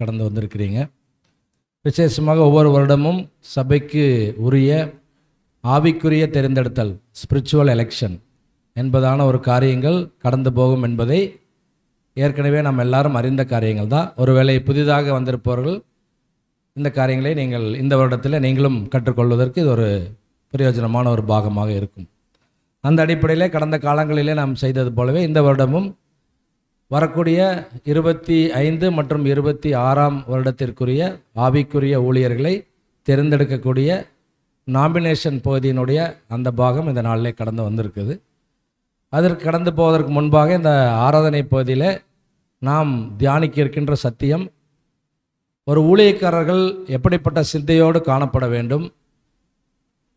கடந்து வந்திருக்கிறீங்க. விசேஷமாக ஒவ்வொரு வருடமும் சபைக்கு உரிய ஆவிக்குரிய தெரிந்தெடுத்தல், ஸ்பிரிச்சுவல் எலெக்ஷன் என்பதான ஒரு காரியங்கள் கடந்து போகும் என்பதை ஏற்கனவே நம்ம எல்லாரும் அறிந்த காரியங்கள் தான். ஒருவேளை புதிதாக வந்திருப்பவர்கள் இந்த காரியங்களை நீங்கள் இந்த வருடத்தில் நீங்களும் கற்றுக்கொள்வதற்கு இது ஒரு பிரயோஜனமான ஒரு பாகமாக இருக்கும். அந்த அடிப்படையிலே கடந்த காலங்களிலே நாம் செய்தது போலவே இந்த வருடமும் வரக்கூடிய 25 மற்றும் 26ஆம் வருடத்திற்குரிய ஆவிக்குரிய ஊழியர்களை தேர்ந்தெடுக்கக்கூடிய நாமினேஷன் பகுதியினுடைய அந்த பாகம் இந்த நாளிலே கடந்து வந்திருக்குது. அதற்கு கடந்து போவதற்கு முன்பாக இந்த ஆராதனை பகுதியில் நாம் தியானிக்க இருக்கின்ற சத்தியம், ஒரு ஊழியக்காரர்கள் எப்படிப்பட்ட சிந்தையோடு காணப்பட வேண்டும்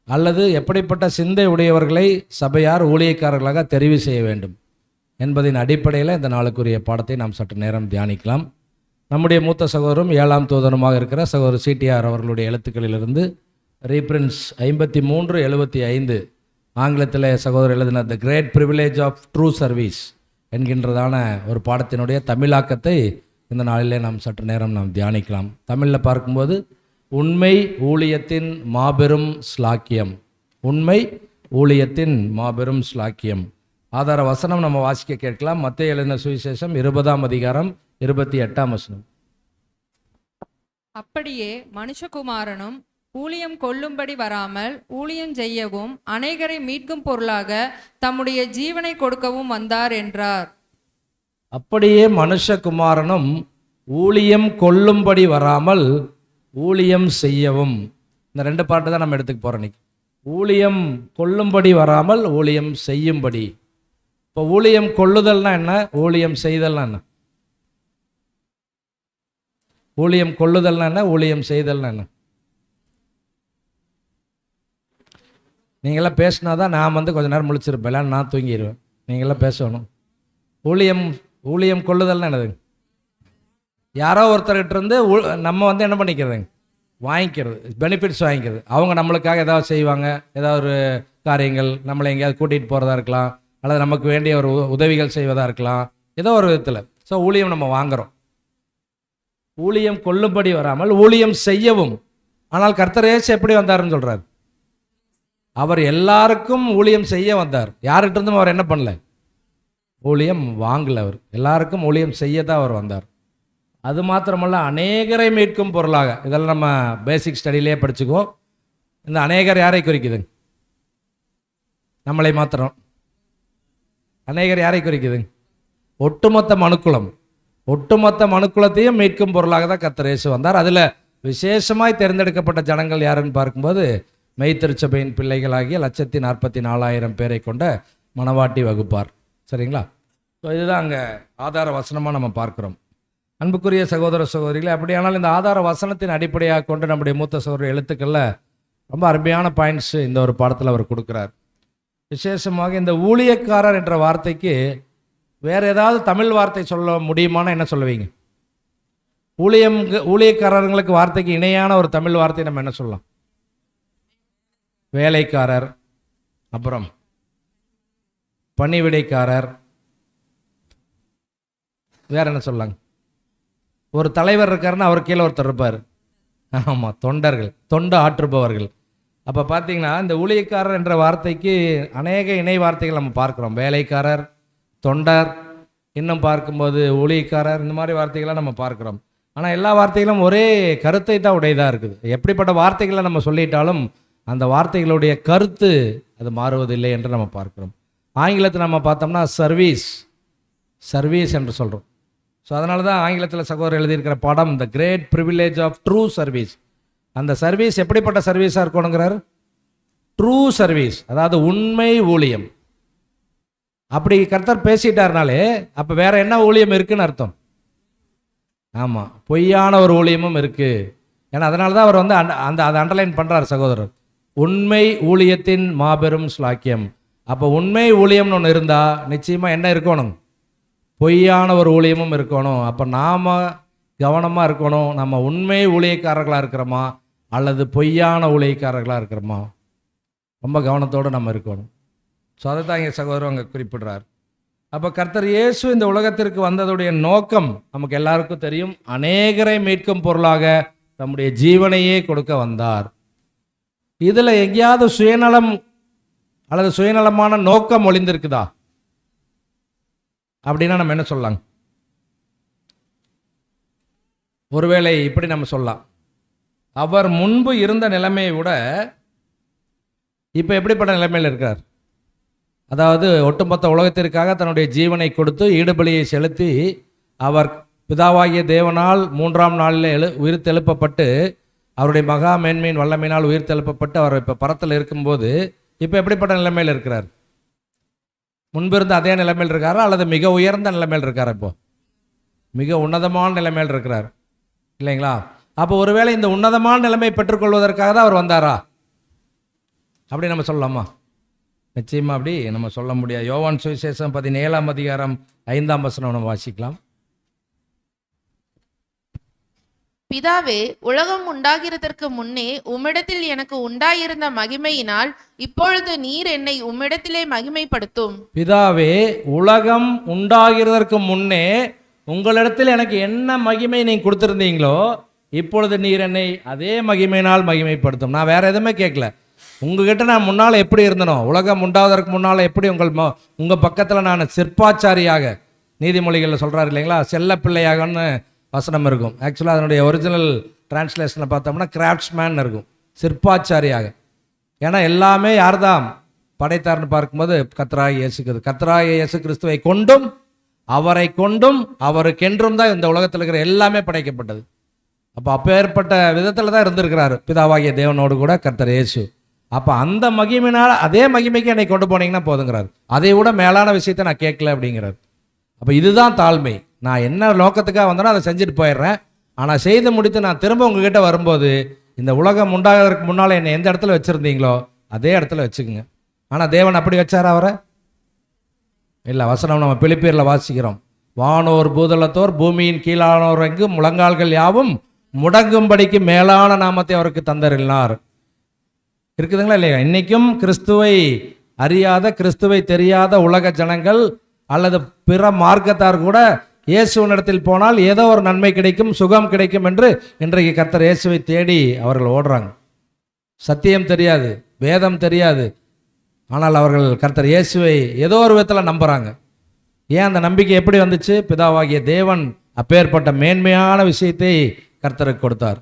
அல்லது எப்படிப்பட்ட சிந்தை உடையவர்களை சபையார் ஊழியக்காரர்களாக தெரிவு செய்ய வேண்டும் என்பதின் அடிப்படையில் இந்த நாளுக்குரிய பாடத்தை நாம் சற்று நேரம் தியானிக்கலாம். நம்முடைய மூத்த சகோதரும் 7ஆம் தூதனுமாக இருக்கிற சகோதரர் சிடிஆர் அவர்களுடைய எழுத்துக்களிலிருந்து ரீப்ரின்ஸ் 53/75 ஆங்கிலத்தில் சகோதரர் எழுதின the great privilege of true service என்கின்றதான ஒரு பாடத்தினுடைய தமிழாக்கத்தை இந்த நாளிலே நாம் சற்று நேரம் நாம் தியானிக்கலாம். தமிழில் பார்க்கும்போது உண்மை ஊழியத்தின் மாபெரும் ஸ்லாக்கியம், உண்மை ஊழியத்தின் மாபெரும் ஸ்லாக்கியம். ஆதார வசனம் நம்ம வாசிக்க கேட்கலாம். மத்தேயு எழுதின சுவிசேஷம் 20ஆம் அதிகாரம் 28ஆம் வசனம். அப்படியே மனுஷகுமாரனும் ஊழியம் கொள்ளும்படி வராமல் ஊழியம் செய்யவும் அநேகரை மீட்கும் பொருளாக தம்முடைய ஜீவனை கொடுக்கவும் வந்தார் என்றார். அப்படியே மனுஷகுமாரனும் ஊழியம் கொள்ளும்படி வராமல் ஊழியம் செய்யவும். இந்த 2 பாட்டு தான் நம்ம எடுத்துக்க போகிறோம் இன்னைக்கு. ஊழியம் கொள்ளும்படி வராமல் ஊழியம் செய்யும்படி. இப்போ ஊழியம் கொள்ளுதல்னா என்ன, ஊழியம் செய்தல்னா என்ன? ஊழியம் கொள்ளுதல்னா என்ன, ஊழியம் செய்தல்னா என்ன? நீங்களாம் பேசினா தான் நான் கொஞ்ச நேரம் முழிச்சிருப்பேன், நான் தூங்கிடுவேன். நீங்களாம் பேசணும். ஊழியம் கொள்ளுதல்னா என்னது? யாரோ ஒருத்தர்கிட்ட இருந்து நம்ம என்ன பண்ணிக்கிறதுங்க, வாங்கிக்கிறது, பெனிஃபிட்ஸ் வாங்கிக்கிறது. அவங்க நம்மளுக்காக ஏதாவது செய்வாங்க, ஏதாவது ஒரு காரியங்கள், நம்மளை எங்கேயாவது கூட்டிகிட்டு போகிறதா இருக்கலாம், அல்லது நமக்கு வேண்டிய ஒரு உதவிகள் செய்வதாக இருக்கலாம், ஏதோ ஒரு விதத்தில். ஸோ ஊழியம் நம்ம வாங்குகிறோம். ஊழியம் கொள்ளும்படி வராமல் ஊழியம் செய்யவும். ஆனால் கர்த்தர் இயேசு எப்படி வந்தாருன்னு சொல்கிறார்? அவர் எல்லாருக்கும் ஊழியம் செய்ய வந்தார். யார்கிட்ட இருந்தும் அவர் என்ன பண்ணல, ஊழியம் வாங்கல. அவர் எல்லாருக்கும் ஊழியம் செய்ய தான் அவர் வந்தார். அது மாத்திரமல்ல, அநேகரை மீட்கும் பொருளாக. இதெல்லாம் நம்ம பேசிக் ஸ்டடியிலே படிச்சுக்குவோம். இந்த அநேகர் யாரை குறிக்குதுங்க? நம்மளை மாத்திரம். அநேகர் யாரை குறிக்குதுங்க? ஒட்டுமொத்த மனுக்குலம். ஒட்டுமொத்த மனுக்குலத்தையும் மீட்கும் பொருளாக தான் கர்த்தர் இயேசு வந்தார். அதில் விசேஷமாய் தேர்ந்தெடுக்கப்பட்ட ஜனங்கள் யாருன்னு பார்க்கும்போது மெய்த்திருச்சபையின் பிள்ளைகளாகிய 144,000 பேரை கொண்ட மணவாட்டி வகுப்பார். சரிங்களா? ஸோ இதுதான் அங்கே ஆதார வசனமாக நம்ம பார்க்குறோம். அன்புக்குரிய சகோதர சகோதரிகளே, அப்படியானால் இந்த ஆதார வசனத்தின் அடிப்படையாக கொண்டு நம்முடைய மூத்த சகோதர எழுத்துக்களில் ரொம்ப அருமையான பாயிண்ட்ஸ் இந்த ஒரு பாடத்தில் அவர் கொடுக்குறார். விசேஷமாக இந்த ஊழியக்காரர் என்ற வார்த்தைக்கு வேறு ஏதாவது தமிழ் வார்த்தை சொல்ல முடியுமானா என்ன சொல்லுவீங்க? ஊழியக்காரர்களுக்கு வார்த்தைக்கு இணையான ஒரு தமிழ் வார்த்தை நம்ம என்ன சொல்லலாம்? வேலைக்காரர், அப்புறம் பணிவிடைக்காரர், வேற என்ன சொல்லலாங்க? ஒரு தலைவர் இருக்காருன்னா அவர் கீழே ஒருத்தர் இருப்பார். ஆமாம், தொண்டர்கள், தொண்டு ஆற்றுபவர்கள். அப்போ பார்த்தீங்கன்னா இந்த ஊழியக்காரர் என்ற வார்த்தைக்கு அநேக இணை வார்த்தைகள் நம்ம பார்க்குறோம். வேலைக்காரர், தொண்டர், இன்னும் பார்க்கும்போது ஊழியக்காரர், இந்த மாதிரி வார்த்தைகள்லாம் நம்ம பார்க்குறோம். ஆனால் எல்லா வார்த்தைகளும் ஒரே கருத்தை தான் உடையதாக இருக்குது. எப்படிப்பட்ட வார்த்தைகளை நம்ம சொல்லிட்டாலும் அந்த வார்த்தைகளுடைய கருத்து அது மாறுவதில்லை என்று நம்ம பார்க்குறோம். ஆங்கிலத்தில் நம்ம பார்த்தோம்னா சர்வீஸ் என்று சொல்கிறோம். ஸோ அதனால தான் ஆங்கிலத்தில் சகோதரர் எழுதியிருக்கிற பாடம் the great privilege of true service. அந்த சர்வீஸ் எப்படிப்பட்ட சர்வீஸாக இருக்கணுங்கிறார்? ட்ரூ சர்வீஸ், அதாவது உண்மை ஊழியம். அப்படி கர்த்தர் பேசிட்டார்னாலே அப்போ வேற என்ன ஊழியம் இருக்குன்னு அர்த்தம்? ஆமாம், பொய்யான ஒரு ஊழியமும் இருக்குது. ஏன்னா அதனால தான் அவர் அதை அண்டர்லைன் பண்ணுறார் சகோதரர். உண்மை ஊழியத்தின் மாபெரும் ஸ்லாக்கியம். அப்போ உண்மை ஊழியம்னு ஒன்று இருந்தால் நிச்சயமாக என்ன இருக்கணும்? பொய்யான ஒரு ஊழியமும் இருக்கணும். அப்போ நாம் கவனமாக இருக்கணும். நம்ம உண்மை ஊழியக்காரர்களாக இருக்கிறோமா அல்லது பொய்யான ஊழியக்காரர்களாக இருக்கிறோமா? ரொம்ப கவனத்தோடு நம்ம இருக்கணும். ஸோ அதை தான் இங்கே சகோதரர் அங்கே குறிப்பிடுறார். அப்போ கர்த்தர் இயேசு இந்த உலகத்திற்கு வந்ததுடைய நோக்கம் நமக்கு எல்லாருக்கும் தெரியும். அநேகரை மீட்கும் பொருளாக தம்முடைய ஜீவனையே கொடுக்க வந்தார். இதில் எங்கேயாவது சுயநலம் அல்லது சுயநலமான நோக்கம் ஒளிந்திருக்குதா அப்படின்னா நம்ம என்ன சொல்லலாம்? ஒருவேளை இப்படி நம்ம சொல்லலாம், அவர் முன்பு இருந்த நிலைமையை விட இப்போ எப்படிப்பட்ட நிலைமையில் இருக்கார்? அதாவது ஒட்டுமொத்த உலகத்திற்காக தன்னுடைய ஜீவனை கொடுத்து ஈடுபலியை செலுத்தி அவர் பிதாவாகிய தேவனால் 3ஆம் நாளில் உயிர்த்தெழுப்பப்பட்டு அவருடைய மகா மேன்மையின் வல்லமையினால் உயிர்த்தெழுப்பப்பட்டு அவர் இப்போ பரத்தில் இருக்கும்போது இப்போ எப்படிப்பட்ட நிலைமையில் இருக்கிறார்? முன்பிருந்த அதே நிலைமையில் இருக்காரா அல்லது மிக உயர்ந்த நிலைமையில் இருக்கார்? இப்போ மிக உன்னதமான நிலைமையில் இருக்கிறார் இல்லைங்களா? அப்போ ஒருவேளை இந்த உன்னதமான நிலைமை பெற்றுக்கொள்வதற்காக தான் அவர் வந்தாரா அப்படி நம்ம சொல்லலாமா? நிச்சயமா அப்படி நம்ம சொல்ல முடியாது. யோவான் சுவிசேஷம் 17ஆம் அதிகாரம் 5ஆம் வசனம் நம்ம வாசிக்கலாம். பிதாவே, உலகம் உண்டாகிறதற்கு முன்னே உம்மிடத்தில் எனக்கு உண்டாயிருந்த மகிமையினால் இப்பொழுது நீர் என்னை உம்மிடத்திலே மகிமைப்படுத்தும். பிதாவே, உலகம் உண்டாகிறதற்கு முன்னே உங்களிடத்தில் எனக்கு என்ன மகிமை நீங்க கொடுத்திருந்தீங்களோ இப்பொழுது நீர் என்னை அதே மகிமையினால் மகிமைப்படுத்தும். நான் வேற எதுவுமே கேட்கல. உங்ககிட்ட நான் முன்னால் எப்படி இருந்தனோ, உலகம் உண்டாவதற்கு முன்னால் எப்படி உங்கள் பக்கத்தில் நான் சிற்பாச்சாரியாக, நீதிமொழிகளில் சொல்கிறார் இல்லைங்களா, செல்ல பிள்ளையாகன்னு வசனம் இருக்கும். ஆக்சுவலாக அதனுடைய ஒரிஜினல் டிரான்ஸ்லேஷனை பார்த்தோம்னா கிராஃப்ட்ஸ்மேன் இருக்கும், சிற்பாச்சாரியாக. ஏன்னா எல்லாமே யார் தான் படைத்தார்னு பார்க்கும்போது கர்த்தராகிய இயேசு கிறிஸ்துவை கொண்டும் அவரை கொண்டும் அவருக்கென்றும் தான் இந்த உலகத்தில் இருக்கிற எல்லாமே படைக்கப்பட்டது. அப்போ அப்பேற்பட்ட விதத்தில் தான் இருந்திருக்கிறார் பிதாவாகிய தேவனோடு கூட கர்த்தர் இயேசு. அப்போ அந்த மகிமையினால் அதே மகிமைக்கு என்னை கொண்டு போனீங்கன்னா போதுங்கிறார். அதை விட மேலான விஷயத்தை நான் கேட்கல அப்படிங்கிறார். அப்போ இதுதான் தாழ்மை. நான் என்ன நோக்கத்துக்காக வந்தேனோ அதை செஞ்சுட்டு போயிடுறேன். ஆனால் செய்து முடித்து நான் திரும்ப உங்ககிட்ட வரும்போது இந்த உலகம் உண்டாகிறதுக்கு முன்னால் என்னை எந்த இடத்துல வச்சுருந்தீங்களோ அதே இடத்துல வச்சுக்குங்க. ஆனால் தேவன் அப்படி வச்சார் அவரை? இல்லை. வசனம் நம்ம பிலிப்பியரில் வாசிக்கிறோம், வானோர் பூதலத்தோர் பூமியின் கீழானோர் எங்கும் முழங்கால்கள் யாவும் முடங்கும்படிக்கு மேலான நாமத்தை அவருக்கு தந்தரினார். இருக்குதுங்களா இல்லையா? இன்னைக்கும் கிறிஸ்துவை அறியாத, கிறிஸ்துவை தெரியாத உலக ஜனங்கள் அல்லது பிற மார்க்கத்தார் கூட இயேசுவினிடத்தில் போனால் ஏதோ ஒரு நன்மை கிடைக்கும், சுகம் கிடைக்கும் என்று இன்றைக்கு கர்த்தர் இயேசுவை தேடி அவர்கள் ஓடுறாங்க. சத்தியம் தெரியாது, வேதம் தெரியாது, ஆனால் அவர்கள் கர்த்தர் இயேசுவை ஏதோ ஒரு விதத்தில் நம்புகிறாங்க. ஏன் அந்த நம்பிக்கை எப்படி வந்துச்சு? பிதாவாகிய தேவன் அப்பேற்பட்ட மேன்மையான விஷயத்தை கர்த்தருக்கு கொடுத்தார்.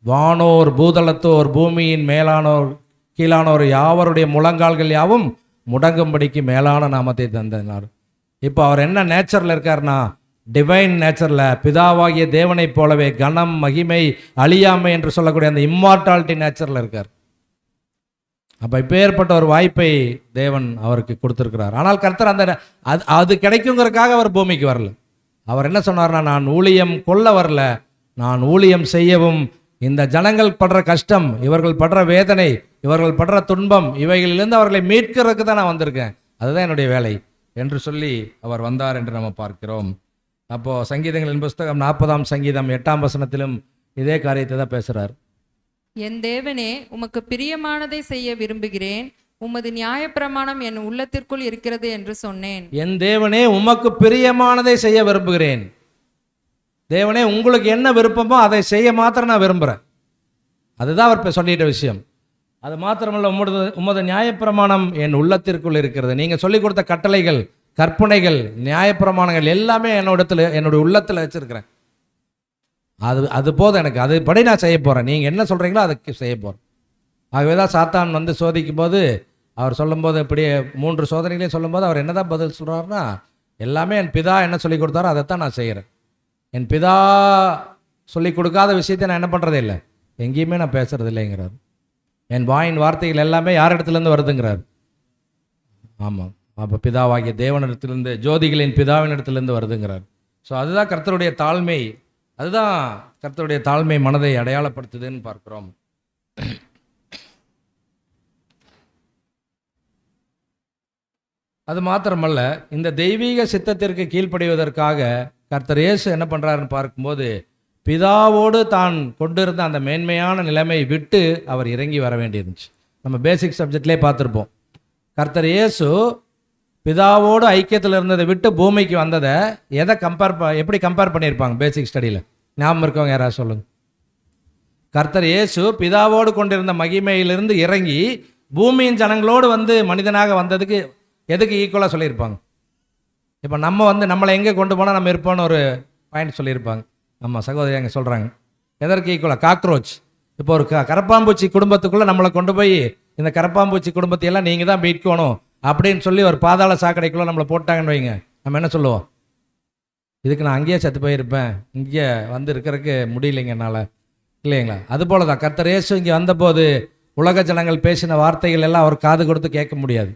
வானோர் பூதளத்தோர் பூமியின் மேலானோர் கீழானோர் யாவருடைய முழங்கால்கள் யாவும் முடங்கும்படிக்கு மேலான நாமத்தை தந்தார். இப்போ அவர் என்ன நேச்சரில் இருக்கார்னா, டிவைன் நேச்சரில் பிதாவாகிய தேவனைப் போலவே கனம், மகிமை, அழியாமை என்று சொல்லக்கூடிய அந்த இம்மார்டாலிட்டி நேச்சரில் இருக்கார். அப்போ இப்பேற்பட்ட ஒரு வாய்ப்பை தேவன் அவருக்கு கொடுத்துருக்கிறார். ஆனால் கர்த்தர் அந்த அது கிடைக்குங்கிறதுக்காக அவர் பூமிக்கு வரல. அவர் என்ன சொன்னார்னா, நான் ஊழியம் கொள்ள வரல, நான் ஊழியம் செய்யவும், இந்த ஜனங்கள் படுற கஷ்டம், இவர்கள் படுற வேதனை, இவர்கள் படுற துன்பம், இவைகளிலிருந்து அவர்களை மீட்கிறதுக்கு தான் நான் வந்திருக்கேன், அதுதான் என்னுடைய வேலை என்று சொல்லி அவர் வந்தார் என்று நம்ம பார்க்கிறோம். அப்போது சங்கீதங்களின் புஸ்தகம் 40ஆம் சங்கீதம் 8ஆம் வசனத்திலும் இதே காரியத்தை தான் பேசுகிறார். என் தேவனே, உமக்கு பிரியமானதை செய்ய விரும்புகிறேன், உமது நியாயப்பிரமாணம் என் உள்ளத்திற்குள் இருக்கிறது என்று சொன்னேன். என் தேவனே, உமக்கு பிரியமானதை செய்ய விரும்புகிறேன். தேவனே, உங்களுக்கு என்ன விருப்பமோ அதை செய்ய மாத்திரம் நான் விரும்புகிறேன். அதுதான் அவர் சொல்லிட்ட விஷயம். அது மாத்திரமல்ல, உமது நியாயப்பிரமாணம் என் உள்ளத்திற்குள் இருக்கிறது. நீங்கள் சொல்லிக் கொடுத்த கட்டளைகள், கற்பனைகள், நியாயப்பிரமாணங்கள் எல்லாமே என்னுடைய உள்ளத்தில் வச்சுருக்கிறேன். அது போதும் எனக்கு, அது படி நான் செய்ய போகிறேன். நீங்கள் என்ன சொல்கிறீங்களோ அதுக்கு செய்ய போகிறேன். ஆகவே தான் சாத்தான் வந்து சோதிக்கும் போது அவர் சொல்லும்போது, இப்படியே 3 சோதனைகளையும் சொல்லும்போது அவர் என்ன தான் பதில் சொல்கிறாருன்னா, எல்லாமே என் பிதா என்ன சொல்லி கொடுத்தாரோ அதைத்தான் நான் செய்கிறேன். என் பிதா சொல்லி கொடுக்காத விஷயத்தை நான் என்ன பண்ணுறதே இல்லை, எங்கேயுமே நான் பேசுறது இல்லைங்கிறார். என் வாயின் வார்த்தைகள் எல்லாமே யார் இடத்துலேருந்து வருதுங்கிறார். ஆமாம், அப்போ பிதாவாகிய தேவனிடத்திலிருந்து, ஜோதிகளின் பிதாவின் இடத்துலேருந்து வருதுங்கிறார். ஸோ அதுதான் கர்த்தருடைய தாழ்மை, அதுதான் கர்த்தருடைய தாழ்மை மனதை அடையாளப்படுத்துதுன்னு பார்க்கிறோம். அது மாத்திரமல்ல, இந்த தெய்வீக சித்தத்திற்கு கீழ்ப்படிவதற்காக கர்த்தர் இயேசு என்ன பண்ணுறாருன்னு பார்க்கும்போது, பிதாவோடு தான் கொண்டிருந்த அந்த மேன்மையான நிலைமை விட்டு அவர் இறங்கி வர வேண்டியிருந்துச்சு. நம்ம பேசிக் சப்ஜெக்ட்லேயே பார்த்துருப்போம். கர்த்தர் இயேசு பிதாவோடு ஐக்கியத்தில் இருந்ததை விட்டு பூமிக்கு வந்ததை எதை எப்படி கம்பேர் பண்ணியிருப்பாங்க பேசிக் ஸ்டடியில்? ஞாபகம் இருக்கவங்க யாராவது சொல்லுங்க. கர்த்தர் இயேசு பிதாவோடு கொண்டிருந்த மகிமையிலிருந்து இறங்கி பூமியின் ஜனங்களோடு வந்து மனிதனாக வந்ததுக்கு எதுக்கு ஈக்குவலாக சொல்லியிருப்பாங்க? இப்போ நம்மளை எங்கே கொண்டு போனால் நம்ம இருப்போம்னு ஒரு பாயிண்ட் சொல்லியிருப்பாங்க. நம்ம சகோதரி அங்கே சொல்கிறாங்க எதற்கு ஈக்குவலாக? காக்ரோச். இப்போ ஒரு கரப்பாம்பூச்சி குடும்பத்துக்குள்ளே நம்மளை கொண்டு போய் இந்த கரப்பாம்பூச்சி குடும்பத்தையெல்லாம் நீங்கள் தான் மீட்கணும் அப்படின்னு சொல்லி ஒரு பாதாள சாக்கடைக்குள்ளே நம்மளை போட்டாங்கன்னு வைங்க, நம்ம என்ன சொல்லுவோம்? இதுக்கு நான் அங்கேயே செத்து போயிருப்பேன், இங்கே வந்து இருக்கிறதுக்கு முடியலைங்க என்னால், இல்லைங்களா? அதுபோல தான் கர்த்தர் இயேசு இங்கே வந்தபோது உலக ஜனங்கள் பேசின வார்த்தைகள் எல்லாம் அவர் காது கொடுத்து கேட்க முடியாது.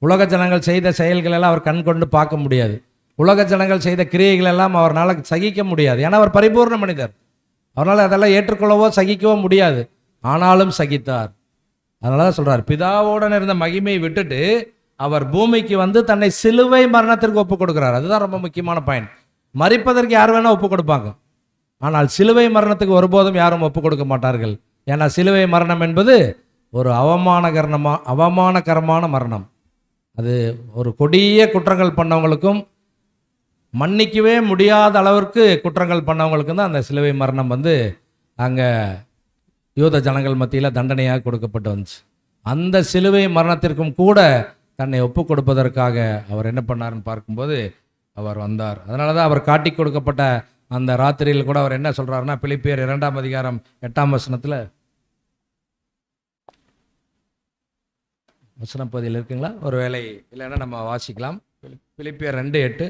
உலக ஜனங்கள் செய்த செயல்கள் எல்லாம் அவர் கண் கொண்டு பார்க்க முடியாது. உலக ஜனங்கள் செய்த கிரியைகள் எல்லாம் அவரால் சகிக்க முடியாது. ஏன்னா அவர் பரிபூர்ண மனிதர். அவரால் அதெல்லாம் ஏற்றுக்கொள்ளவோ சகிக்கவோ முடியாது. ஆனாலும் சகித்தார். அதனால தான் சொல்கிறார், பிதாவோடன் இருந்த மகிமையை விட்டுட்டு அவர் பூமிக்கு வந்து தன்னை சிலுவை மரணத்திற்கு ஒப்பு கொடுக்குறார். அதுதான் ரொம்ப முக்கியமான பாயிண்ட். மரிப்பதற்கு யார் வேணால் ஒப்பு கொடுப்பாங்க, ஆனால் சிலுவை மரணத்துக்கு ஒருபோதும் யாரும் ஒப்பு கொடுக்க மாட்டார்கள். ஏன்னா சிலுவை மரணம் என்பது ஒரு அவமானகரமான மரணம். அது ஒரு கொடிய குற்றங்கள் பண்ணவங்களுக்கும் மன்னிக்கவே முடியாத அளவிற்கு குற்றங்கள் பண்ணவங்களுக்கும் தான் அந்த சிலுவை மரணம் வந்து அங்கே யூத ஜனங்கள் மத்தியில் தண்டனையாக கொடுக்கப்பட்டு வந்துச்சு. அந்த சிலுவை மரணத்திற்கும் கூட தன்னை ஒப்பு கொடுப்பதற்காக அவர் என்ன பண்ணார்னு பார்க்கும்போது அவர் வந்தார். அதனால தான் அவர் காட்டி கொடுக்கப்பட்ட அந்த ராத்திரியில் கூட அவர் என்ன சொல்கிறாருன்னா, பிலிப்பியர் 2ஆம் அதிகாரம் 8ஆம் வசனத்தில், வசனம் பகுதியில் இருக்குங்களா? ஒரு வேளை இல்லைன்னா நம்ம வாசிக்கலாம். பிலிப்பியர் 2:8.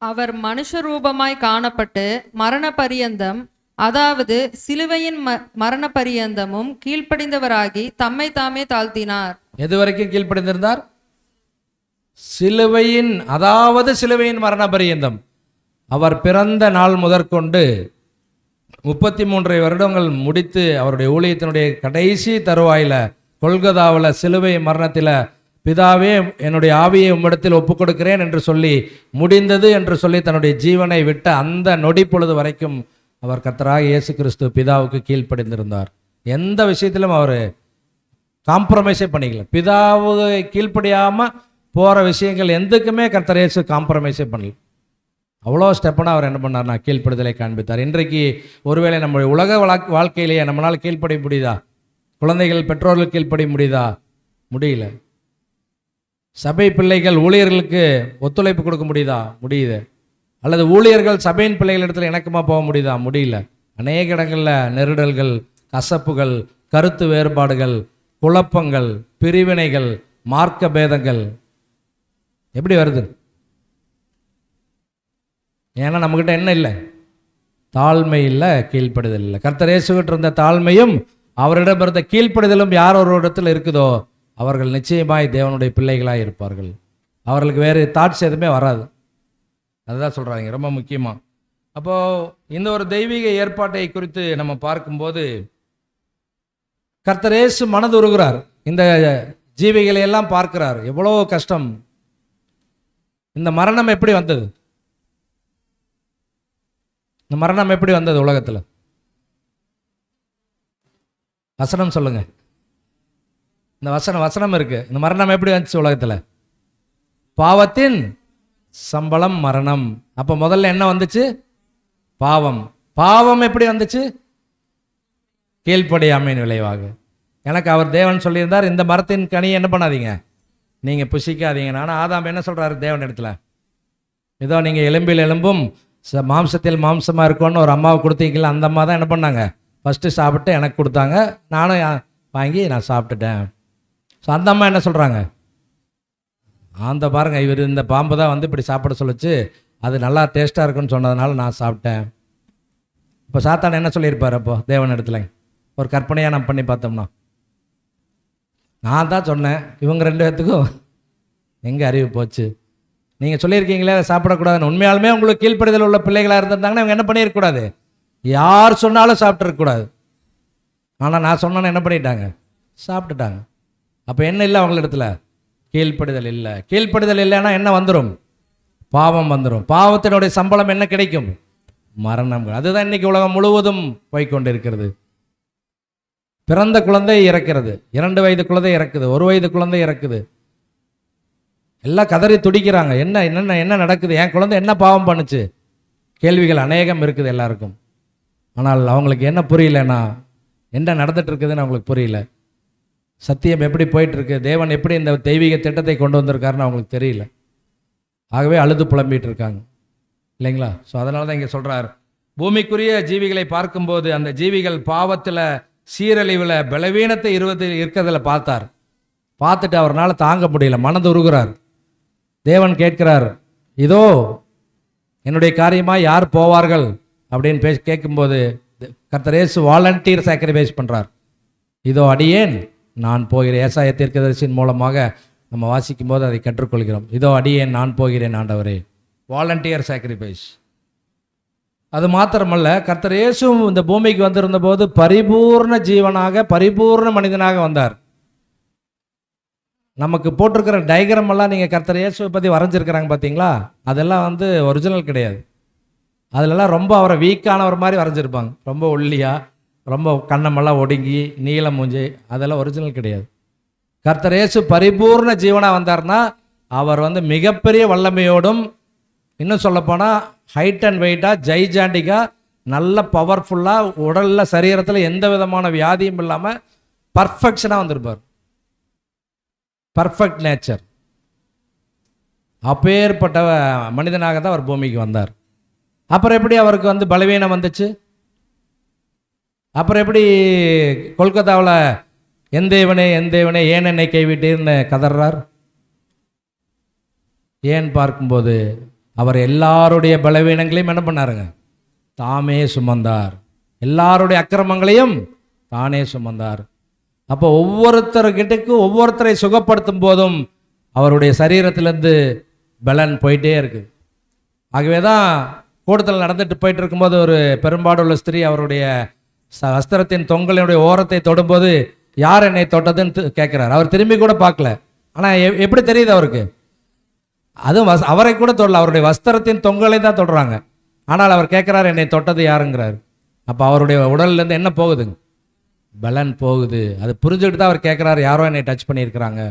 அவர் மனுஷ ரூபமாய் காணப்பட்டு மரண பரியந்தம், அதாவது சிலுவையின் மரண பரியந்தமும் கீழ்ப்படிந்தவராகி தம்மை தாமே தாழ்த்தினார். எது வரைக்கும் கீழ்ப்படிந்திருந்தார்? சிலுவையின், அதாவது சிலுவையின் மரண பரியந்தம். அவர் பிறந்த நாள் முதற்கொண்டு 33 வருடங்கள் முடித்து அவருடைய ஊழியத்தினுடைய கடைசி தருவாயில் கொல்கதாவில் சிலுவை மரணத்தில் பிதாவே என்னுடைய ஆவியை உம்மிடத்தில் ஒப்புக் கொடுக்கிறேன் என்று சொல்லி முடிந்தது என்று சொல்லி தன்னுடைய ஜீவனை விட்ட அந்த நொடி பொழுது வரைக்கும் அவர் கர்த்தராகிய இயேசு கிறிஸ்து பிதாவுக்கு கீழ்ப்படிந்திருந்தார். எந்த விஷயத்திலும் அவர் காம்ப்ரமைஸே பண்ணிக்கல. பிதாவுக்கு கீழ்ப்படியாமல் போகிற விஷயங்கள் எதுக்குமே கர்த்தர் இயேசு காம்ப்ரமைஸே பண்ணல. அவ்வளோ ஸ்டெப்பனாக அவர் என்ன பண்ணார்னா கீழ்ப்படுதலை காண்பித்தார். இன்றைக்கு ஒருவேளை நம்முடைய உலக வாழ்க்கையிலேயே நம்மளால் கீழ்ப்படிய முடியுதா? குழந்தைகள் பெற்றோர்கள் கீழ்ப்படிய முடியுதா? முடியல. சபை பிள்ளைகள் ஊழியர்களுக்கு ஒத்துழைப்பு கொடுக்க முடியுதா? முடியுது. அல்லது ஊழியர்கள் சபையின் பிள்ளைகளிடத்தில் இணக்கமாக போக முடியுதா? முடியல. அநேக இடங்களில் நெருடல்கள், கசப்புகள், கருத்து வேறுபாடுகள், குழப்பங்கள், பிரிவினைகள், மார்க்க பேதங்கள் எப்படி வருது? ஏன்னா நம்மக்கிட்ட என்ன இல்லை? தாழ்மை இல்லை, கீழ்ப்படுதல் இல்லை. கர்த்தர் இயேசுகிட்ட இருந்த தாழ்மையும் அவரிடம் இருந்த கீழ்ப்படுதலும் யார் ஒரு இடத்துல இருக்குதோ அவர்கள் நிச்சயமாய் தேவனுடைய பிள்ளைகளாக இருப்பார்கள். அவர்களுக்கு வேறு தாட்ஸ் எதுவுமே வராது. அதுதான் சொல்கிறாங்க ரொம்ப முக்கியமாக. அப்போது இந்த ஒரு தெய்வீக ஏற்பாட்டை குறித்து நம்ம பார்க்கும்போது கர்த்தர் இயேசு மனதுருகிறார். இந்த ஜீவிகளை எல்லாம் பார்க்கிறார். எவ்வளோ கஷ்டம். இந்த மரணம் எப்படி வந்தது? இந்த மரணம் எப்படி வந்தது உலகத்தில்? வசனம் சொல்லுங்க. இந்த வசனம் இருக்கு. இந்த மரணம் எப்படி வந்துச்சு உலகத்தில்? பாவத்தின் சம்பளம் மரணம். அப்போ முதல்ல என்ன வந்துச்சு? பாவம். பாவம் எப்படி வந்துச்சு? கீழ்ப்படியாமையின் விளைவாக. எனக்கு அவர் தேவன் சொல்லியிருந்தார், இந்த மரத்தின் கனியை என்ன பண்ணாதீங்க, நீங்கள் புசிக்காதீங்க. ஆனால் ஆதாம் என்ன சொல்கிறாரு தேவன் இடத்துல? இதோ நீங்கள் எலும்பில் எலும்பும் மாம்சத்தில் மாம்சமாக இருக்கும்னு ஒரு அம்மாவை கொடுத்தீங்களா, அந்த அம்மா தான் என்ன பண்ணாங்க, ஃபஸ்ட்டு சாப்பிட்டு எனக்கு கொடுத்தாங்க, நானும் வாங்கி நான் சாப்பிட்டுட்டேன். ஸோ அந்த அம்மா என்ன சொல்கிறாங்க, அந்த பாருங்கள் இவர் இந்த பாம்பு தான் வந்து இப்படி சாப்பிட சொல்லிச்சு, அது நல்லா டேஸ்ட்டாக இருக்குன்னு சொன்னதுனால நான் சாப்பிட்டேன். இப்போ சாத்தான் என்ன சொல்லியிருப்பார் அப்போ தேவன் இடத்துல? ஒரு கற்பனையாக நம்ம பண்ணி பார்த்தோம்னா, நான் தான் சொன்னேன், இவங்க 2 பேர்த்துக்கும் எங்கே அறிவு போச்சு, நீங்கள் சொல்லியிருக்கீங்களே சாப்பிடக்கூடாதுன்னு. உண்மையாலுமே உங்களுக்கு கீழ்ப்படுதல் உள்ள பிள்ளைகளாக இருந்திருந்தாங்கன்னா இவங்க என்ன பண்ணியிருக்கக்கூடாது, யார் சொன்னாலும் சாப்பிட்ருக்கக்கூடாது. ஆனால் நான் சொன்னேன்னு என்ன பண்ணிட்டாங்க, சாப்பிட்டுட்டாங்க. அப்போ என்ன இல்லை அவங்கள இடத்துல? கீழ்ப்படுதல் இல்லை. கீழ்ப்படுதல் இல்லைன்னா என்ன வந்துடும்? பாவம் வந்துடும். பாவத்தினுடைய சம்பளம் என்ன கிடைக்கும்? மரணம். அதுதான் இன்னைக்கு உலகம் முழுவதும் போய்கொண்டிருக்கிறது. பிறந்த குழந்தை இறக்கிறது, 2 வயது குழந்தை இறக்குது, 1 வயது குழந்தை இறக்குது. எல்லாம் கதறி துடிக்கிறாங்க. என்ன நடக்குது, என் குழந்தை என்ன பாவம் பண்ணுச்சு? கேள்விகள் அநேகம் இருக்குது எல்லாருக்கும். ஆனால் அவங்களுக்கு என்ன புரியலன்னா, என்ன நடந்துட்டு இருக்குதுன்னு அவங்களுக்கு புரியல. சத்தியம் எப்படி போயிட்டுருக்கு, தேவன் எப்படி இந்த தெய்வீக திட்டத்தை கொண்டு வந்திருக்காருன்னு அவங்களுக்கு தெரியல. ஆகவே அழுது புலம்பிகிட்டு இருக்காங்க இல்லைங்களா? ஸோ அதனால தான் இங்கே சொல்கிறார், பூமிக்குரிய ஜீவிகளை பார்க்கும்போது அந்த ஜீவிகள் பாவத்தில், சீரழிவில், பலவீனத்தை இருக்கிறதுல பார்த்துட்டு அவரால் தாங்க முடியல, மனது உருகுறார். தேவன் கேட்கிறார், இதோ என்னுடைய காரியமாக யார் போவார்கள் அப்படின்னு கேட்கும்போது கர்த்தர் இயேசு வாலண்டியர் சாக்ரிஃபைஸ் பண்ணுறார். இதோ அடியேன் நான் போகிறேன். ஏசாயா தீர்க்கதரிசியின் மூலமாக நம்ம வாசிக்கும் போது அதை கற்றுக்கொள்கிறோம். இதோ அடியேன் நான் போகிறேன் ஆண்டவரே. Volunteer sacrifice. அது மாத்திரமல்ல, கர்த்தர் இயேசுவும் இந்த பூமிக்கு வந்திருந்த போது பரிபூர்ண ஜீவனாக, பரிபூர்ண மனிதனாக வந்தார். நமக்கு போட்டிருக்கிற டயக்ராம் எல்லாம் நீங்கள் கர்த்தர் இயேசுவை பற்றி வரைஞ்சிருக்கிறாங்க பார்த்தீங்களா, அதெல்லாம் ஒரிஜினல் கிடையாது. அதிலெல்லாம் ரொம்ப அவரை வீக்கானவர் மாதிரி வரைஞ்சிருப்பாங்க. ரொம்ப ஒல்லியாக, ரொம்ப கண்ணமெல்லாம் ஒடுங்கி, நீல மூஞ்சி, அதெல்லாம் ஒரிஜினல் கிடையாது. கர்த்தர் இயேசு பரிபூர்ண ஜீவனாக வந்தார்னா அவர் மிகப்பெரிய வல்லமையோடும், இன்னும் சொல்லப்போனால் ஹைட் அண்ட் வெயிட்டாக, ஜைஜாண்டிக்காக, நல்ல பவர்ஃபுல்லாக, உடலில் சரீரத்தில் எந்த விதமான வியாதியும் இல்லாமல் பர்ஃபெக்ஷனாக வந்திருப்பார். Perfect nature. அப்பேற்பட்ட மனிதனாக தான் அவர் பூமிக்கு வந்தார். அப்புறம் எப்படி அவருக்கு பலவீனம் வந்துச்சு? அப்புறம் எப்படி கொல்கத்தாவில் என் தேவனே ஏன் என்னை கைவிட்டீர்னு கதறார்? ஏன் பார்க்கும்போது அவர் எல்லாருடைய பலவீனங்களையும் என்ன பண்ணாருங்க? தாமே சுமந்தார். எல்லாருடைய அக்கிரமங்களையும் தானே சுமந்தார். அப்போ ஒவ்வொருத்தர்கிட்டக்கும் ஒவ்வொருத்தரை சுகப்படுத்தும் போதும் அவருடைய சரீரத்திலேருந்து பலன் போயிட்டே இருக்குது. ஆகவே தான் கூட்டத்தில் நடந்துட்டு போயிட்டு இருக்கும்போது ஒரு பெரும்பாடுள்ள ஸ்திரீ அவருடைய வஸ்திரத்தின் தொங்கலினுடைய ஓரத்தை தொடும்போது யார் என்னை தொட்டதுன்னு கேட்குறாரு. அவர் திரும்பி கூட பார்க்கல. ஆனால் எப்படி தெரியுது அவருக்கு? அதுவும் அவரை கூட தொடல, அவருடைய வஸ்திரத்தின் தொங்கலை தான் தொடுறாங்க. ஆனால் அவர் கேட்குறாரு, என்னை தொட்டது யாருங்கிறார். அப்போ அவருடைய உடல்லேருந்து என்ன போகுதுங்க? பலன் போகுது. அது புரிஞ்சுக்கிட்டு தான் அவர் கேட்குறாரு, யாரோ என்னை டச் பண்ணியிருக்கிறாங்க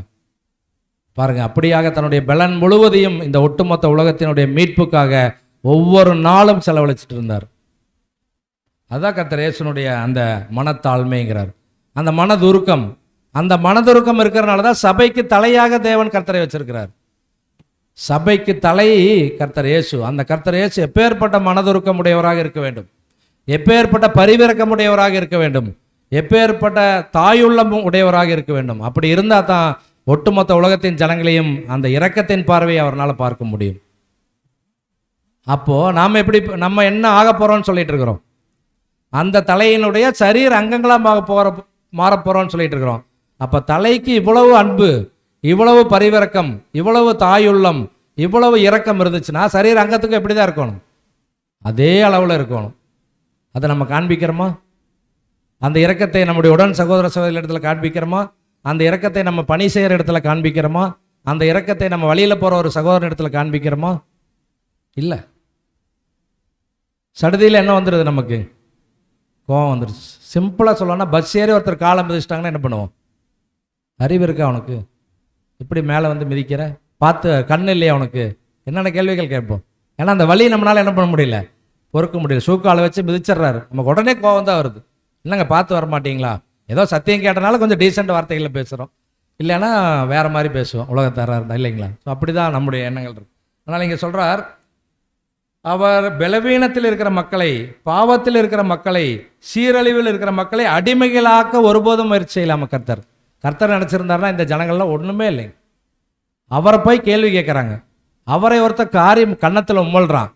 பாருங்க. அப்படியாக தன்னுடைய பலன் முழுவதையும் இந்த ஒட்டுமொத்த உலகத்தினுடைய மீட்புக்காக ஒவ்வொரு நாளும் செலவழிச்சிட்டு இருந்தார். அதுதான் கர்த்தர் இயேசுனுடைய அந்த மனத்தாழ்மைங்கிறார், அந்த மனதுருக்கம். அந்த மனதுருக்கம் இருக்கிறனால தான் சபைக்கு தலையாக தேவன் கர்த்தரை வச்சிருக்கிறார். சபைக்கு தலை கர்த்தர் இயேசு. அந்த கர்த்தர் இயேசு எப்பேற்பட்ட மனதுருக்கம் உடையவராக இருக்க வேண்டும், எப்பேற்பட்ட பரிவிரக்கம் உடையவராக இருக்க வேண்டும், எப்பேற்பட்ட தாயுள்ளம் உடையவராக இருக்க வேண்டும். அப்படி இருந்தால் தான் ஒட்டுமொத்த உலகத்தின் ஜனங்களையும் அந்த இரக்கத்தின் பார்வையை அவரால் பார்க்க முடியும். அப்போது நம்ம என்ன ஆக போகிறோம்னு சொல்லிட்டு இருக்கிறோம்? அந்த தலையினுடைய சரீர அங்கங்களாக மாற போகிறோம்னு சொல்லிட்டு இருக்கிறோம். அப்போ தலைக்கு இவ்வளவு அன்பு, இவ்வளவு பரிவிரக்கம், இவ்வளவு தாயுள்ளம், இவ்வளவு இரக்கம் இருந்துச்சுன்னா சரீர அங்கத்துக்கு எப்படி தான் இருக்கணும்? அதே அளவில் இருக்கணும். அதை நம்ம காண்பிக்கிறோமா? அந்த இரக்கத்தை நம்முடைய உடன் சகோதர சகோதரி இடத்துல காண்பிக்கிறோமா? அந்த இரக்கத்தை நம்ம பணி செய்கிற இடத்துல காண்பிக்கிறோமா? அந்த இரக்கத்தை நம்ம வழியில் போகிற ஒரு சகோதரன் இடத்துல காண்பிக்கிறோமா? இல்லை. சடுதியில் என்ன வந்துடுது? நமக்கு கோவம் வந்துடுச்சு. சிம்பிளாக சொல்லணும்னா, பஸ் ஏறி ஒருத்தர் காலை மிதிச்சிட்டாங்கன்னா என்ன பண்ணுவோம்? அறிவு இருக்கா அவனுக்கு? இப்படி மேலே மிதிக்கிற பார்த்து கண்ணு இல்லையா அவனுக்கு? என்னென்ன கேள்விகள் கேட்போம். ஏன்னா அந்த வழி நம்மளால் என்ன பண்ண முடியல, பொறுக்க முடியல. ஷூக்காலை வச்சு மிதிச்சிட்றாரு. நமக்கு உடனே கோவம் தான் வருது. இல்லைங்க பார்த்து வர மாட்டீங்களா? ஏதோ சத்தியம் கேட்டனால கொஞ்சம் டீசெண்ட் வார்த்தைகளில் பேசுகிறோம், இல்லைன்னா வேறு மாதிரி பேசுவோம் உலகத்தாராக இருந்தால், இல்லைங்களா? ஸோ அப்படி தான் நம்முடைய எண்ணங்கள் இருக்குது. அதனால் இங்கே சொல்கிறார், அவர் பலவீனத்தில் இருக்கிற மக்களை, பாவத்தில் இருக்கிற மக்களை, சீரழிவில் இருக்கிற மக்களை அடிமைகளாக்க ஒருபோதும் முயற்சி செய்யலாம கர்த்தர் நினச்சிருந்தாருன்னா இந்த ஜனங்கள்லாம் ஒன்றுமே இல்லைங்க. அவரை போய் கேள்வி கேட்குறாங்க. அவரை ஒருத்தர் காரியம் கன்னத்தில் உம்மல்றான்.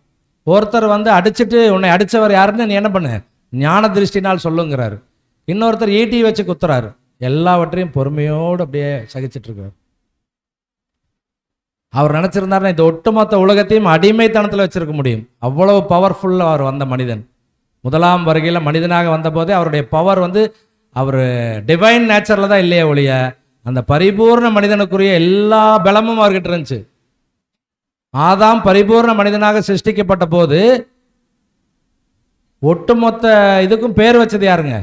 ஒருத்தர் அடிச்சுட்டு உன்னை அடித்தவர் யாருன்னு நீ என்ன பண்ணு, ஞான திருஷ்டினால் சொல்லுங்கிறாரு. இன்னொருத்தர் ஈட்டி வச்சு குத்துறாரு. எல்லாவற்றையும் பொறுமையோடு அப்படியே சகிச்சிட்ருக்கார். அவர் நினச்சிருந்தாருன்னா இந்த ஒட்டுமொத்த உலகத்தையும் அடிமைத்தனத்தில் வச்சிருக்க முடியும். அவ்வளவு பவர்ஃபுல்லாக அவர் வந்த மனிதன். முதலாம் வருகையில் மனிதனாக வந்தபோதே அவருடைய பவர் அவர் டிவைன் நேச்சரில் தான் இல்லையே ஒழிய அந்த பரிபூர்ண மனிதனுக்குரிய எல்லா பலமும் அவர்கிட்ட இருந்துச்சு. ஆதாம் பரிபூர்ண மனிதனாக சிருஷ்டிக்கப்பட்ட போது ஒட்டுமொத்த இதுக்கும் பேர் வச்சது யாருங்க?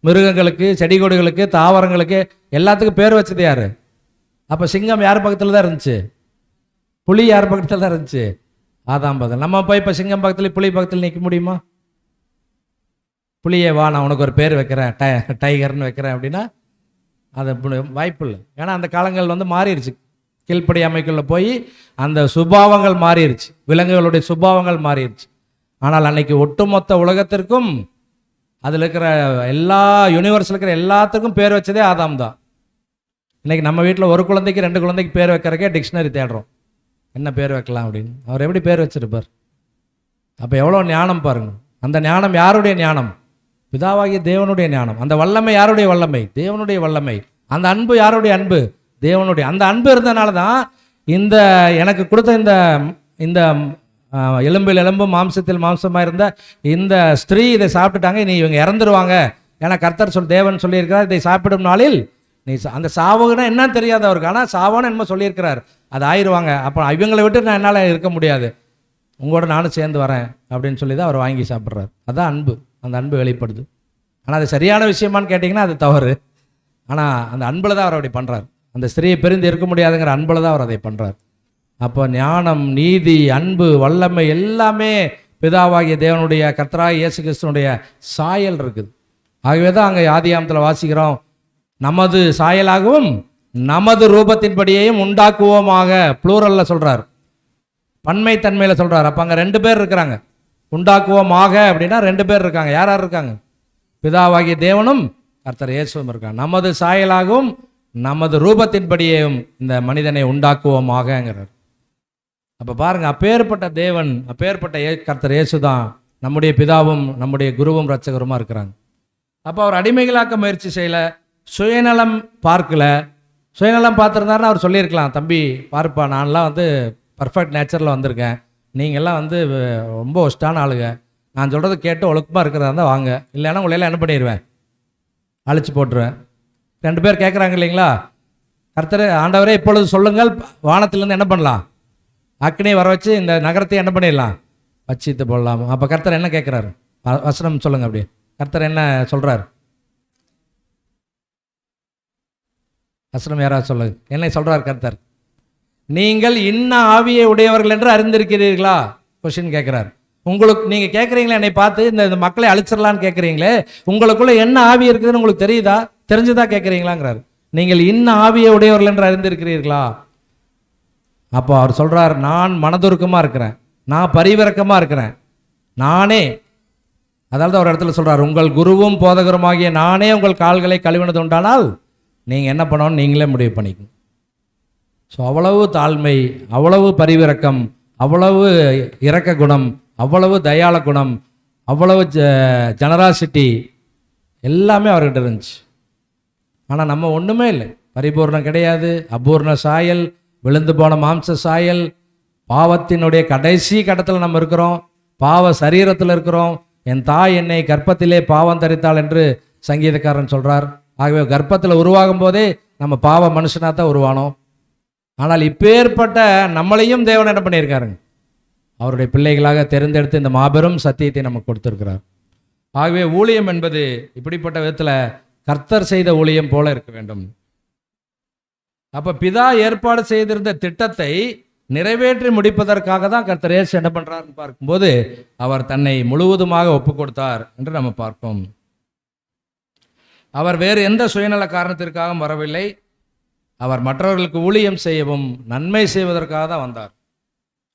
மிருகங்களுக்கு, செடி கொடிகளுக்கு, தாவரங்களுக்கு எல்லாத்துக்கும் பேர் வச்சது யாரு? அப்போ சிங்கம் யார் பக்கத்தில் தான் இருந்துச்சு? புலி யார் பக்கத்தில் தான் இருந்துச்சு? ஆதாம் பக்கத்தில். நம்ம போய் இப்போ சிங்கம் பக்கத்தில் புலி பக்கத்தில் நிற்க முடியுமா? புலியே வா, நான் உனக்கு ஒரு பேர் வைக்கிறேன், டைகர்னு வைக்கிறேன் அப்படின்னா அது வாய்ப்பு இல்லை. ஏன்னா அந்த காலங்கள் வந்து மாறிடுச்சு. கீழ்ப்படி அமைக்குள்ள போய் அந்த சுபாவங்கள் மாறிடுச்சு, விலங்குகளுடைய சுபாவங்கள் மாறிடுச்சு. ஆனால் அன்னைக்கு ஒட்டுமொத்த உலகத்திற்கும் அதில் இருக்கிற எல்லா யூனிவர்ஸில் இருக்கிற எல்லாத்துக்கும் பேர் வச்சதே ஆதாம் தான். இன்றைக்கி நம்ம வீட்டில் ஒரு குழந்தைக்கு 2 குழந்தைக்கு பேர் வைக்கிறக்கே டிக்ஷனரி தேடுறோம், என்ன பேர் வைக்கலாம் அப்படின்னு. அவர் எப்படி பேர் வச்சிருப்பார்? அப்போ எவ்வளோ ஞானம் பாருங்கள். அந்த ஞானம் யாருடைய ஞானம்? பிதாவாகிய தேவனுடைய ஞானம். அந்த வல்லமை யாருடைய வல்லமை? தேவனுடைய வல்லமை. அந்த அன்பு யாருடைய அன்பு? தேவனுடைய. அந்த அன்பு இருந்தனால தான் இந்த எனக்கு கொடுத்த இந்த எலும்பில் எலும்பும் மாம்சத்தில் மாம்சமாக இருந்த இந்த ஸ்திரீ இதை சாப்பிட்டுட்டாங்க, இனி இவங்க இறந்துருவாங்க. ஏன்னா கர்த்தர் தேவன் சொல்லியிருக்கிறார், இதை சாப்பிடும் நாளில் நீ அந்த சாவுன்னா என்னன்னு தெரியாது அவருக்கு, ஆனால் சாவான்னு என்னமோ சொல்லியிருக்கிறார், அது ஆயிடுவாங்க. அப்போ இவங்களை விட்டு நான் என்னால் இருக்க முடியாது, உங்களோட நானும் சேர்ந்து வரேன் அப்படின்னு சொல்லி தான் அவர் வாங்கி சாப்பிட்றாரு. அதுதான் அன்பு. அந்த அன்பு வெளிப்படுது. ஆனால் அது சரியான விஷயமானு கேட்டிங்கன்னா அது தவறு. ஆனால் அந்த அன்பில் தான் அவர் அப்படி பண்ணுறார். அந்த ஸ்திரீயை பிரிந்து இருக்க முடியாதுங்கிற அன்பில் தான் அவர் அதை பண்ணுறார். அப்போ ஞானம், நீதி, அன்பு, வல்லமை எல்லாமே பிதாவாகிய தேவனுடைய கர்த்தராகிய இயேசு கிறிஸ்துனுடைய சாயல் இருக்குது. ஆகவே தான் அங்கே ஆதியாகமத்தில் வாசிக்கிறோம், நமது சாயலாகவும் நமது ரூபத்தின்படியையும் உண்டாக்குவோமாக. ப்ளூரலில் சொல்கிறார், பன்மை தன்மையில் சொல்கிறார். அப்போ அங்கே 2 பேர் இருக்கிறாங்க. உண்டாக்குவோமாக அப்படின்னா 2 பேர் இருக்காங்க. யார் யார் இருக்காங்க? பிதாவாகிய தேவனும் கர்த்தர் இயேசுவும் இருக்காங்க. நமது சாயலாகவும் நமது ரூபத்தின்படியேயும் இந்த மனிதனை உண்டாக்குவோமாகங்கிறார். அப்போ பாருங்க, அப்பேற்பட்ட தேவன், அப்பேற்பட்ட கர்த்தர் இயேசு தான் நம்முடைய பிதாவும் நம்முடைய குருவும் இரட்சகருமா இருக்கிறாங்க. அப்போ அவர் அடிமைகளாக்க முயற்சி செய்யல, சுயநலம் பார்க்கல. சுயநலம் பார்த்துருந்தாருன்னா அவர் சொல்லியிருக்கலாம், தம்பி பார்ப்பா, நான்லாம் வந்து பர்ஃபெக்ட் நேச்சரில் வந்திருக்கேன், நீங்கள்லாம் வந்து ரொம்ப ஒஸ்டான ஆளுங்க, நான் சொல்கிறது கேட்டு ஒழுக்கமாக இருக்கிறதா இருந்தால் வாங்க, இல்லைன்னா உங்களையெல்லாம் என்ன பண்ணிடுவேன், அழிச்சு போட்டுருவேன். 2 பேர் கேட்குறாங்க இல்லைங்களா, கர்த்தர் ஆண்டவரே இப்பொழுது சொல்லுங்கள், வானத்திலேருந்து என்ன பண்ணலாம், அக்னியை வர வச்சு இந்த நகரத்தை என்ன பண்ணிடலாம், பட்சித்து போடலாம். அப்போ கர்த்தர் என்ன கேட்குறாரு? வசனம் சொல்லுங்க. அப்படி கர்த்தர் என்ன சொல்கிறார்? வசனம் யாராவது சொல்லுங்க, என்ன சொல்கிறார் கர்த்தர்? நீங்கள் இன்ன ஆவியை உடையவர்கள் என்று அறிந்திருக்கிறீர்களா? கொஸ்டின் கேட்குறார். உங்களுக்கு நீங்கள் கேட்குறீங்களா, என்னை பார்த்து இந்த மக்களை அழிச்சிடலான்னு கேட்குறீங்களே, உங்களுக்குள்ள என்ன ஆவி இருக்குதுன்னு உங்களுக்கு தெரியுதா, தெரிஞ்சுதா கேட்குறீங்களாங்கிறார். நீங்கள் இன்ன ஆவியை உடையவர்கள் என்று அறிந்திருக்கிறீர்களா? அப்போ அவர் சொல்கிறார், நான் மனதுருக்கமாக இருக்கிறேன், நான் பரிவிறக்கமாக இருக்கிறேன், நானே. அதாவது ஒரு இடத்துல சொல்கிறார், உங்கள் குருவும் போதகருமாகிய நானே உங்கள் கால்களை கழுவினது உண்டானால் நீங்கள் என்ன பண்ணணும்னு நீங்களே முடிவு பண்ணிக்கணும். ஸோ அவ்வளவு தாழ்மை, அவ்வளவு பரிவிறக்கம், அவ்வளவு இரக்க குணம், அவ்வளவு தயாள குணம், அவ்வளவு ஜெனராசிட்டி எல்லாமே அவர்கிட்ட இருந்துச்சு. ஆனால் நம்ம ஒன்றுமே இல்லை, பரிபூர்ணம் கிடையாது, அபூர்ண சாயல், விழுந்து போன மாம்ச சாயல், பாவத்தினுடைய கடைசி கட்டத்தில் நம்ம இருக்கிறோம், பாவ சரீரத்தில் இருக்கிறோம். என் தாய் என்னை கர்ப்பத்திலே பாவம் தரித்தாள் என்று சங்கீதக்காரன் சொல்கிறார். ஆகவே கர்ப்பத்தில் உருவாகும் போதே நம்ம பாவ மனுஷனாக தான் உருவானோம். ஆனால் இப்பேற்பட்ட நம்மளையும் தேவன் என்ன பண்ணியிருக்காருங்க, அவருடைய பிள்ளைகளாக தேர்ந்தெடுத்து இந்த மாபெரும் சத்தியத்தை நமக்கு கொடுத்திருக்கிறார். ஆகவே ஊழியம் என்பது இப்படிப்பட்ட விதத்தில் கர்த்தர் செய்த ஊழியம் போல இருக்க வேண்டும். அப்போ பிதா ஏற்பாடு செய்திருந்த திட்டத்தை நிறைவேற்றி முடிப்பதற்காக தான் கர்த்தர் இயேசு என்ன பண்ணுறாருன்னு பார்க்கும்போது அவர் தன்னை முழுவதுமாக ஒப்பு கொடுத்தார் என்று நம்ம பார்ப்போம். அவர் வேறு எந்த சுயநல காரணத்திற்காகவும் வரவில்லை. அவர் மற்றவர்களுக்கு ஊழியம் செய்யவும் நன்மை செய்வதற்காக தான் வந்தார்.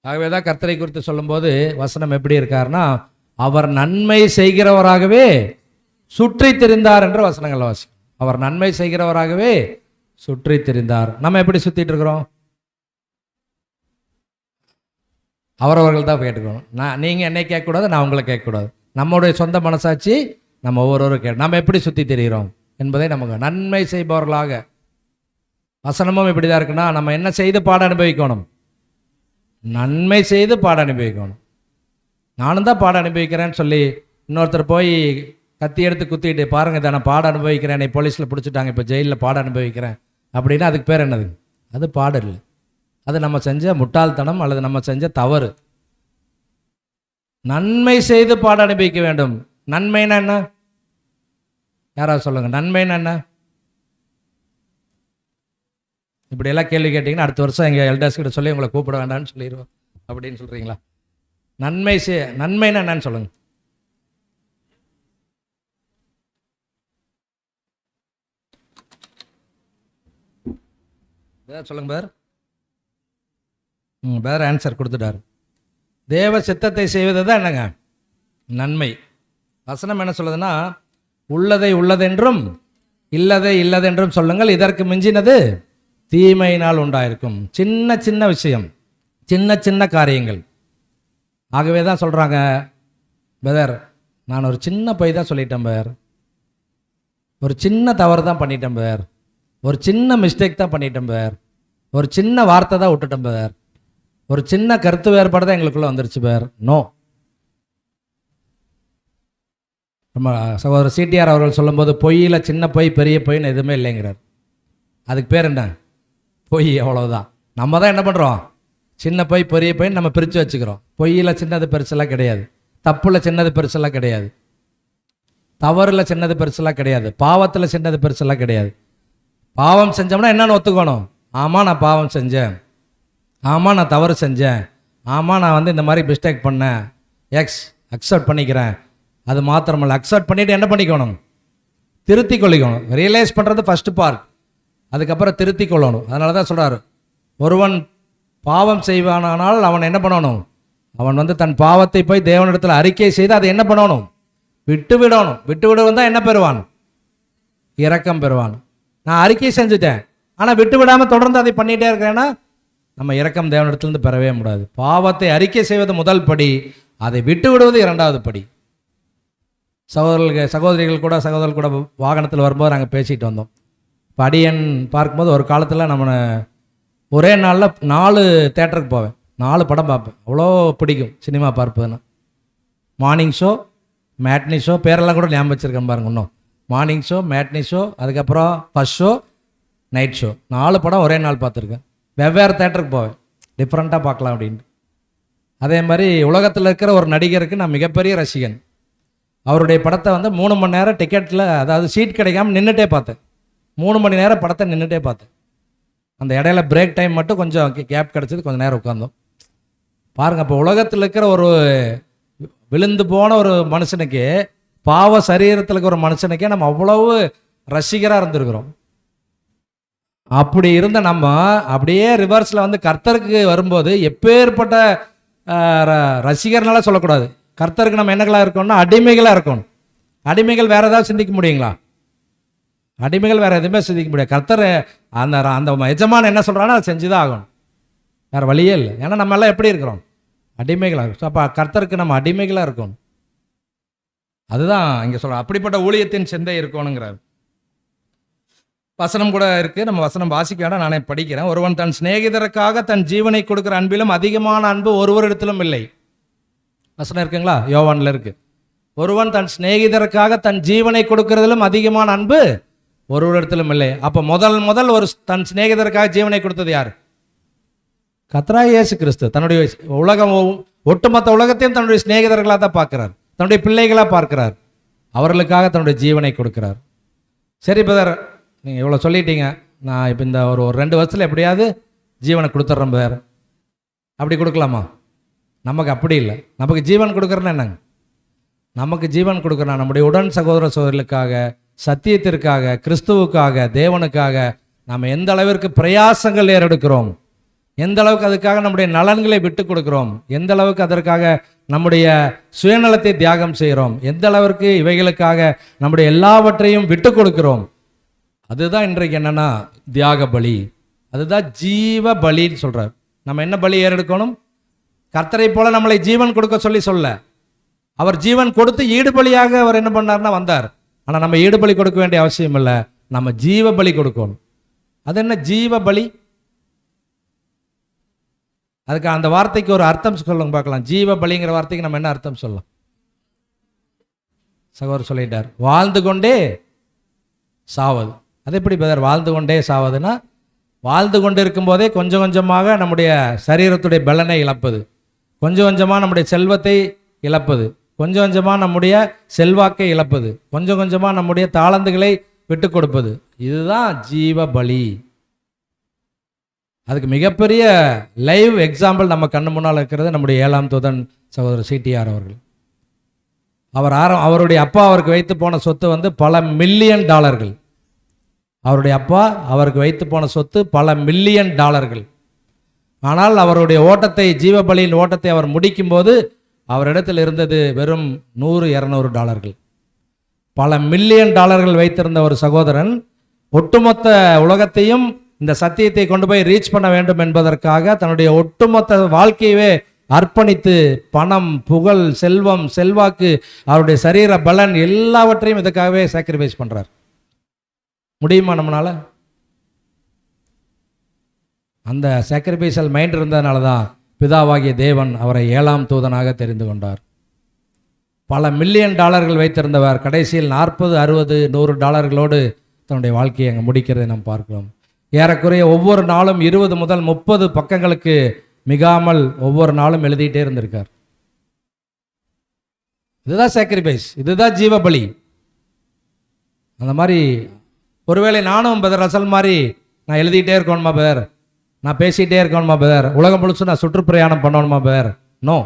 ஆகவே தான் கர்த்தரை குறித்து சொல்லும்போது வசனம் எப்படி இருக்காருன்னா, அவர் நன்மை செய்கிறவராகவே சுற்றி திரிந்தார் என்று வசனங்கள் வாசி. அவர் நன்மை செய்கிறவராகவே சுற்றி திரிந்தார். நம்ம எப்படி சுற்றிட்டு இருக்கிறோம்? அவரவர்கள் தான் கேட்டுக்கணும். நீங்கள் என்னை கேட்கக்கூடாது, நான் உங்களை கேட்கக்கூடாது. நம்மளுடைய சொந்த மனசாட்சி நம்ம ஒவ்வொருவரும் கேட்க. நம்ம எப்படி சுற்றி திரிகிறோம் என்பதை நமக்கு நன்மை செய்பவர்களாக. வசனமும் இப்படி தான் இருக்குன்னா, நம்ம என்ன செய்து பாட அனுபவிக்கணும், நன்மை செய்து பாட அனுபவிக்கணும். நானும் தான் பாட அனுபவிக்கிறேன்னு சொல்லி இன்னொருத்தர் போய் கத்தி எடுத்து குத்திட்டு, பாருங்க இதை நான் பாட அனுபவிக்கிறேன், என்னை போலீஸில் பிடிச்சிட்டாங்க, இப்போ ஜெயிலில் பாட அனுபவிக்கிறேன் அப்படின்னா அதுக்கு பேர் என்னது? அது பாடல். அது நம்ம செஞ்ச முட்டாள்தனம் அல்லது நம்ம செஞ்ச தவறு. நன்மை செய்து பாட அனுபவிக்க வேண்டும். நன்மைன்னா என்ன? யாராவது சொல்லுங்க, நன்மைன்னா என்ன? இப்படியெல்லாம் கேள்வி கேட்டிங்கன்னா அடுத்த வருஷம் எங்கள் எல்டர்ஸ் கிட்ட சொல்லி உங்களை கூப்பிட வேண்டாம்னு சொல்லிடுவோம் அப்படின்னு சொல்கிறீங்களா? நன்மைன்னா என்னன்னு சொல்லுங்கள். சொல்லுங்க பேர். வேறு ஆன்சர் கொடுத்துட்டார். தேவ சித்தத்தை செய்வது தான் என்னங்க நன்மை. வசனம் என்ன சொல்லுதுன்னா, உள்ளதை உள்ளதென்றும் இல்லதை இல்லதென்றும் சொல்லுங்கள், இதற்கு மிஞ்சினது தீமையினால் உண்டாயிருக்கும். சின்ன சின்ன விஷயம், சின்ன சின்ன காரியங்கள். ஆகவே தான் சொல்கிறாங்க, பிரதர் நான் ஒரு சின்ன பொய் தான் சொல்லிட்டேன் பேர், ஒரு சின்ன தவறு தான் பண்ணிட்டேன் பேர், ஒரு சின்ன மிஸ்டேக் தான் பண்ணிட்டேன் பேர், ஒரு சின்ன வார்த்தை தான் விட்டுட்டேன் பேர், ஒரு சின்ன கருத்து வேறுபாடு தான் எங்களுக்குள்ளே வந்துருச்சு பேர். நோ. நம்ம சகோதரர் சிடிஆர் அவர்கள் சொல்லும்போது பொய்யில் சின்ன பொய் பெரிய பொய்ன்னு எதுவுமே இல்லைங்கிறார். அதுக்கு பேர் என்ன? பொய், அவ்வளவுதான். நம்ம தான் என்ன பண்ணுறோம், சின்ன பொய் பெரிய பொய்ன்னு நம்ம பிரித்து வச்சுக்கிறோம். பொய்யில் சின்னது பெருசெல்லாம் கிடையாது, தப்புல சின்னது பெருசெல்லாம் கிடையாது, தவறில் சின்னது பெருசெல்லாம் கிடையாது, பாவத்தில் சின்னது பெருசெல்லாம் கிடையாது. பாவம் செஞ்சோம்னா என்னன்னு ஒத்துக்கணும். ஆமாம் நான் பாவம் செஞ்சேன், ஆமாம் நான் தவறு செஞ்சேன், ஆமாம் நான் வந்து இந்த மாதிரி மிஸ்டேக் பண்ணேன், அக்செப்ட் பண்ணிக்கிறேன். அது மாத்திரமல்ல, அக்செப்ட் பண்ணிவிட்டு என்ன பண்ணிக்கணும், திருத்தி கொள்ளிக்கணும். ரியலைஸ் பண்ணுறது ஃபஸ்ட்டு பார்ட், அதுக்கப்புறம் திருத்தி கொள்ளணும். அதனால தான் சொல்கிறார், ஒருவன் பாவம் செய்வானால் அவன் என்ன பண்ணணும், அவன் வந்து தன் பாவத்தை போய் தேவனிடத்தில் அறிக்கை செய்து அதை என்ன பண்ணணும், விட்டு விடணும். விட்டு விடுவன் தான் என்ன பெறுவான், இரக்கம் பெறுவான். நான் அறிக்கை செஞ்சுட்டேன், ஆனால் விட்டு விடாமல் தொடர்ந்து அதை பண்ணிகிட்டே இருக்கிறேன்னா நம்ம இரக்கம் தேவனிடத்துலேருந்து பெறவே முடியாது. பாவத்தை அறிக்கை செய்வது முதல் படி, அதை விட்டு விடுவது இரண்டாவது படி. சகோதரிகள் கூட வாகனத்தில் வரும்போது நாங்கள் பேசிகிட்டு வந்தோம். இப்போ அடியன் பார்க்கும்போது ஒரு காலத்தில் நம்ம ஒரே நாளில் 4 தேட்டருக்கு போவேன், 4 படம் பார்ப்பேன். அவ்வளோ பிடிக்கும் சினிமா பார்ப்பதுன்னா. மார்னிங் ஷோ, மேட்னி ஷோ, பேரெல்லாம் கூட ஞாபகம் வச்சுருக்கேன் பாருங்க. இன்னும் மார்னிங் ஷோ, மேட்னி ஷோ, அதுக்கப்புறம் ஃபஸ்ட் ஷோ, நைட் ஷோ, 4 படம் ஒரே நாள் பார்த்துருக்கேன். வெவ்வேறு தேட்டருக்கு போவேன், டிஃப்ரெண்ட்டாக பார்க்கலாம் அப்படின்ட்டு. அதே மாதிரி உலகத்தில் இருக்கிற ஒரு நடிகருக்கு நான் மிகப்பெரிய ரசிகன். அவருடைய படத்தை வந்து 3 மணி நேரம் டிக்கெட்டில், அதாவது சீட் கிடைக்காம நின்றுட்டே பார்த்தேன். 3 மணி நேரம் படத்தை நின்றுட்டே பார்த்தேன். அந்த இடையில பிரேக் டைம் மட்டும் கொஞ்சம் கேப் கிடச்சிது, கொஞ்சம் நேரம் உட்காந்தோம். பாருங்கள், அப்போ உலகத்தில் இருக்கிற ஒரு விழுந்து போன ஒரு மனுஷனுக்கு, பாவ சரீரத்தில் இருக்கிற ஒரு மனுஷனுக்கே நம்ம அவ்வளவு ரசிகராக இருந்திருக்கிறோம். அப்படி இருந்த நம்ம அப்படியே ரிவர்ஸில் வந்து கர்த்தருக்கு வரும்போது எப்பேற்பட்ட ரசிகர்னால சொல்லக்கூடாது, கர்த்தருக்கு நம்ம என்னங்களாக இருக்கோம்னா அடிமைகளாக இருக்கணும். அடிமைகள் வேறு ஏதாவது சிந்திக்க முடியுங்களா? அடிமைகள் வேறு எதுவுமே சிந்திக்க முடியாது. கர்த்தர் அந்த எஜமான் என்ன சொல்கிறானோ அதை செஞ்சு தான் ஆகணும், வேறு வழியே இல்லை. ஏன்னா நம்ம எல்லாம் எப்படி இருக்கிறோம், அடிமைகளாக இருக்கும். அப்போ கர்த்தருக்கு நம்ம அடிமைகளாக இருக்கணும். அதுதான் இங்கே சொல்கிறோம், அப்படிப்பட்ட ஊழியத்தின் சிந்தை இருக்கணுங்கிறார். வசனம் கூட இருக்குது, நம்ம வசனம் வாசிக்க வேண்டாம், நானே படிக்கிறேன். ஒருவன் தன் சிநேகிதருக்காக தன் ஜீவனை கொடுக்குற அன்பிலும் அதிகமான அன்பு ஒருவரிடத்திலும் இல்லை. வசனம் இருக்குங்களா? யோவானில் இருக்கு. ஒருவன் தன் சிநேகிதருக்காக தன் ஜீவனை கொடுக்கறதிலும் அதிகமான அன்பு ஒருவரிடத்திலும் இல்லை. அப்போ முதல் ஒரு தன் சிநேகிதருக்காக ஜீவனை கொடுத்தது யார்? கர்த்தராகிய இயேசு கிறிஸ்து. தன்னுடைய ஒட்டுமொத்த உலகத்தையும் தன்னுடைய சிநேகிதர்களாக தான் பார்க்கிறார், தன்னுடைய பிள்ளைகளாக பார்க்கிறார். அவர்களுக்காக தன்னுடைய ஜீவனை கொடுக்கிறார். சரி பிரதர், நீங்கள் இவ்வளோ சொல்லிட்டீங்க, நான் இப்போ இந்த ஒரு 2 வருஷத்தில் எப்படியாவது ஜீவனை கொடுத்துட்றேன் பிரதர், அப்படி கொடுக்கலாமா? நமக்கு அப்படி இல்லை. நமக்கு ஜீவன் கொடுக்குறேன்னு என்னங்க, நமக்கு ஜீவன் கொடுக்குறேன் நம்முடைய உடன் சகோதர சகோதரிகளுக்காக, சத்தியத்திற்காக, கிறிஸ்துவுக்காக, தேவனுக்காக நாம் எந்த அளவிற்கு பிரயாசங்கள் ஏறெடுக்கிறோம், எந்த அளவுக்கு அதுக்காக நம்முடைய நலன்களை விட்டு கொடுக்கிறோம், எந்த அளவுக்கு அதற்காக நம்முடைய சுயநலத்தை தியாகம் செய்கிறோம், எந்த அளவிற்கு இவைகளுக்காக நம்முடைய எல்லாவற்றையும் விட்டு கொடுக்கிறோம், அதுதான் இன்றைக்கு என்னன்னா தியாக பலி, அதுதான் ஜீவ பலின்னு சொல்றார். நம்ம என்ன பலி ஏறெடுக்கணும்? கர்த்தரை போல நம்மளை ஜீவன் கொடுக்க சொல்ல, அவர் ஜீவன் கொடுத்து ஈடுபலியாக அவர் என்ன பண்ணார்னா வந்தார். ஆனால் நம்ம ஈடுபலி கொடுக்க வேண்டிய அவசியம் இல்லை, நம்ம ஜீவ பலி கொடுக்கணும். அது என்ன ஜீவ பலி? அதுக்கு அந்த வார்த்தைக்கு ஒரு அர்த்தம் சொல்லுங்க பார்க்கலாம். ஜீவ பலிங்கிற வார்த்தைக்கு நம்ம என்ன அர்த்தம் சொல்லலாம்? சகோதரர் சொல்லிட்டார், வாழ்ந்து கொண்டே சாவது. அது எப்படி பிரதர் வாழ்ந்து கொண்டே சாவதுன்னா, வாழ்ந்து கொண்டு இருக்கும்போதே கொஞ்சம் கொஞ்சமாக நம்முடைய சரீரத்துடைய பலனை இழப்பது, கொஞ்சம் கொஞ்சமாக நம்முடைய செல்வத்தை இழப்பது, கொஞ்சம் கொஞ்சமாக நம்முடைய செல்வாக்கை இழப்பது, கொஞ்சம் கொஞ்சமாக நம்முடைய தாளந்துகளை விட்டு கொடுப்பது. இதுதான் ஜீவ பலி. அதுக்கு மிகப்பெரிய லைவ் எக்ஸாம்பிள் நம்ம கண்ணு முன்னால் இருக்கிறது நம்முடைய 7ஆம் தூதன் சகோதரர் சிடிஆர் அவர்கள். அவருடைய அப்பா அவருக்கு வைத்து போன சொத்து வந்து பல மில்லியன் டாலர்கள். அவருடைய அப்பா அவருக்கு வைத்து போன சொத்து பல மில்லியன் டாலர்கள். ஆனால் அவருடைய ஓட்டத்தை, ஜீவபலியின் ஓட்டத்தை அவர் முடிக்கும்போது அவரிடத்தில் இருந்தது வெறும் 100-200 டாலர்கள். பல மில்லியன் டாலர்கள் வைத்திருந்த ஒரு சகோதரன் ஒட்டுமொத்த உலகத்தையும் இந்த சத்தியத்தை கொண்டு போய் ரீச் பண்ண வேண்டும் என்பதற்காக தன்னுடைய ஒட்டுமொத்த வாழ்க்கையவே அர்ப்பணித்து பணம், புகழ், செல்வம், செல்வாக்கு, அவருடைய சரீர பலன் எல்லாவற்றையும் இதுக்காகவே சாக்ரிஃபைஸ் பண்றார். முடியுமா நம்மளால? அந்த சாக்ரிஃபைசல் மைண்ட் இருந்ததுனால தான் பிதாவாகிய தேவன் அவரை 7ஆம் தூதனாக தெரிந்து கொண்டார். பல மில்லியன் டாலர்கள் வைத்திருந்தவர் கடைசியில் 40, 60, 100 டாலர்களோடு தன்னுடைய வாழ்க்கையை அங்கே முடிக்கிறதை நாம் பார்க்கிறோம். ஏறக்குறைய ஒவ்வொரு நாளும் 20 முதல் 30 பக்கங்களுக்கு மிகாமல் ஒவ்வொரு நாளும் எழுதிட்டே இருந்திருக்கார். இதுதான் சாக்ரிஃபைஸ், இதுதான் ஜீவபலி. அந்த மாதிரி ஒருவேளை நானும் பிரதர் ரசல் மாதிரி நான் எழுதிட்டே இருக்கணுமா பிரதர், நான் பேசிகிட்டே இருக்கணுமா பிரதர், உலகம் முழுசும் நான் சுற்றுப்பிரயாணம் பண்ணணுமா பிரதர்? நோ.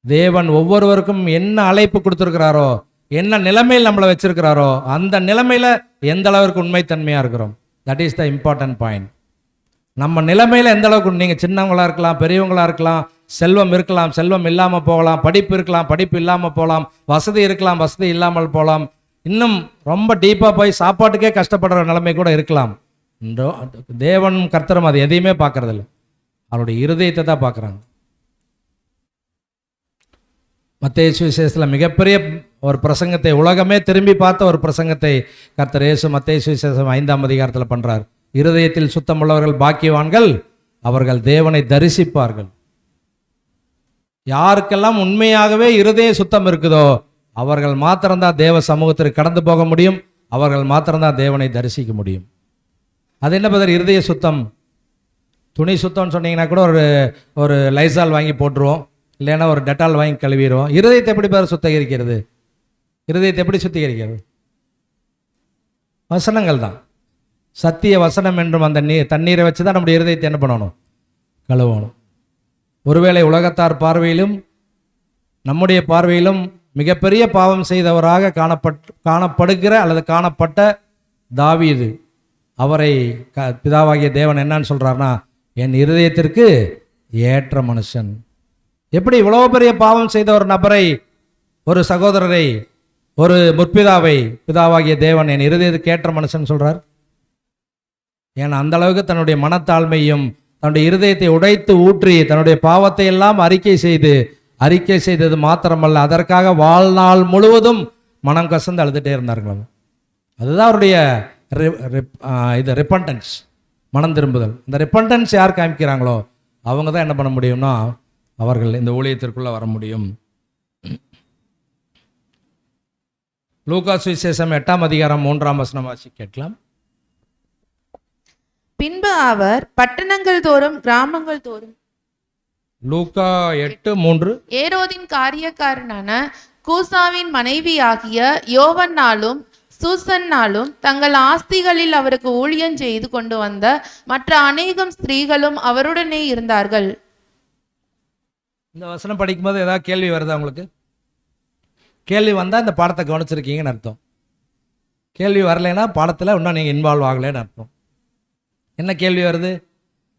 தேவன் ஒவ்வொருவருக்கும் என்ன அழைப்பு கொடுத்துருக்கிறாரோ, என்ன நிலைமையில் நம்மளை வச்சிருக்கிறாரோ அந்த நிலைமையில் எந்த அளவுக்கு உண்மைத்தன்மையாக இருக்கிறோம், that is the important point. நம்ம நிலைமையில் எந்த அளவுக்கு, நீங்கள் சின்னவங்களாக இருக்கலாம், பெரியவங்களாக இருக்கலாம், செல்வம் இருக்கலாம், செல்வம் இல்லாமல் போகலாம், படிப்பு இருக்கலாம், படிப்பு இல்லாமல் போகலாம், வசதி இருக்கலாம், வசதி இல்லாமல் போகலாம், இன்னும் ரொம்ப டீப்பாக போய் சாப்பாட்டுக்கே கஷ்டப்படுற நிலைமை கூட இருக்கலாம். தேவன் கர்த்தரும் அது எதையுமே பார்க்கறதில்ல, அவருடைய இருதயத்தை தான் பார்க்குறாங்க. மத்தேயு சுவிசேஷத்தில் மிகப்பெரிய ஒரு பிரசங்கத்தை, உலகமே திரும்பி பார்த்த ஒரு பிரசங்கத்தை கர்த்தர் இயேசு மத்தேயு சுவிசேஷம் 5ஆம் அதிகாரத்தில் பண்ணுறார். இருதயத்தில் சுத்தமுள்ளவர்கள் பாக்கியவான்கள், அவர்கள் தேவனை தரிசிப்பார்கள். யாருக்கெல்லாம் உண்மையாகவே இருதய சுத்தம் இருக்குதோ அவர்கள் மாத்திரம்தான் தேவ சமூகத்திற்கு கடந்து போக முடியும், அவர்கள் மாத்திரம்தான் தேவனை தரிசிக்க முடியும். அது என்ன பதில்? இருதய சுத்தம். துணி சுத்தம்னு சொன்னீங்கன்னா கூட ஒரு லைசால் வாங்கி போட்டுருவோம், இல்லைன்னா ஒரு டெட்டால் வாங்கி கழுவிடுவோம். இருதயத்தை எப்படி பேர் சுத்திகரிக்கிறது? இருதயத்தை எப்படி சுத்திகரிக்கிறது? வசனங்கள் தான். சத்திய வசனம் என்றும் அந்த தண்ணீரை வச்சு தான் நம்முடைய இருதயத்தை என்ன பண்ணணும்? கழுவணும். ஒருவேளை உலகத்தார் பார்வையிலும் நம்முடைய பார்வையிலும் மிகப்பெரிய பாவம் செய்தவராக காணப்படுகிற அல்லது காணப்பட்ட தாவீது, அவரை பிதாவாகிய தேவன் என்னன்னு சொல்றாருன்னா, என் இருதயத்திற்கு ஏற்ற மனுஷன். எப்படி இவ்வளோ பெரிய பாவம் செய்த ஒரு நபரை, ஒரு சகோதரரை, ஒரு முற்பிதாவை பிதாவாகிய தேவன் என் இருதயத்துக்கு ஏற்ற மனுஷன் சொல்றார்? ஏன்னா அந்த அளவுக்கு தன்னுடைய மனத்தாழ்மையும் தன்னுடைய இருதயத்தை உடைத்து ஊற்றி தன்னுடைய பாவத்தை எல்லாம் அறிக்கை செய்தது மாத்திரமல்ல, அதற்காக வாழ்நாள் முழுவதும் மனம் கசந்து அழுதுகிட்டே இருந்தார்களாம். அதுதான் அவருடைய ரிப்பன்டன்ஸ், மனம் திரும்புதல். இந்த ரிப்பன்டன்ஸ் யார் காமிக்கிறாங்களோ அவங்க தான் என்ன பண்ண முடியும்னா அவர்கள் இந்த ஊழியத்திற்குள்ள வர முடியும். லூக்கா சுவிசேஷம் 8ஆம் அதிகாரம் 3ஆம் வசனம் வாசி கேட்கலாம். பின்பு அவர் பட்டணங்கள் தோறும் கிராமங்கள் தோறும், லூக்கா 8:3, ஏரோதின் காரியக்காரனான கூசாவின் மனைவியாகிய யோவன்னாலும் சூசன்னாலும் தங்கள் ஆஸ்திகளில் அவருக்கு ஊழியம் செய்து கொண்டு வந்த மற்ற அநேகம் ஸ்திரீகளும் அவருடனே இருந்தார்கள். இந்த வசனம் படிக்கும்போது ஏதாவது கேள்வி வருதா உங்களுக்கு? கேள்வி வந்தால் இந்த பாடத்தை கவனிச்சிருக்கீங்கன்னு அர்த்தம். கேள்வி வரலைன்னா பாடத்தில் இன்னும் நீங்கள் இன்வால்வ் ஆகலைன்னு அர்த்தம். என்ன கேள்வி வருது?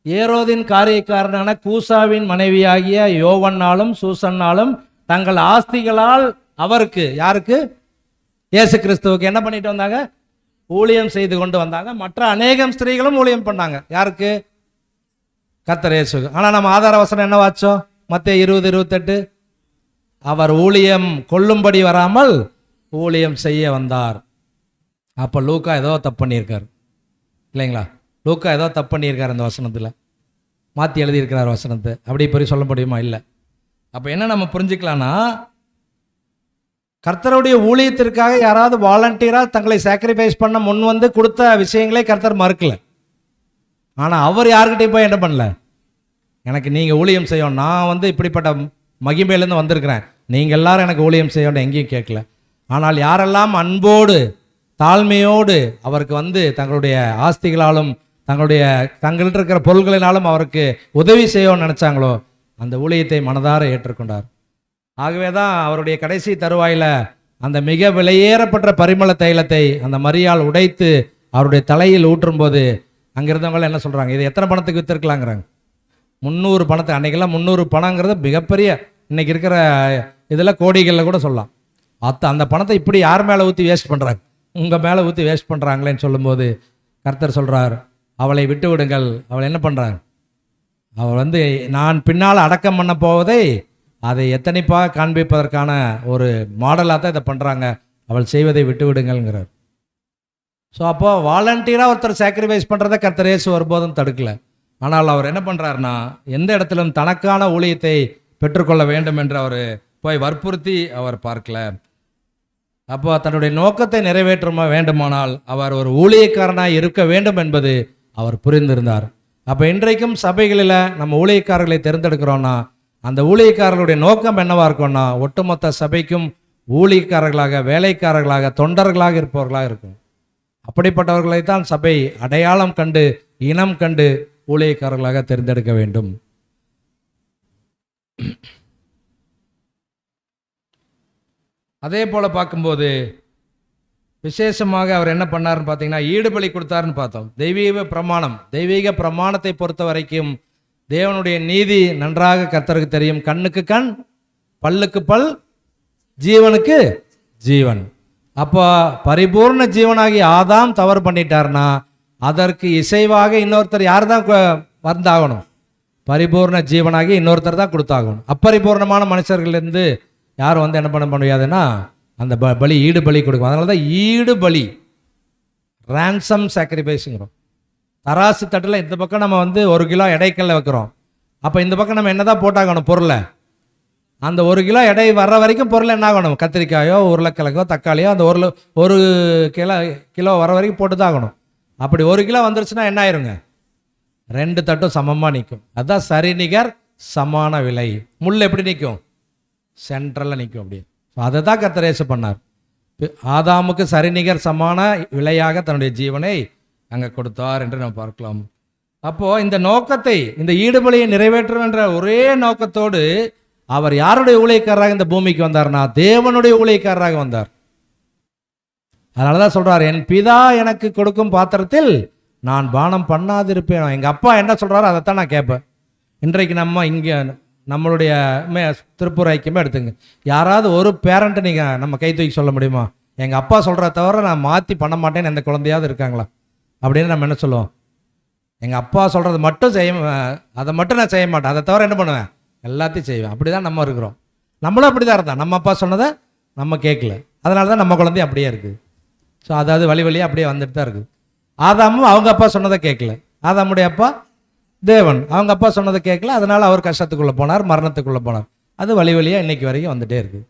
ஏரோதின் காரியக்காரனான கூசாவின் மனைவியாகிய யோவன்னாலும் சூசன்னாலும் தங்கள் ஆஸ்திகளால் அவருக்கு, யாருக்கு? இயேசு கிறிஸ்துவுக்கு என்ன பண்ணிட்டு வந்தாங்க? ஊழியம் செய்து கொண்டு வந்தாங்க. மற்ற அநேகம் ஸ்திரீகளும் ஊழியம் பண்ணாங்க. யாருக்கு? கர்த்தர் இயேசுக்கு. ஆனால் நம்ம ஆதார வசனம் என்ன வாச்சோம்? மத்தேயு 20:28, அவர் ஊழியம் கொள்ளும்படி வராமல் ஊழியம் செய்ய வந்தார். அப்போ லூக்கா ஏதோ தப்பு பண்ணியிருக்கார் இல்லைங்களா? லூக்கா ஏதோ தப்பு பண்ணியிருக்கார் அந்த வசனத்தில், மாற்றி எழுதியிருக்கிறார் வசனத்தை. அப்படி இப்படி சொல்ல முடியுமா? இல்லை. அப்போ என்ன நம்ம புரிஞ்சுக்கலாம்னா, கர்த்தருடைய ஊழியத்திற்காக யாராவது வாலண்டியராக தங்களை சாக்ரிஃபைஸ் பண்ண முன் வந்து கொடுத்த விஷயங்களே கர்த்தர் மறுக்கல. ஆனால் அவர் யாருக்கிட்டையும் போய் என்ன பண்ணல, எனக்கு நீங்கள் ஊழியம் செய்யணும், நான் இப்படிப்பட்ட மகிமையிலேருந்து வந்திருக்கிறேன், நீங்கள் எல்லாரும் எனக்கு ஊழியம் செய்யணும் எங்கேயும் கேட்கல. ஆனால் யாரெல்லாம் அன்போடு தாழ்மையோடு அவருக்கு தங்களுடைய ஆஸ்திகளாலும் தங்கள்கிட்ட இருக்கிற பொருள்களினாலும் அவருக்கு உதவி செய்யணும்னு நினச்சாங்களோ அந்த ஊழியத்தை மனதார ஏற்றுக்கொண்டார். ஆகவே தான் அவருடைய கடைசி தருவாயில் அந்த மிக விலையேறப்பட்ட பரிமள தைலத்தை அந்த மரியாள் உடைத்து அவருடைய தலையில் ஊற்றும்போது அங்கிருந்தவங்க என்ன சொல்கிறாங்க, இது எத்தனை பணத்துக்கு விற்றுருக்கலாங்கிறாங்க. 300 பணத்துக்கு. அன்றைக்கெல்லாம் 300 பணங்கிறது மிகப்பெரிய, இன்றைக்கி இருக்கிற இதில் கோடிகளில் கூட சொல்லலாம். அந்த பணத்தை இப்படி யார் மேலே ஊற்றி வேஸ்ட் பண்ணுறாங்க, உங்கள் மேலே ஊற்றி வேஸ்ட் பண்ணுறாங்களேன்னு சொல்லும்போது கர்த்தர் சொல்கிறார், அவளை விட்டு விடுங்கள். அவள் என்ன பண்ணுறாங்க, அவள் நான் பின்னால் அடக்கம் பண்ண போவதை அதை எத்தனைப்பாக காண்பிப்பதற்கான ஒரு மாடலாக தான் இதை பண்ணுறாங்க. அவள் செய்வதை விட்டு விடுங்கள்ங்கிறார். ஸோ அப்போ வாலண்டியராக ஒருத்தர் சாக்ரிஃபைஸ் பண்ணுறதை கர்த்தர் இயேசு ஒருபோதும் தடுக்கலை. ஆனால் அவர் என்ன பண்ணுறாருனா, எந்த இடத்திலும் தனக்கான ஊழியத்தை பெற்றுக்கொள்ள வேண்டும் என்று அவர் போய் வற்புறுத்தி அவர் பார்க்கல. அப்போ தன்னுடைய நோக்கத்தை நிறைவேற்ற வேண்டுமானால் அவர் ஒரு ஊழியக்காரனாக இருக்க வேண்டும் என்பது அவர் புரிந்திருந்தார். அப்போ இன்றைக்கும் சபைகளில் நம்ம ஊழியக்காரர்களை தேர்ந்தெடுக்கிறோன்னா அந்த ஊழியக்காரர்களுடைய நோக்கம் என்னவாக இருக்கும்னா, ஒட்டுமொத்த சபைக்கும் ஊழியக்காரர்களாக, வேலைக்காரர்களாக, தொண்டர்களாக இருப்பவர்களாக இருக்கும். அப்படிப்பட்டவர்களை தான் சபை அடையாளம் கண்டு இனம் கண்டு ஊழியக்காரர்களாக தேர்ந்தெடுக்க வேண்டும். அதே போல் பார்க்கும்போது விசேஷமாக அவர் என்ன பண்ணார்னு பார்த்தீங்கன்னா, ஈடுபலி கொடுத்தாருன்னு பார்த்தோம். தெய்வீக பிரமாணத்தை பொறுத்த வரைக்கும் தேவனுடைய நீதி நன்றாக கர்த்தருக்கு தெரியும். கண்ணுக்கு கண், பல்லுக்கு பல், ஜீவனுக்கு ஜீவன். அப்போ பரிபூர்ண ஜீவனாகி ஆதாம் தவறு பண்ணிட்டார்னா அதற்கு இசைவாக இன்னொருத்தர் யார் தான் வந்தாகணும், பரிபூர்ண ஜீவனாகி இன்னொருத்தர் தான் கொடுத்தாகணும். அப்பரிபூர்ணமான மனுஷர்கள்லேருந்து யாரும் என்ன பண்ண முடியாதுன்னா அந்த பலி, ஈடு பலி கொடுக்கும். அதனால தான் ஈடு பலி, ரேன்சம் சாக்ரிஃபைஸுங்கிறோம். தராசு தட்டில் இந்த பக்கம் நம்ம 1 கிலோ எடைக்கல்ல வைக்கிறோம். அப்போ இந்த பக்கம் நம்ம என்ன தான் போட்டாகணும் பொருளை, அந்த 1 கிலோ எடை வர்ற வரைக்கும் பொருள் என்ன ஆகணும், கத்திரிக்காயோ உருளைக்கிழங்கோ தக்காளியோ அந்த 1 கிலோ வர வரைக்கும் போட்டு தான் ஆகணும். அப்படி 1 கிலோ வந்துருச்சுன்னா என்ன ஆயிருங்க, 2 தட்டும் சமமாக நிற்கும். அதுதான் சரிநிகர் சமான விலை. முள் எப்படி நிற்கும், சென்ட்ரலில் நிற்கும். அப்படியே அதை தான் கர்த்தர் இயேசு பண்ணார். ஆதாமுக்கு சரிநிகர் சமான விலையாக தன்னுடைய ஜீவனை அங்கே கொடுத்தார் என்று நம்ம பார்க்கலாம். அப்போது இந்த நோக்கத்தை, இந்த ஈடுபலியை நிறைவேற்றும் என்ற ஒரே நோக்கத்தோடு அவர் யாருடைய ஊழியக்காரராக இந்த பூமிக்கு வந்தார்னா தேவனுடைய ஊழியக்காரராக வந்தார். அதனால தான் சொல்கிறார், என் பிதா எனக்கு கொடுக்கும் பாத்திரத்தில் நான் பானம் பண்ணாதிருப்பேன். எங்கள் அப்பா என்ன சொல்கிறாரோ அதைத்தான் நான் கேட்பேன். இன்றைக்கு நம்ம இங்கே நம்மளுடைய திருப்பூர் ஐக்கியமே எடுத்துங்க, யாராவது ஒரு பேரண்ட்டை நீங்கள் நம்ம கை தூக்கி சொல்ல முடியுமா, எங்கள் அப்பா சொல்கிறத தவிர நான் மாற்றி பண்ண மாட்டேன்னு எந்த குழந்தையாவது இருக்காங்களா அப்படின்னு நம்ம என்ன சொல்லுவோம், எங்கள் அப்பா சொல்கிறது மட்டும் அதை மட்டும் நான் செய்ய மாட்டேன், அதை தவிர என்ன பண்ணுவேன், எல்லாத்தையும் செய்வேன். அப்படி தான் நம்ம இருக்கிறோம். நம்மளும் அப்படி தான் இருந்தோம். நம்ம அப்பா சொன்னதை நம்ம கேட்கல, அதனால தான் நம்ம குழந்தையும் அப்படியே இருக்குது. ஸோ அதாவது வழியாக அப்படியே வந்துட்டு தான் இருக்குது. ஆதாமும் அவங்க அப்பா சொன்னதை கேட்கல, ஆதாமுடைய அப்பா தேவன், அவங்க அப்பா சொன்னதை கேட்கல, அதனால் அவர் கஷ்டத்துக்குள்ளே போனார், மரணத்துக்குள்ளே போனார். அது வழியாக இன்னைக்கு வரைக்கும் வந்துகிட்டே இருக்குது.